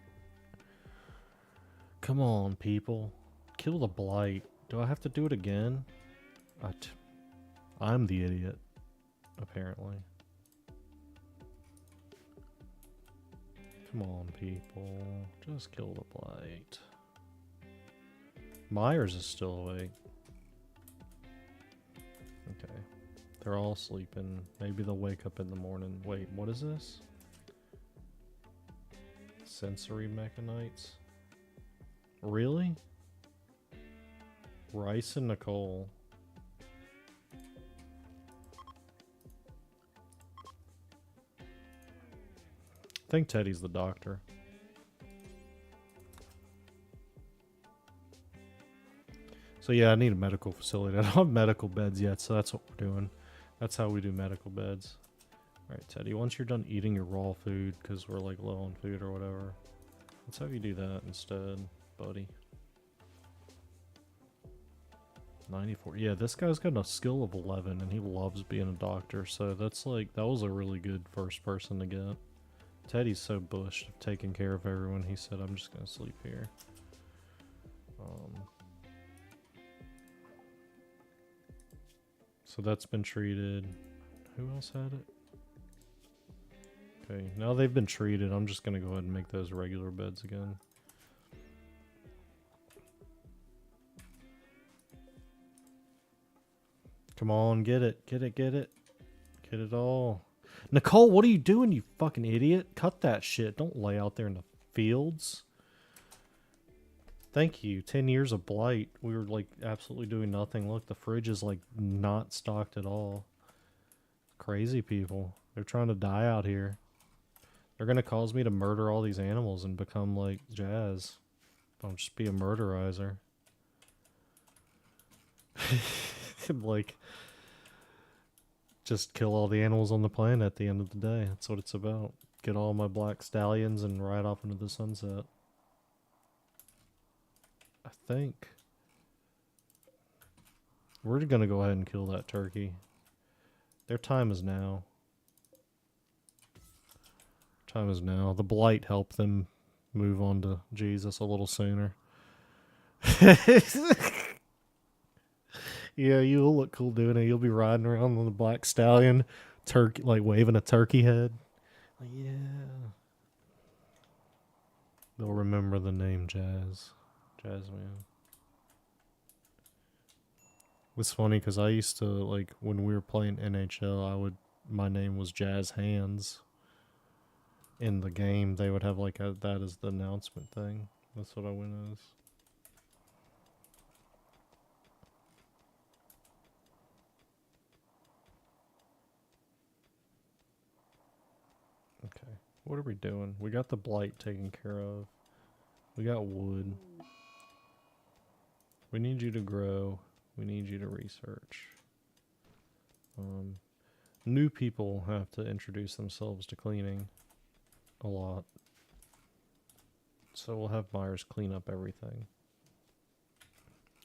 Come on, people. Kill the blight. Do I have to do it again? I'm the idiot, apparently. Come on, people. Just kill the blight. Myers is still awake. Okay. They're all sleeping. Maybe they'll wake up in the morning. Wait, what is this? Sensory mechanites? Really? Rice and Nicole. I think Teddy's the doctor. So yeah, I need a medical facility. I don't have medical beds yet, so that's what we're doing. That's how we do medical beds. Alright, Teddy, once you're done eating your raw food, because we're like low on food or whatever, let's have you do that instead, buddy. 94. Yeah, this guy's got a skill of 11, and he loves being a doctor, so that's like, that was a really good first person to get. Teddy's so bushed of taking care of everyone, he said, I'm just gonna sleep here. So that's been treated. Who else had it? Okay, now they've been treated, I'm just gonna go ahead and make those regular beds again. Come on, get it, get it, get it. Get it all. Nicole, what are you doing, you fucking idiot? Cut that shit. Don't lay out there in the fields. Thank you. 10 years of blight. We were like absolutely doing nothing. Look, the fridge is like not stocked at all. Crazy people. They're trying to die out here. They're gonna cause me to murder all these animals and become like Jazz. I'll just be a murderizer. Like, just kill all the animals on the planet at the end of the day. That's what it's about. Get all my black stallions and ride off into the sunset. I think we're gonna go ahead and kill that turkey. Their time is now. Time is now. The blight helped them move on to Jesus a little sooner. Yeah, you'll look cool doing it. You'll be riding around on the black stallion, turkey, like waving a turkey head. Like, yeah. They'll remember the name Jazz. Jazzman. It's funny because I used to, like, when we were playing NHL, my name was Jazz Hands. In the game, they would have, like, that as the announcement thing. That's what I went as. Okay, what are we doing? We got the blight taken care of. We got wood. We need you to grow We need you to research. New people have to introduce themselves to cleaning a lot. So we'll have Myers clean up everything.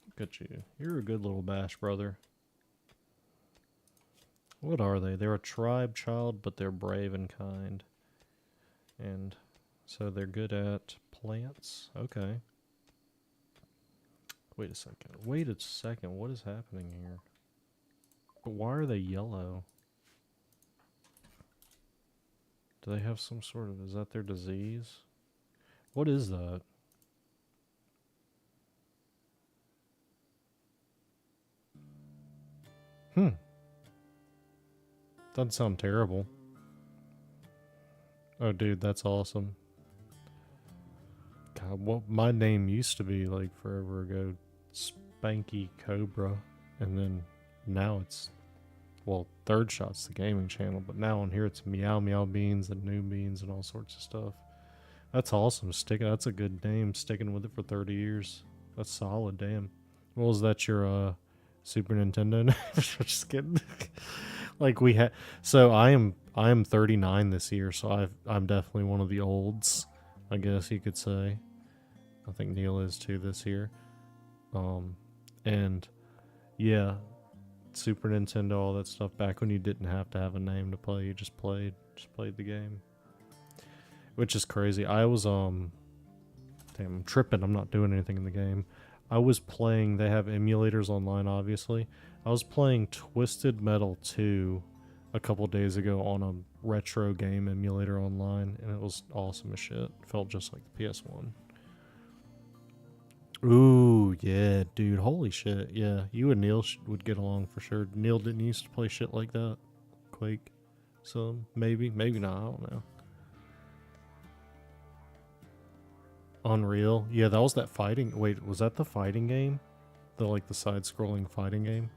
Look at you. You're a good little bash brother. What are they? They're a tribe child, but they're brave and kind. And so they're good at plants. Okay. Wait a second. Wait a second. What is happening here? But why are they yellow? Do they have some sort of... Is that their disease? What is that? Doesn't sound terrible. Oh, dude, that's awesome. God, what my name used to be like forever ago, Spanky Cobra, and then now it's, well, Third Shot's the gaming channel, but now on here it's Meow Meow Beans and New Beans and all sorts of stuff. That's awesome. That's a good name. Sticking with it for 30 years. That's solid. Damn. What was that? Your Super Nintendo name? Just kidding. Like we had. So I am 39 this year. So I'm definitely one of the olds, I guess you could say. I think Neil is too this year. And yeah, Super Nintendo, all that stuff. Back when you didn't have to have a name to play, you just played the game. Which is crazy. I was, damn, I'm tripping. I'm not doing anything in the game. I was playing, they have emulators online, obviously. I was playing Twisted Metal 2 a couple days ago on a retro game emulator online, and it was awesome as shit. It felt just like the PS1. Ooh, yeah, dude. Holy shit. Yeah, you and Neil would get along for sure. Neil didn't used to play shit like that. Quake. So, maybe not. I don't know. Unreal. Yeah, that was that fighting. Wait, was that the fighting game? The side-scrolling fighting game?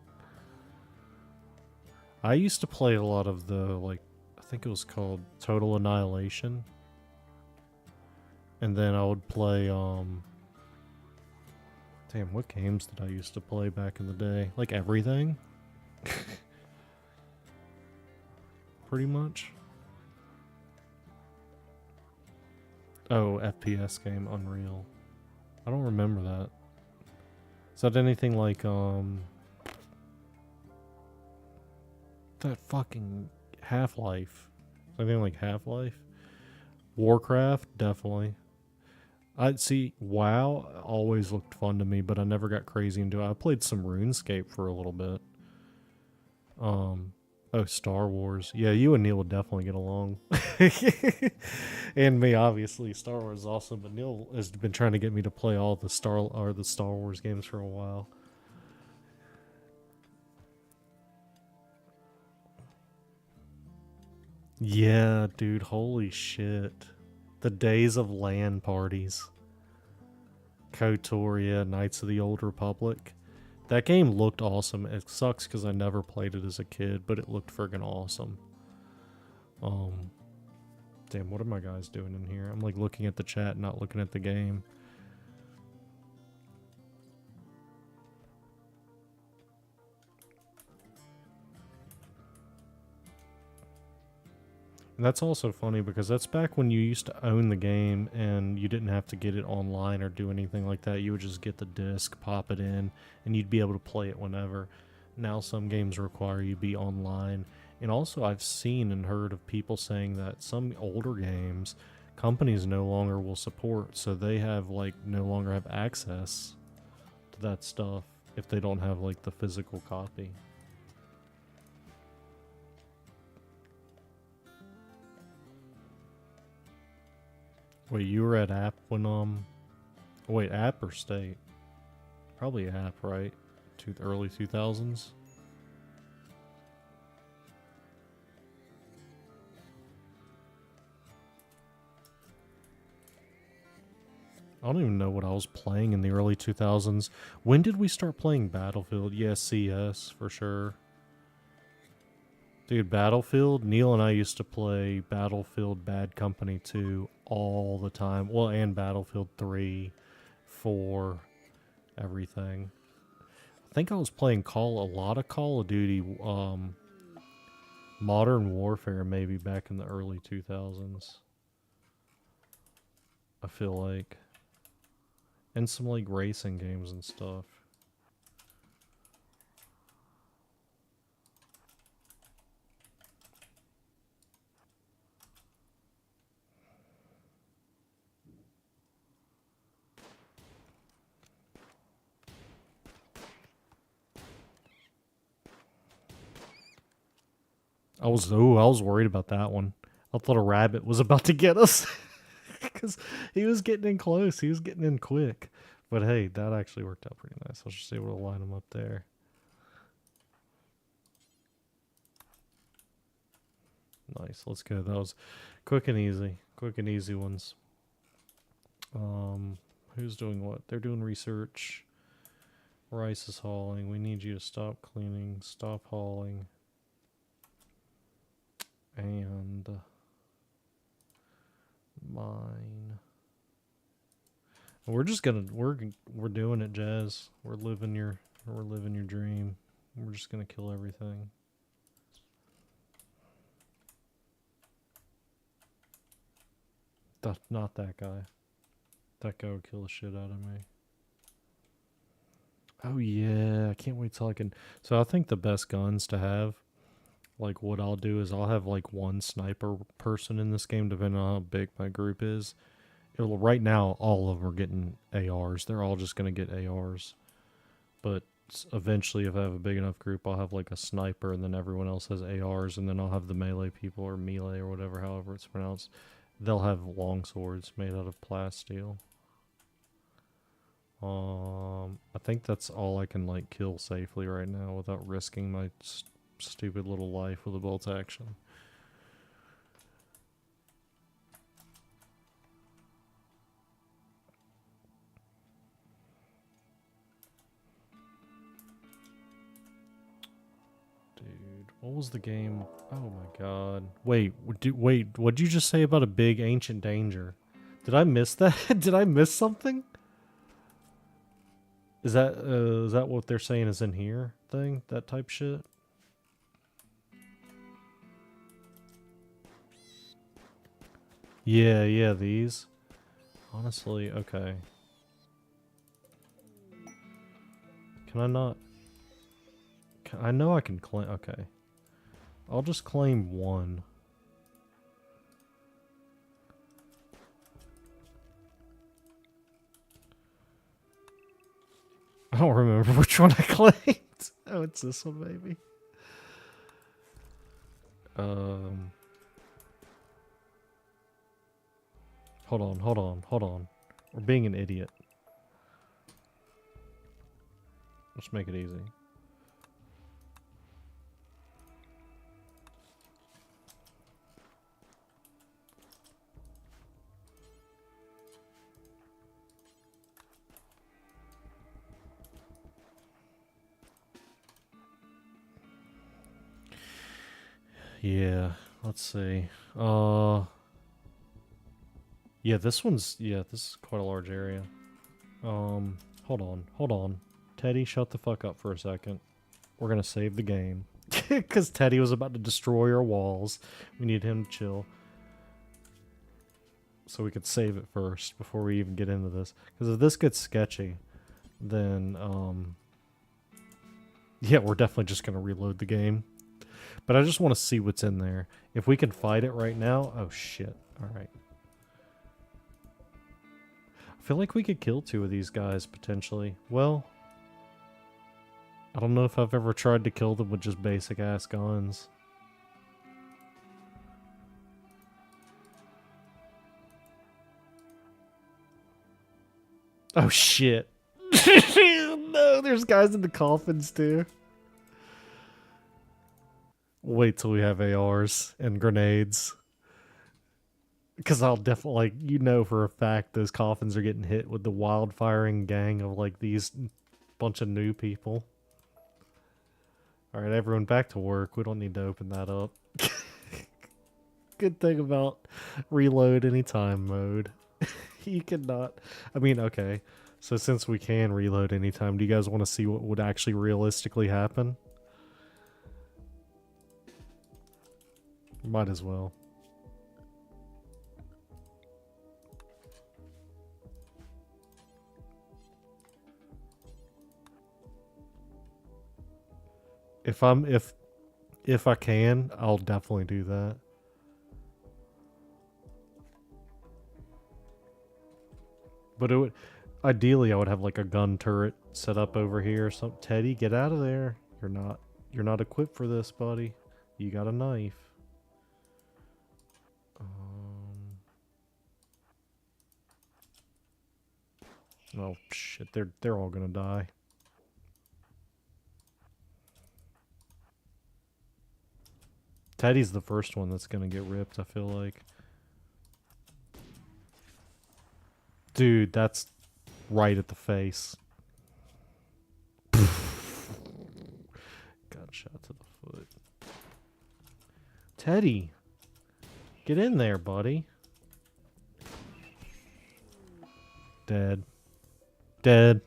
I used to play a lot of the, I think it was called Total Annihilation. And then I would play, damn, what games did I used to play back in the day? Like everything? Pretty much. Oh, FPS game, Unreal. I don't remember that. Is that anything like, that fucking Half-Life? Anything like Half-Life? Warcraft? Definitely. I'd see, WoW always looked fun to me, but I never got crazy into it. I played some RuneScape for a little bit. Oh, Star Wars. Yeah, you and Neil would definitely get along. And me, obviously. Star Wars is awesome, but Neil has been trying to get me to play all the Star Wars games for a while. Yeah, dude, holy shit. The days of LAN parties. KOTOR, yeah, Knights of the Old Republic. That game looked awesome. It sucks because I never played it as a kid, but it looked friggin' awesome. Damn, what are my guys doing in here? I'm like looking at the chat, not looking at the game. And that's also funny because that's back when you used to own the game and you didn't have to get it online or do anything like that. You would just get the disc, pop it in, and you'd be able to play it whenever. Now some games require you be online. And also I've seen and heard of people saying that some older games, companies no longer will support, so they have no longer have access to that stuff if they don't have the physical copy. Wait, you were at App when, wait, App or State? Probably App, right? Early 2000s? I don't even know what I was playing in the early 2000s. When did we start playing Battlefield? Yeah, CS, for sure. Dude, Battlefield, Neil and I used to play Battlefield Bad Company 2 all the time. Well, and Battlefield 3, 4, everything. I think I was playing a lot of Call of Duty, Modern Warfare maybe back in the early 2000s. I feel like. And some like racing games and stuff. I was worried about that one. I thought a rabbit was about to get us. Because he was getting in close. He was getting in quick. But hey, that actually worked out pretty nice. I was just able to line him up there. Nice. Let's go. That was quick and easy. Quick and easy ones. Who's doing what? They're doing research. Rice is hauling. We need you to stop cleaning. Stop hauling. And mine. We're just gonna we're doing it, Jazz. We're living your dream. We're just gonna kill everything. Not that guy. That guy would kill the shit out of me. Oh yeah, I can't wait till I can. So I think the best guns to have, like what I'll do is I'll have like one sniper person in this game, depending on how big my group is. Right now, all of them are getting ARs. They're all just gonna get ARs. But eventually, if I have a big enough group, I'll have like a sniper, and then everyone else has ARs, and then I'll have the melee people, or melee, or whatever, however it's pronounced. They'll have long swords made out of plasteel. I think that's all I can like kill safely right now without risking my stupid little life with a bolt action. Dude, what was the game? Oh my god. Wait, what'd you just say about a big ancient danger? Did I miss that? Did I miss something? Is that what they're saying is in here thing? That type shit? Yeah, these. Honestly, okay. Can I not? I know I can claim. Okay. I'll just claim one. I don't remember which one I claimed. Oh, it's this one, maybe. Hold on. We're being an idiot. Let's make it easy. Yeah, let's see. Yeah, this is quite a large area. Hold on. Teddy, shut the fuck up for a second. We're gonna save the game. Because Teddy was about to destroy our walls. We need him to chill. So we could save it first before we even get into this. Because if this gets sketchy, then, yeah, we're definitely just gonna reload the game. But I just want to see what's in there. If we can fight it right now... Oh, shit. Alright. I feel like we could kill two of these guys, potentially. Well... I don't know if I've ever tried to kill them with just basic-ass guns. Oh, shit. No, there's guys in the coffins, too. Wait till we have ARs and grenades. Because I'll definitely, like, you know for a fact those coffins are getting hit with the wildfiring gang of, like, these bunch of new people. Alright, everyone back to work. We don't need to open that up. Good thing about reload anytime mode. You cannot... I mean, okay. So since we can reload anytime, do you guys want to see what would actually realistically happen? Might as well. If I can, I'll definitely do that. But it would ideally I would have like a gun turret set up over here or something. Teddy, get out of there. You're not equipped for this, buddy. You got a knife. Oh shit, they're all gonna die. Teddy's the first one that's gonna get ripped, I feel like. Dude, that's right at the face. Gunshot to the foot. Teddy, get in there, buddy. Dead. Dead.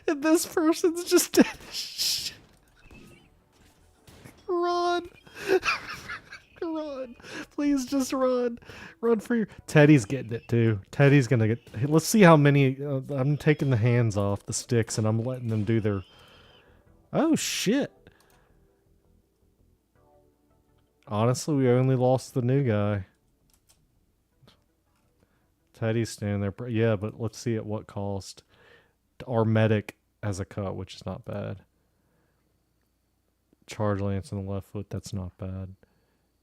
And this person's just dead. Run. Run. Please just run. Run for your... Teddy's getting it too. Teddy's gonna get... Let's see how many... I'm taking the hands off the sticks and I'm letting them do their... Oh, shit. Honestly, we only lost the new guy. Teddy's standing there. Yeah, but let's see at what cost. Our medic has a cut, which is not bad. Charge lance in the left foot, that's not bad.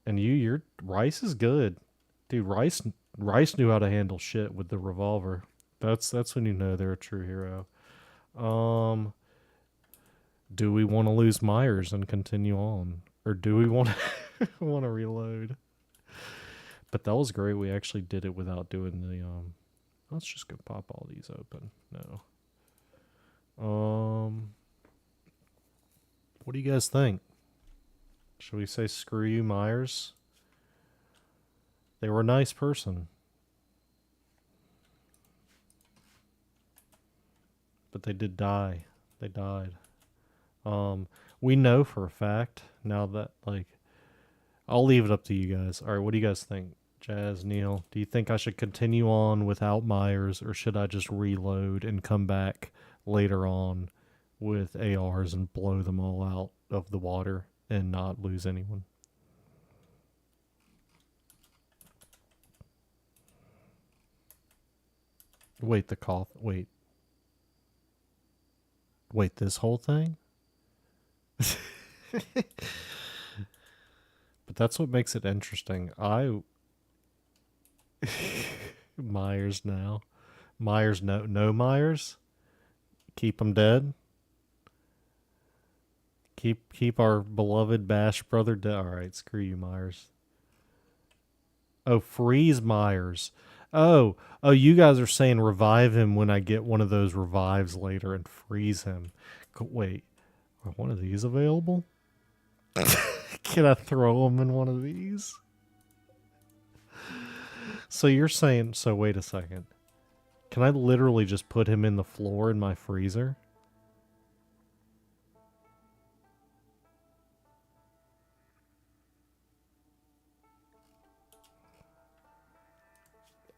And your Rice is good. Dude, Rice knew how to handle shit with the revolver. That's when you know they're a true hero. Do we want to lose Myers and continue on? Or do we want to want to reload? But that was great. We actually did it without doing the let's just go pop all these open. No. What do you guys think? Should we say screw you, Myers? They were a nice person. But they did die. They died. We know for a fact now that, like, I'll leave it up to you guys. All right, what do you guys think? Jazz, Neil, do you think I should continue on without Myers, or should I just reload and come back later on with ARs and blow them all out of the water and not lose anyone? Wait, the cough. Wait, this whole thing? But that's what makes it interesting. Myers now. Myers, no Myers. Keep him dead. Keep our beloved Bash brother dead. All right, screw you, Myers. Oh, freeze Myers. Oh, you guys are saying revive him when I get one of those revives later and freeze him. Wait, are one of these available? Can I throw him in one of these? So you're saying, so wait a second. Can I literally just put him in the floor in my freezer?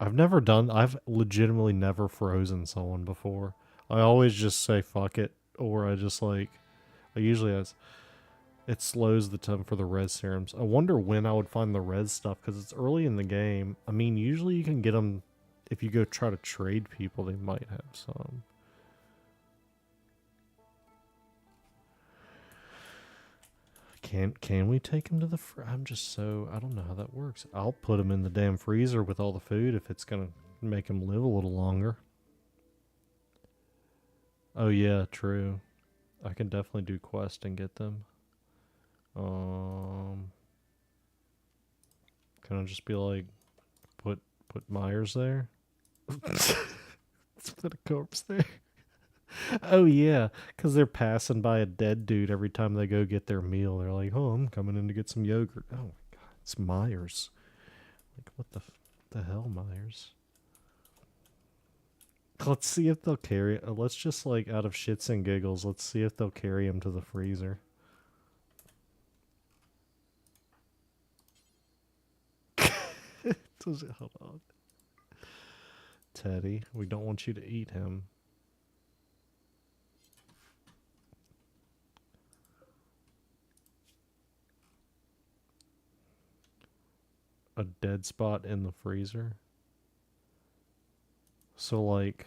I've legitimately never frozen someone before. I always just say fuck it, or I usually it slows the time for the res serums. I wonder when I would find the res stuff, because it's early in the game. I mean, usually you can get them if you go try to trade people, they might have some. Can we take him to the I'm just so... I don't know how that works. I'll put him in the damn freezer with all the food if it's going to make him live a little longer. Oh yeah, true. I can definitely do quest and get them. Can I just be like, put Myers there? Let's put a corpse there. Oh yeah, because they're passing by a dead dude every time they go get their meal. They're like, oh, I'm coming in to get some yogurt. Oh my god, it's Myers. Like, what the hell, Myers? Let's see if they'll carry. Let's just like out of shits and giggles. Let's see if they'll carry him to the freezer. Hold on, Teddy. We don't want you to eat him. A dead spot in the freezer. So like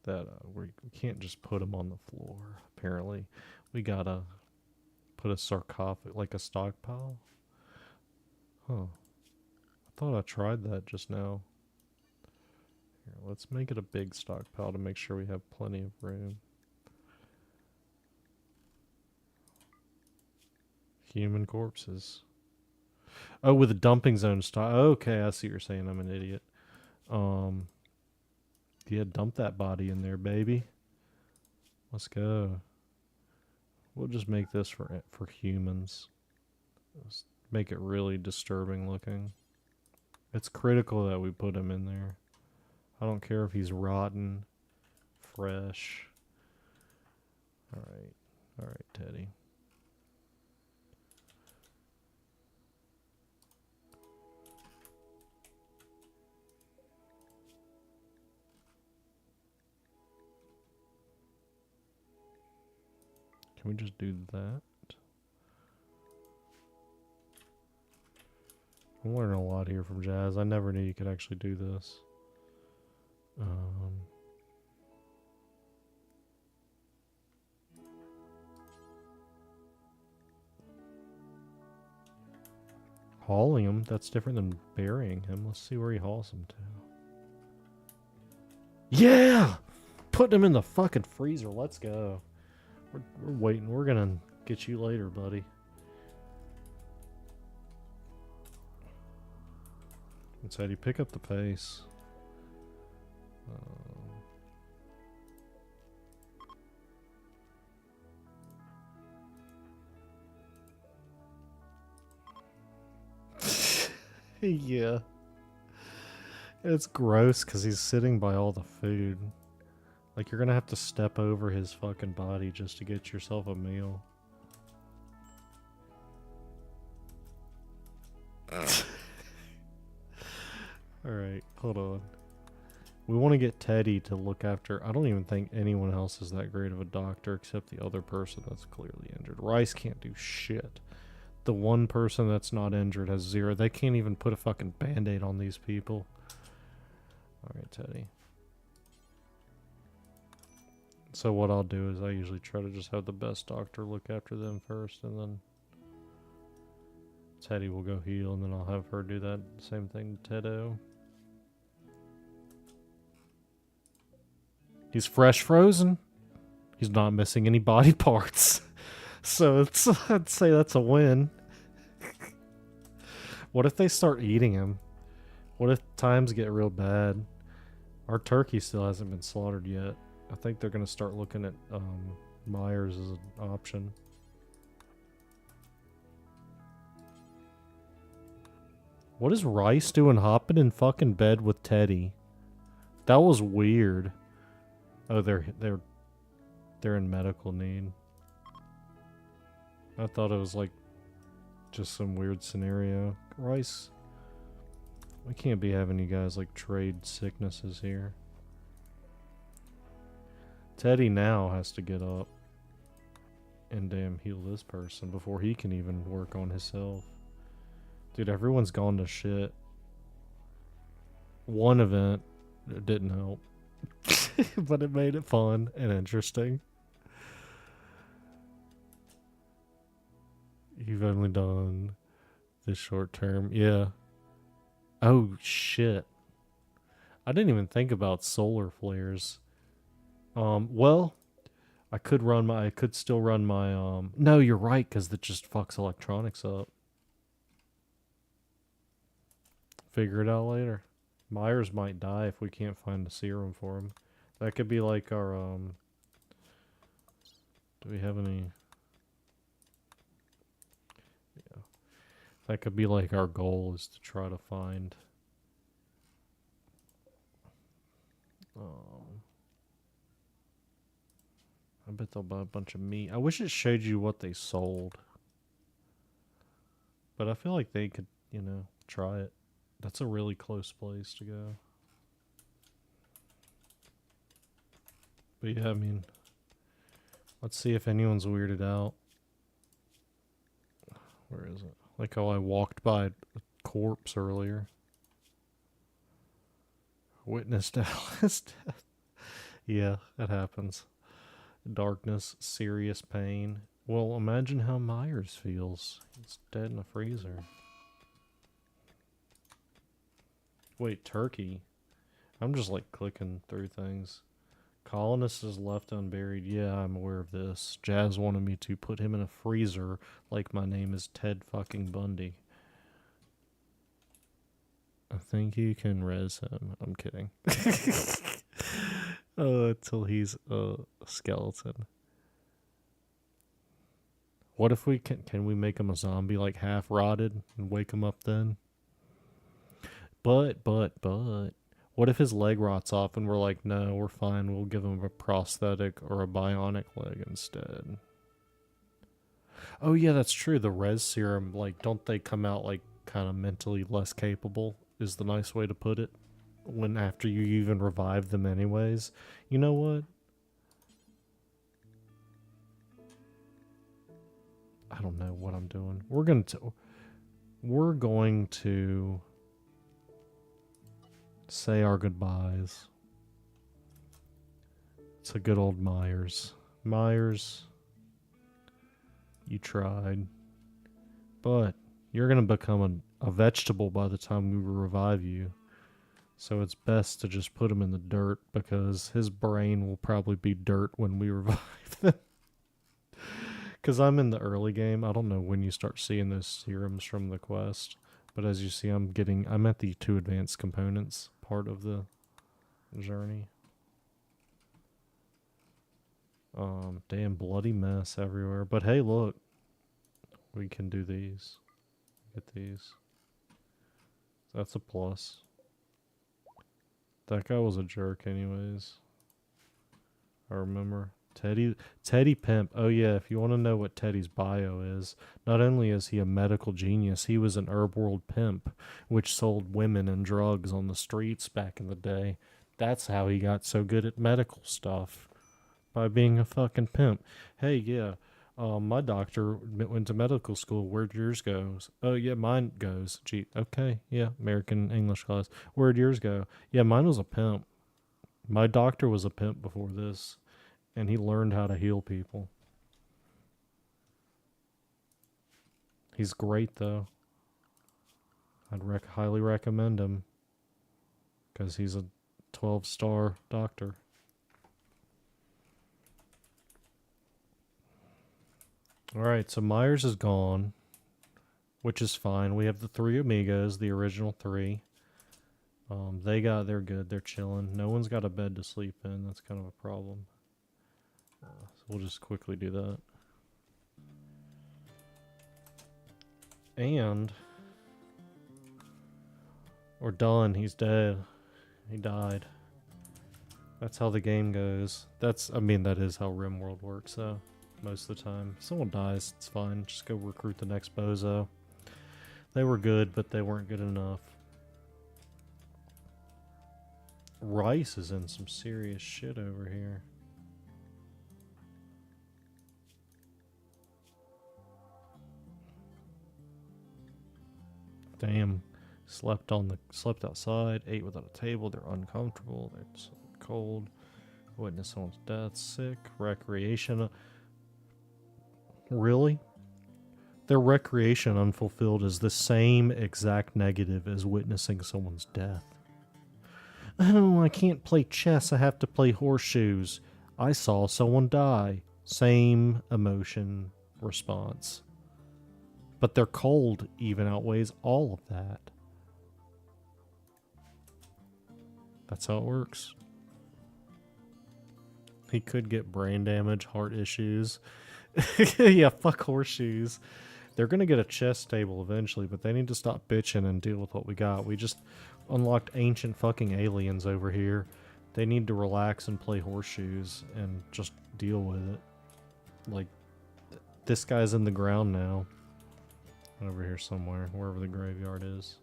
that, we can't just put him on the floor. Apparently, we gotta put a sarcophagus, like a stockpile. Huh? I thought I tried that just now. Here, let's make it a big stockpile to make sure we have plenty of room. Human corpses. Oh, with a dumping zone stock. Okay, I see what you're saying. I'm an idiot. Yeah, dump that body in there, baby. Let's go. We'll just make this for humans. Let's make it really disturbing looking. It's critical that we put him in there. I don't care if he's rotten, fresh. All right, Teddy. Can we just do that? I'm learning a lot here from Jazz. I never knew you could actually do this. Hauling him? That's different than burying him. Let's see where he hauls him to. Yeah! Putting him in the fucking freezer. Let's go. We're waiting. We're gonna get you later, buddy. Inside, you pick up the pace. Yeah. It's gross because he's sitting by all the food. Like, you're gonna have to step over his fucking body just to get yourself a meal. Alright, hold on. We want to get Teddy to look after... I don't even think anyone else is that great of a doctor except the other person that's clearly injured. Rice can't do shit. The one person that's not injured has 0. They can't even put a fucking band-aid on these people. Alright, Teddy. So what I'll do is I usually try to just have the best doctor look after them first, and then Teddy will go heal, and then I'll have her do that same thing to Teddo. He's fresh frozen. He's not missing any body parts. So it's, I'd say that's a win. What if they start eating him? What if times get real bad? Our turkey still hasn't been slaughtered yet. I think they're going to start looking at Myers as an option. What is Rice doing hopping in fucking bed with Teddy? That was weird. Oh, they're in medical need. I thought it was like just some weird scenario. Rice, we can't be having you guys like trade sicknesses here. Teddy now has to get up and damn heal this person before he can even work on himself. Dude, everyone's gone to shit. One event didn't help. But it made it fun and interesting. You've only done this short term. Yeah. Oh, shit. I didn't even think about solar flares. Well, I could still run my, no, you're right, because that just fucks electronics up. Figure it out later. Myers might die if we can't find a serum for him. That could be like our, do we have any? Yeah. That could be like our goal is to try to find I bet they'll buy a bunch of meat. I wish it showed you what they sold. But I feel like they could, you know, try it. That's a really close place to go. But yeah, I mean, let's see if anyone's weirded out. Where is it? Like how I walked by a corpse earlier. Witnessed Alice death. Yeah, that happens. Darkness, serious pain. Well, imagine how Myers feels. He's dead in a freezer. Wait, Turkey? I'm just like clicking through things. Colonist is left unburied. Yeah, I'm aware of this. Jazz wanted me to put him in a freezer like my name is Ted fucking Bundy. I think you can res him. I'm kidding. Until he's a skeleton. What if we can we make him a zombie, like half rotted, and wake him up then? But, what if his leg rots off and we're like, no, we're fine, we'll give him a prosthetic or a bionic leg instead? Oh yeah, that's true. The res serum, like, don't they come out like kind of mentally less capable, is the nice way to put it, when after you even revive them anyways? You know what? I don't know what I'm doing. We're going to say our goodbyes. It's a good old Myers. Myers, you tried. But you're going to become a vegetable by the time we revive you. So it's best to just put him in the dirt, because his brain will probably be dirt when we revive them. Because I'm in the early game. I don't know when you start seeing those serums from the quest. But as you see, I'm at the 2 advanced components part of the journey. Damn bloody mess everywhere. But hey, look. We can do these. Get these. That's a plus. That guy was a jerk anyways. I remember. Teddy Pimp. Oh yeah, if you want to know what Teddy's bio is, not only is he a medical genius, he was an RimWorld pimp, which sold women and drugs on the streets back in the day. That's how he got so good at medical stuff. By being a fucking pimp. Hey, yeah. My doctor went to medical school. Where'd yours go? Oh, yeah, mine goes. Gee, okay, yeah, American English class. Where'd yours go? Yeah, mine was a pimp. My doctor was a pimp before this, and he learned how to heal people. He's great, though. I'd highly recommend him, because he's a 12-star doctor. Alright, so Myers is gone, which is fine. We have the 3 amigos, the original 3. They're good, they're chilling. No one's got a bed to sleep in, that's kind of a problem. So we'll just quickly do that. And we're done, he's dead. He died. That's how the game goes. That is how RimWorld works, though. Most of the time. If someone dies, it's fine. Just go recruit the next bozo. They were good, but they weren't good enough. Rice is in some serious shit over here. Damn. Slept outside, ate without a table, they're uncomfortable, they're cold. Witness someone's death, sick, recreation. Really? Their recreation unfulfilled is the same exact negative as witnessing someone's death. Oh, I can't play chess, I have to play horseshoes. I saw someone die. Same emotion response. But their cold even outweighs all of that. That's how it works. He could get brain damage, heart issues. Yeah, fuck horseshoes. They're gonna get a chess table eventually, but they need to stop bitching and deal with what we got. We just unlocked ancient fucking aliens over here. They need to relax and play horseshoes and just deal with it. Like, this guy's in the ground now. Over here somewhere, wherever the graveyard is.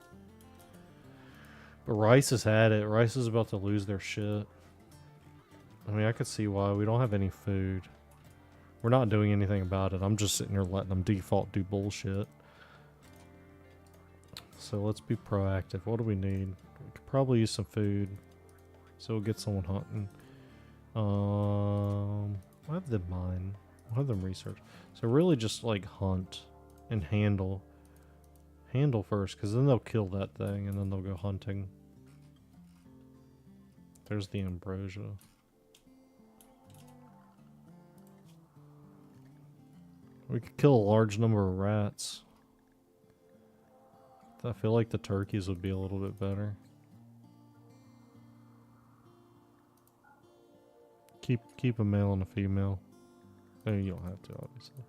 But Rice has had it. Rice is about to lose their shit. I mean, I could see why. We don't have any food. We're not doing anything about it. I'm just sitting here letting them default do bullshit. So let's be proactive. What do we need? We could probably use some food. So we'll get someone hunting. We'll have them mine. We'll have them research. So really just like hunt and handle. Handle first, because then they'll kill that thing and then they'll go hunting. There's the ambrosia. We could kill a large number of rats. I feel like the turkeys would be a little bit better. Keep a male and a female. No, you don't have to, obviously.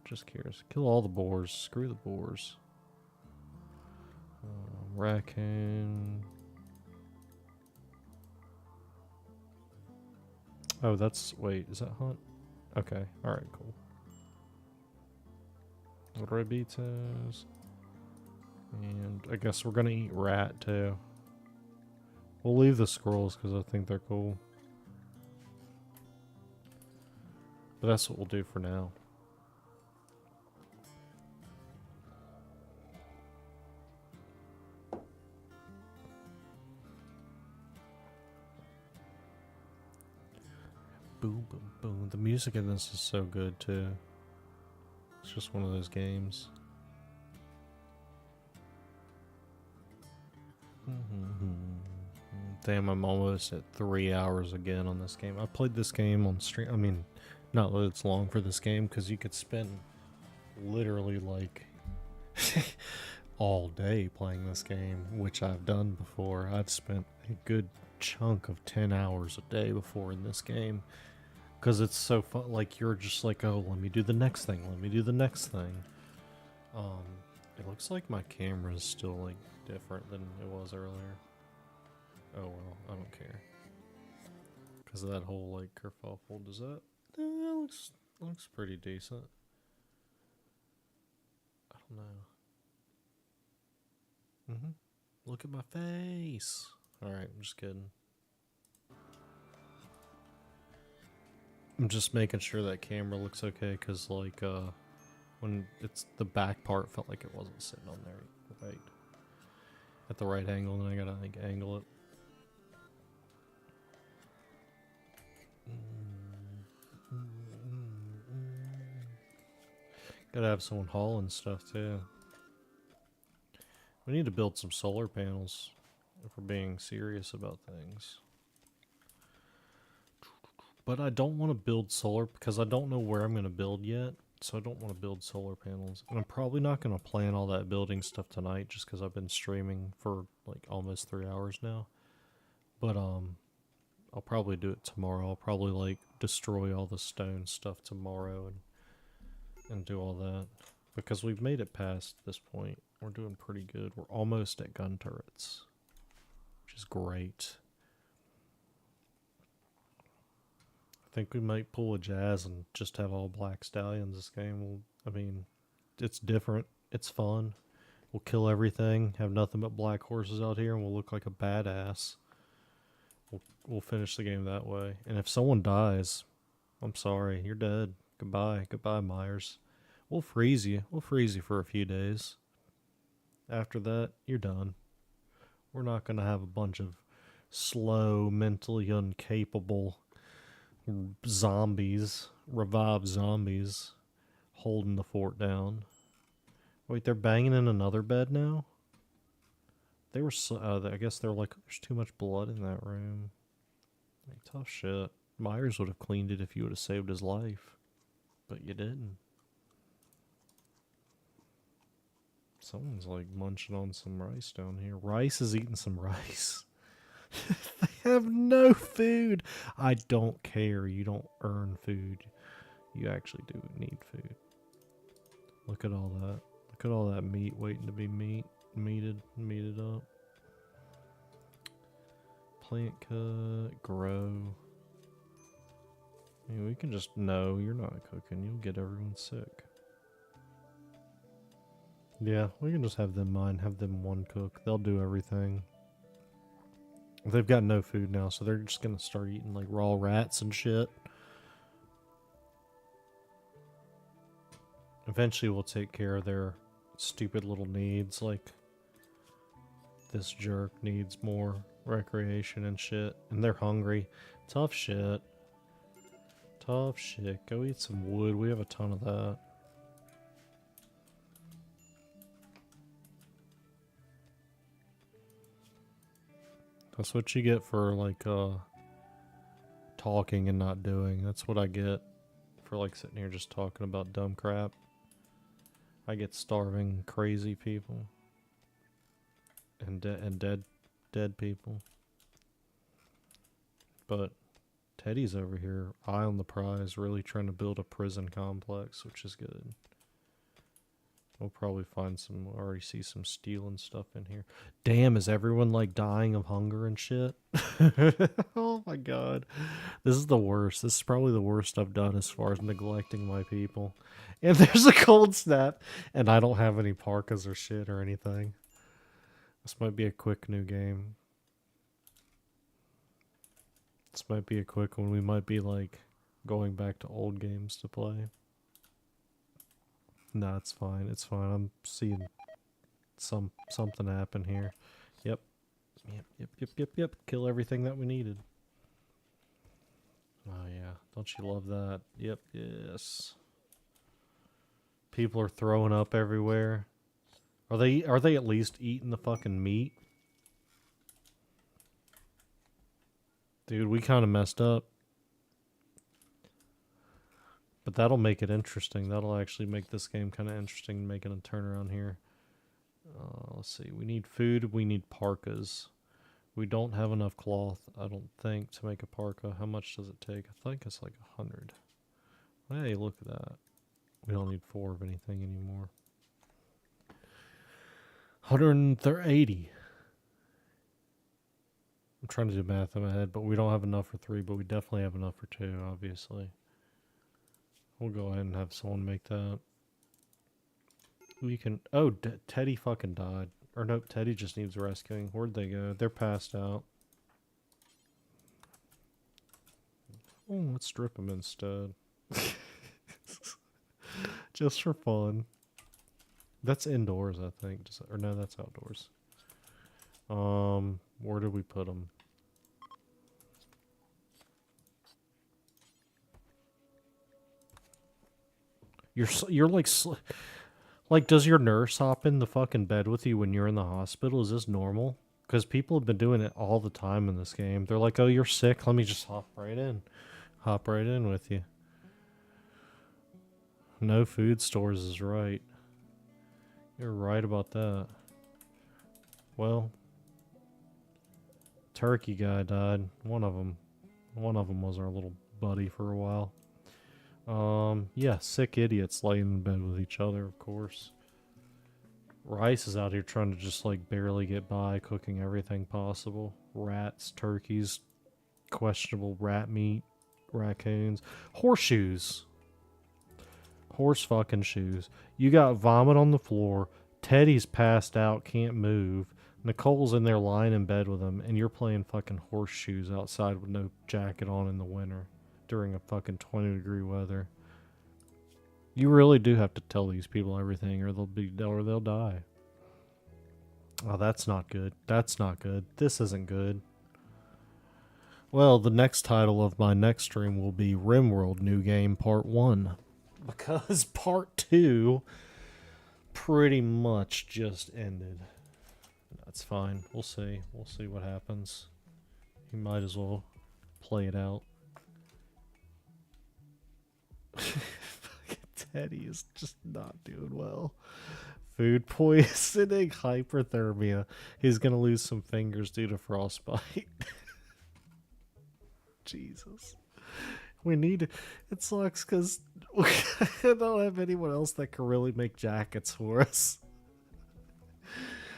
Just curious. Kill all the boars. Screw the boars. Raccoon. Oh, that's... Wait, is that hunt? Okay, alright, cool. Rabitos. And I guess we're gonna eat rat, too. We'll leave the squirrels, because I think they're cool. But that's what we'll do for now. Boom, boom, boom. The music in this is so good, too. It's just one of those games. Damn, I'm almost at 3 hours again on this game. I played this game on stream. I mean, not that it's long for this game, because you could spend literally like all day playing this game, which I've done before. I've spent a good chunk of 10 hours a day before in this game, because it's so fun. Like, you're just like, oh, let me do the next thing, let me do the next thing. It looks like my camera is still like different than it was earlier. Oh well, I don't care, because of that whole like kerfuffle. Does that looks pretty decent. I don't know. Look at my face. Alright, I'm just kidding. I'm just making sure that camera looks okay, because like when it's the back part felt like it wasn't sitting on there right at the right angle, and I gotta like angle it. Gotta have someone hauling stuff too. We need to build some solar panels if we're being serious about things. But I don't want to build solar because I don't know where I'm going to build yet. So I don't want to build solar panels. And I'm probably not going to plan all that building stuff tonight just because I've been streaming for like almost 3 hours now. But I'll probably do it tomorrow. I'll probably like destroy all the stone stuff tomorrow and do all that. Because we've made it past this point. We're doing pretty good. We're almost at gun turrets, which is great. I think we might pull a Jazz and just have all black stallions this game. I mean, it's different. It's fun. We'll kill everything, have nothing but black horses out here, and we'll look like a badass. We'll finish the game that way. And if someone dies, I'm sorry, you're dead. Goodbye. Goodbye, Myers. We'll freeze you. We'll freeze you for a few days. After that, you're done. We're not going to have a bunch of slow, mentally incapable zombies, revived zombies, holding the fort down. Wait, they're banging in another bed now? They were so, I guess they're like, there's too much blood in that room. Like, tough shit. Myers would have cleaned it if you would have saved his life. But you didn't. Someone's like munching on some rice down here. Rice is eating some rice. They have no food. I don't care. You don't earn food. You actually do need food. Look at all that. Look at all that meat waiting to be meated up. plant cut, grow. I mean, we can just, no, you're not cooking. You'll get everyone sick. Yeah, we can just have them mine, have them one cook. They'll do everything. They've got no food now, so they're just gonna start eating like raw rats and shit. Eventually we'll take care of their stupid little needs, like this jerk needs more recreation and shit. And they're hungry. Tough shit. Tough shit. Go eat some wood. We have a ton of that. That's what you get for like talking and not doing. That's what I get for like sitting here just talking about dumb crap. I get starving crazy people and dead people. But Teddy's over here, eye on the prize, really trying to build a prison complex, which is good. We'll probably find some, already see some steel and stuff in here. Damn, is everyone like dying of hunger and shit? Oh my god. This is the worst. This is probably the worst I've done as far as neglecting my people. And there's a cold snap, and I don't have any parkas or shit or anything. This might be a quick new game. This might be a quick one. We might be like going back to old games to play. No, it's fine. It's fine. I'm seeing something happen here. Yep. Yep. Kill everything that we needed. Oh yeah. Don't you love that? Yep. Yes. People are throwing up everywhere. Are they at least eating the fucking meat? Dude, we kind of messed up. But that'll make it interesting. That'll actually make this game kind of interesting, making a turnaround here. Let's see. We need food. We need parkas. We don't have enough cloth, I don't think, to make a parka. How much does it take? I think it's like 100. Hey, look at that. We don't need 4 of anything anymore. 180. I'm trying to do math in my head, but we don't have enough for 3, but we definitely have enough for 2, obviously. We'll go ahead and have someone make that. We can... Oh, Teddy fucking died. Or nope, Teddy just needs rescuing. Where'd they go? They're passed out. Oh, let's strip them instead. Just for fun. That's indoors, I think. Or no, that's outdoors. Where did we put them? You're like, does your nurse hop in the fucking bed with you when you're in the hospital? Is this normal? Because people have been doing it all the time in this game. They're like, oh, you're sick. Let me just hop right in. Hop right in with you. No food stores is right. You're right about that. Well, turkey guy died. One of them was our little buddy for a while. Yeah, sick idiots laying in bed with each other, of course. Rice is out here trying to just like barely get by, cooking everything possible. Rats, turkeys, questionable rat meat, raccoons, horseshoes. Horse fucking shoes. You got vomit on the floor. Teddy's passed out, can't move. Nicole's in there lying in bed with him, and you're playing fucking horseshoes outside with no jacket on in the winter during a fucking 20-degree weather. You really do have to tell these people everything, or they'll die. Oh, that's not good. That's not good. This isn't good. Well, the next title of my next stream will be RimWorld New Game Part 1. Because Part 2 pretty much just ended. That's fine. We'll see. We'll see what happens. You might as well play it out. Teddy is just not doing well. Food poisoning, hyperthermia. He's gonna lose some fingers due to frostbite. Jesus. We need... It sucks because we don't have anyone else that can really make jackets for us.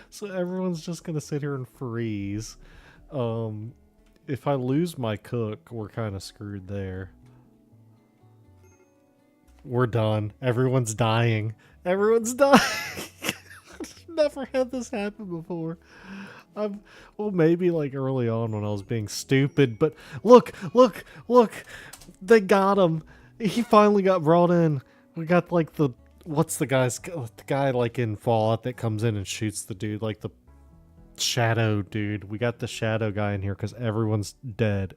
So everyone's just gonna sit here and freeze. if I lose my cook, we're kind of screwed there. We're done. Everyone's dying. Everyone's dying. Never had this happen before. Well, maybe like early on when I was being stupid, but look, they got him. He finally got brought in. We got like what's the guy like in Fallout that comes in and shoots the dude, like the shadow dude. We got the shadow guy in here because everyone's dead.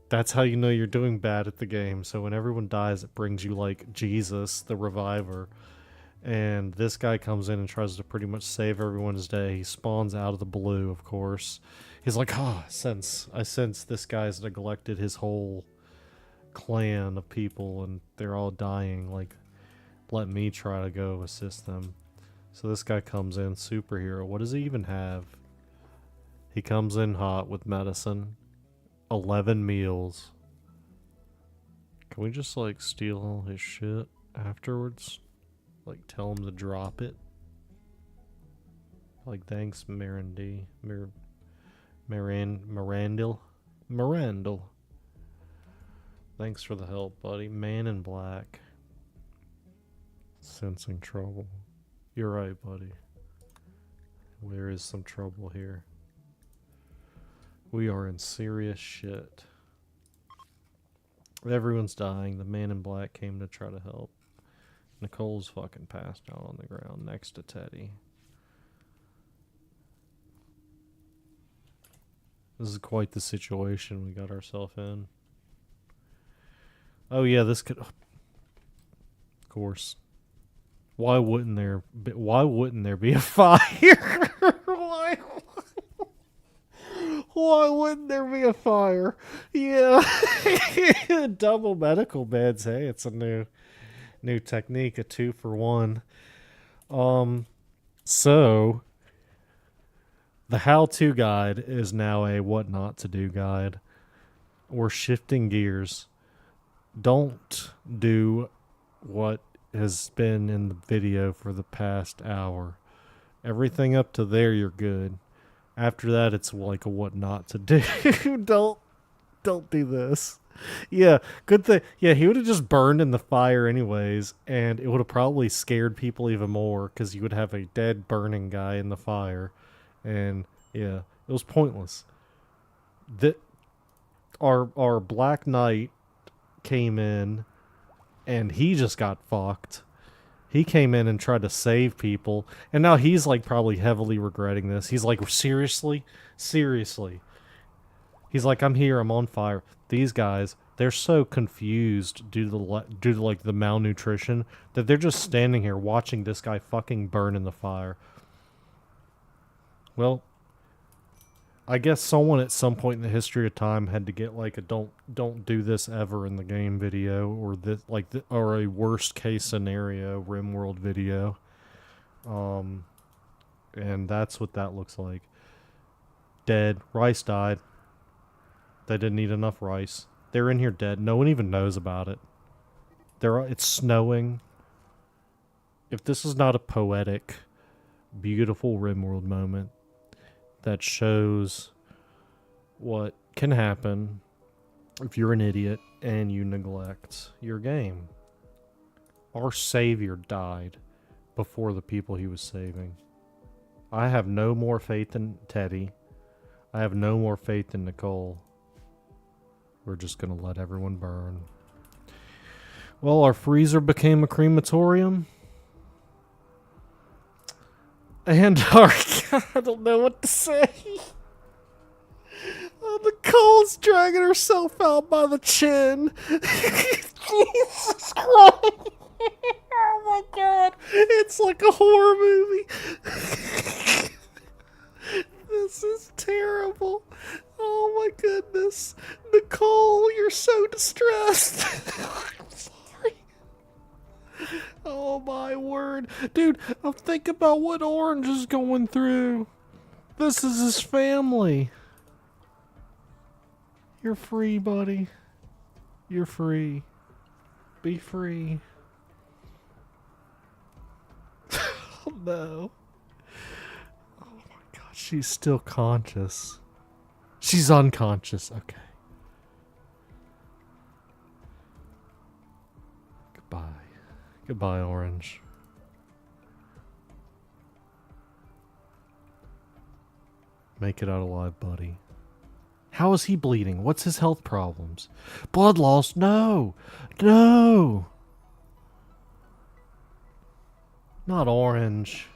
That's how you know you're doing bad at the game. So when everyone dies, it brings you like Jesus, the reviver. And this guy comes in and tries to pretty much save everyone's day. He spawns out of the blue, of course. He's like, I sense this guy's neglected his whole clan of people and they're all dying. Like, let me try to go assist them. So this guy comes in, superhero. What does he even have? He comes in hot with medicine. 11 meals. Can we just like steal all his shit afterwards? Like tell him to drop it? Like thanks Mirandil. Thanks for the help, buddy. Man in black. Sensing trouble. You're right, buddy. There is some trouble here. We are in serious shit. Everyone's dying. The man in black came to try to help. Nicole's fucking passed out on the ground next to Teddy. This is quite the situation we got ourselves in. Oh yeah, this could... Of course. Why wouldn't there be a fire? Why wouldn't there be a fire? Yeah. Double medical beds. Hey, it's a new technique, a 2-for-1. So the how-to guide is now a what not to do guide. We're shifting gears. Don't do what has been in the video for the past hour. Everything up to there, you're good. After that, it's like a what not to do. Don't do this. Yeah, good thing. Yeah, he would have just burned in the fire anyways, and it would have probably scared people even more because you would have a dead burning guy in the fire, and yeah, it was pointless. Our Black Knight came in, and he just got fucked. He came in and tried to save people, and now he's like probably heavily regretting this. He's like, seriously? He's like, I'm here, I'm on fire. These guys, they're so confused due to like the malnutrition that they're just standing here watching this guy fucking burn in the fire. Well, I guess someone at some point in the history of time had to get like a don't do this ever in the game video, or or a worst case scenario RimWorld video. And that's what that looks like. Dead. Rice died. They didn't eat enough rice. They're in here dead. No one even knows about it. It's snowing. If this is not a poetic, beautiful RimWorld moment that shows what can happen if you're an idiot and you neglect your game. Our savior died before the people he was saving. I have no more faith in Teddy. I have no more faith in Nicole. We're just gonna let everyone burn. Well, our freezer became a crematorium. And I don't know what to say. Oh, Nicole's dragging herself out by the chin. Jesus Christ. Oh my God. It's like a horror movie. This is terrible. Oh my goodness. Nicole, you're so distressed. I'm sorry. Oh my word. Dude, think about what Orange is going through. This is his family. You're free, buddy. You're free. Be free. Oh no. Oh my God, she's still conscious. She's unconscious. Okay. Goodbye. Goodbye, Orange. Make it out alive, buddy. How is he bleeding? What's his health problems? Blood loss? No! No! Not Orange.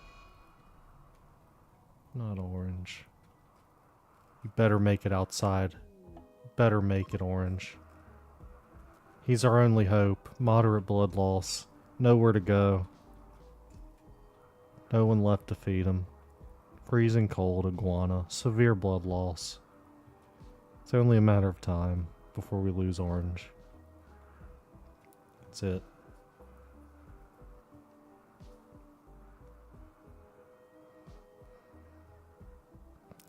Not Orange. You better make it outside. Better make it, Orange. He's our only hope. Moderate blood loss. Nowhere to go. No one left to feed him. Freezing cold, iguana. Severe blood loss. It's only a matter of time before we lose Orange. That's it.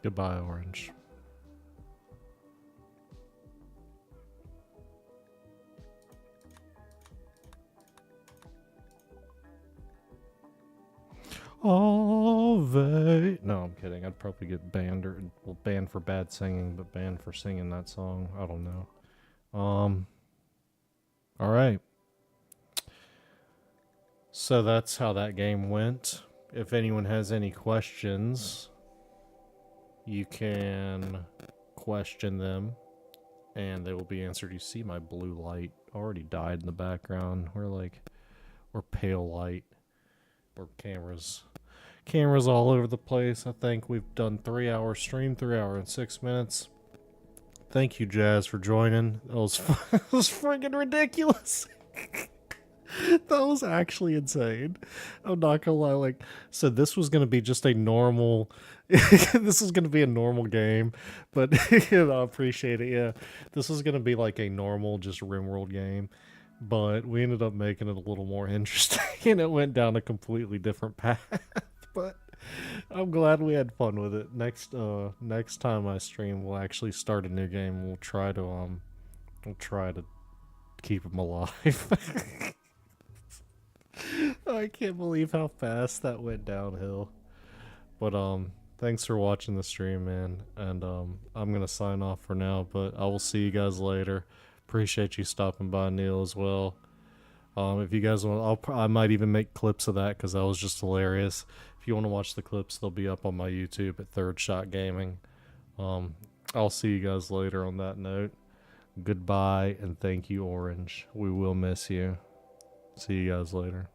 Goodbye, Orange. Ave. No, I'm kidding. I'd probably get banned or banned for bad singing, but banned for singing that song. I don't know. All right. So that's how that game went. If anyone has any questions, you can question them and they will be answered. You see my blue light already died in the background. We're pale light. Or cameras all over the place. I think we've done 3 hour stream, 3 hours and 6 minutes. Thank you, Jazz, for joining. That was that was friggin' ridiculous. That was actually insane. I'm not gonna lie. Like, so this was gonna be just a normal. This was gonna be a normal game, but I appreciate it. Yeah, this was gonna be like a normal, just RimWorld game. But we ended up making it a little more interesting and it went down a completely different path. But I'm glad we had fun with it. Next time I stream we'll actually start a new game. We'll try to keep him alive. I can't believe how fast that went downhill. But thanks for watching the stream, man. And I'm gonna sign off for now, but I will see you guys later. Appreciate you stopping by, Neil, as well. If you guys want, I might even make clips of that because that was just hilarious. If you want to watch the clips, they'll be up on my YouTube at Third Shot Gaming. I'll see you guys later on that note. Goodbye and thank you, Orange. We will miss you. See you guys later.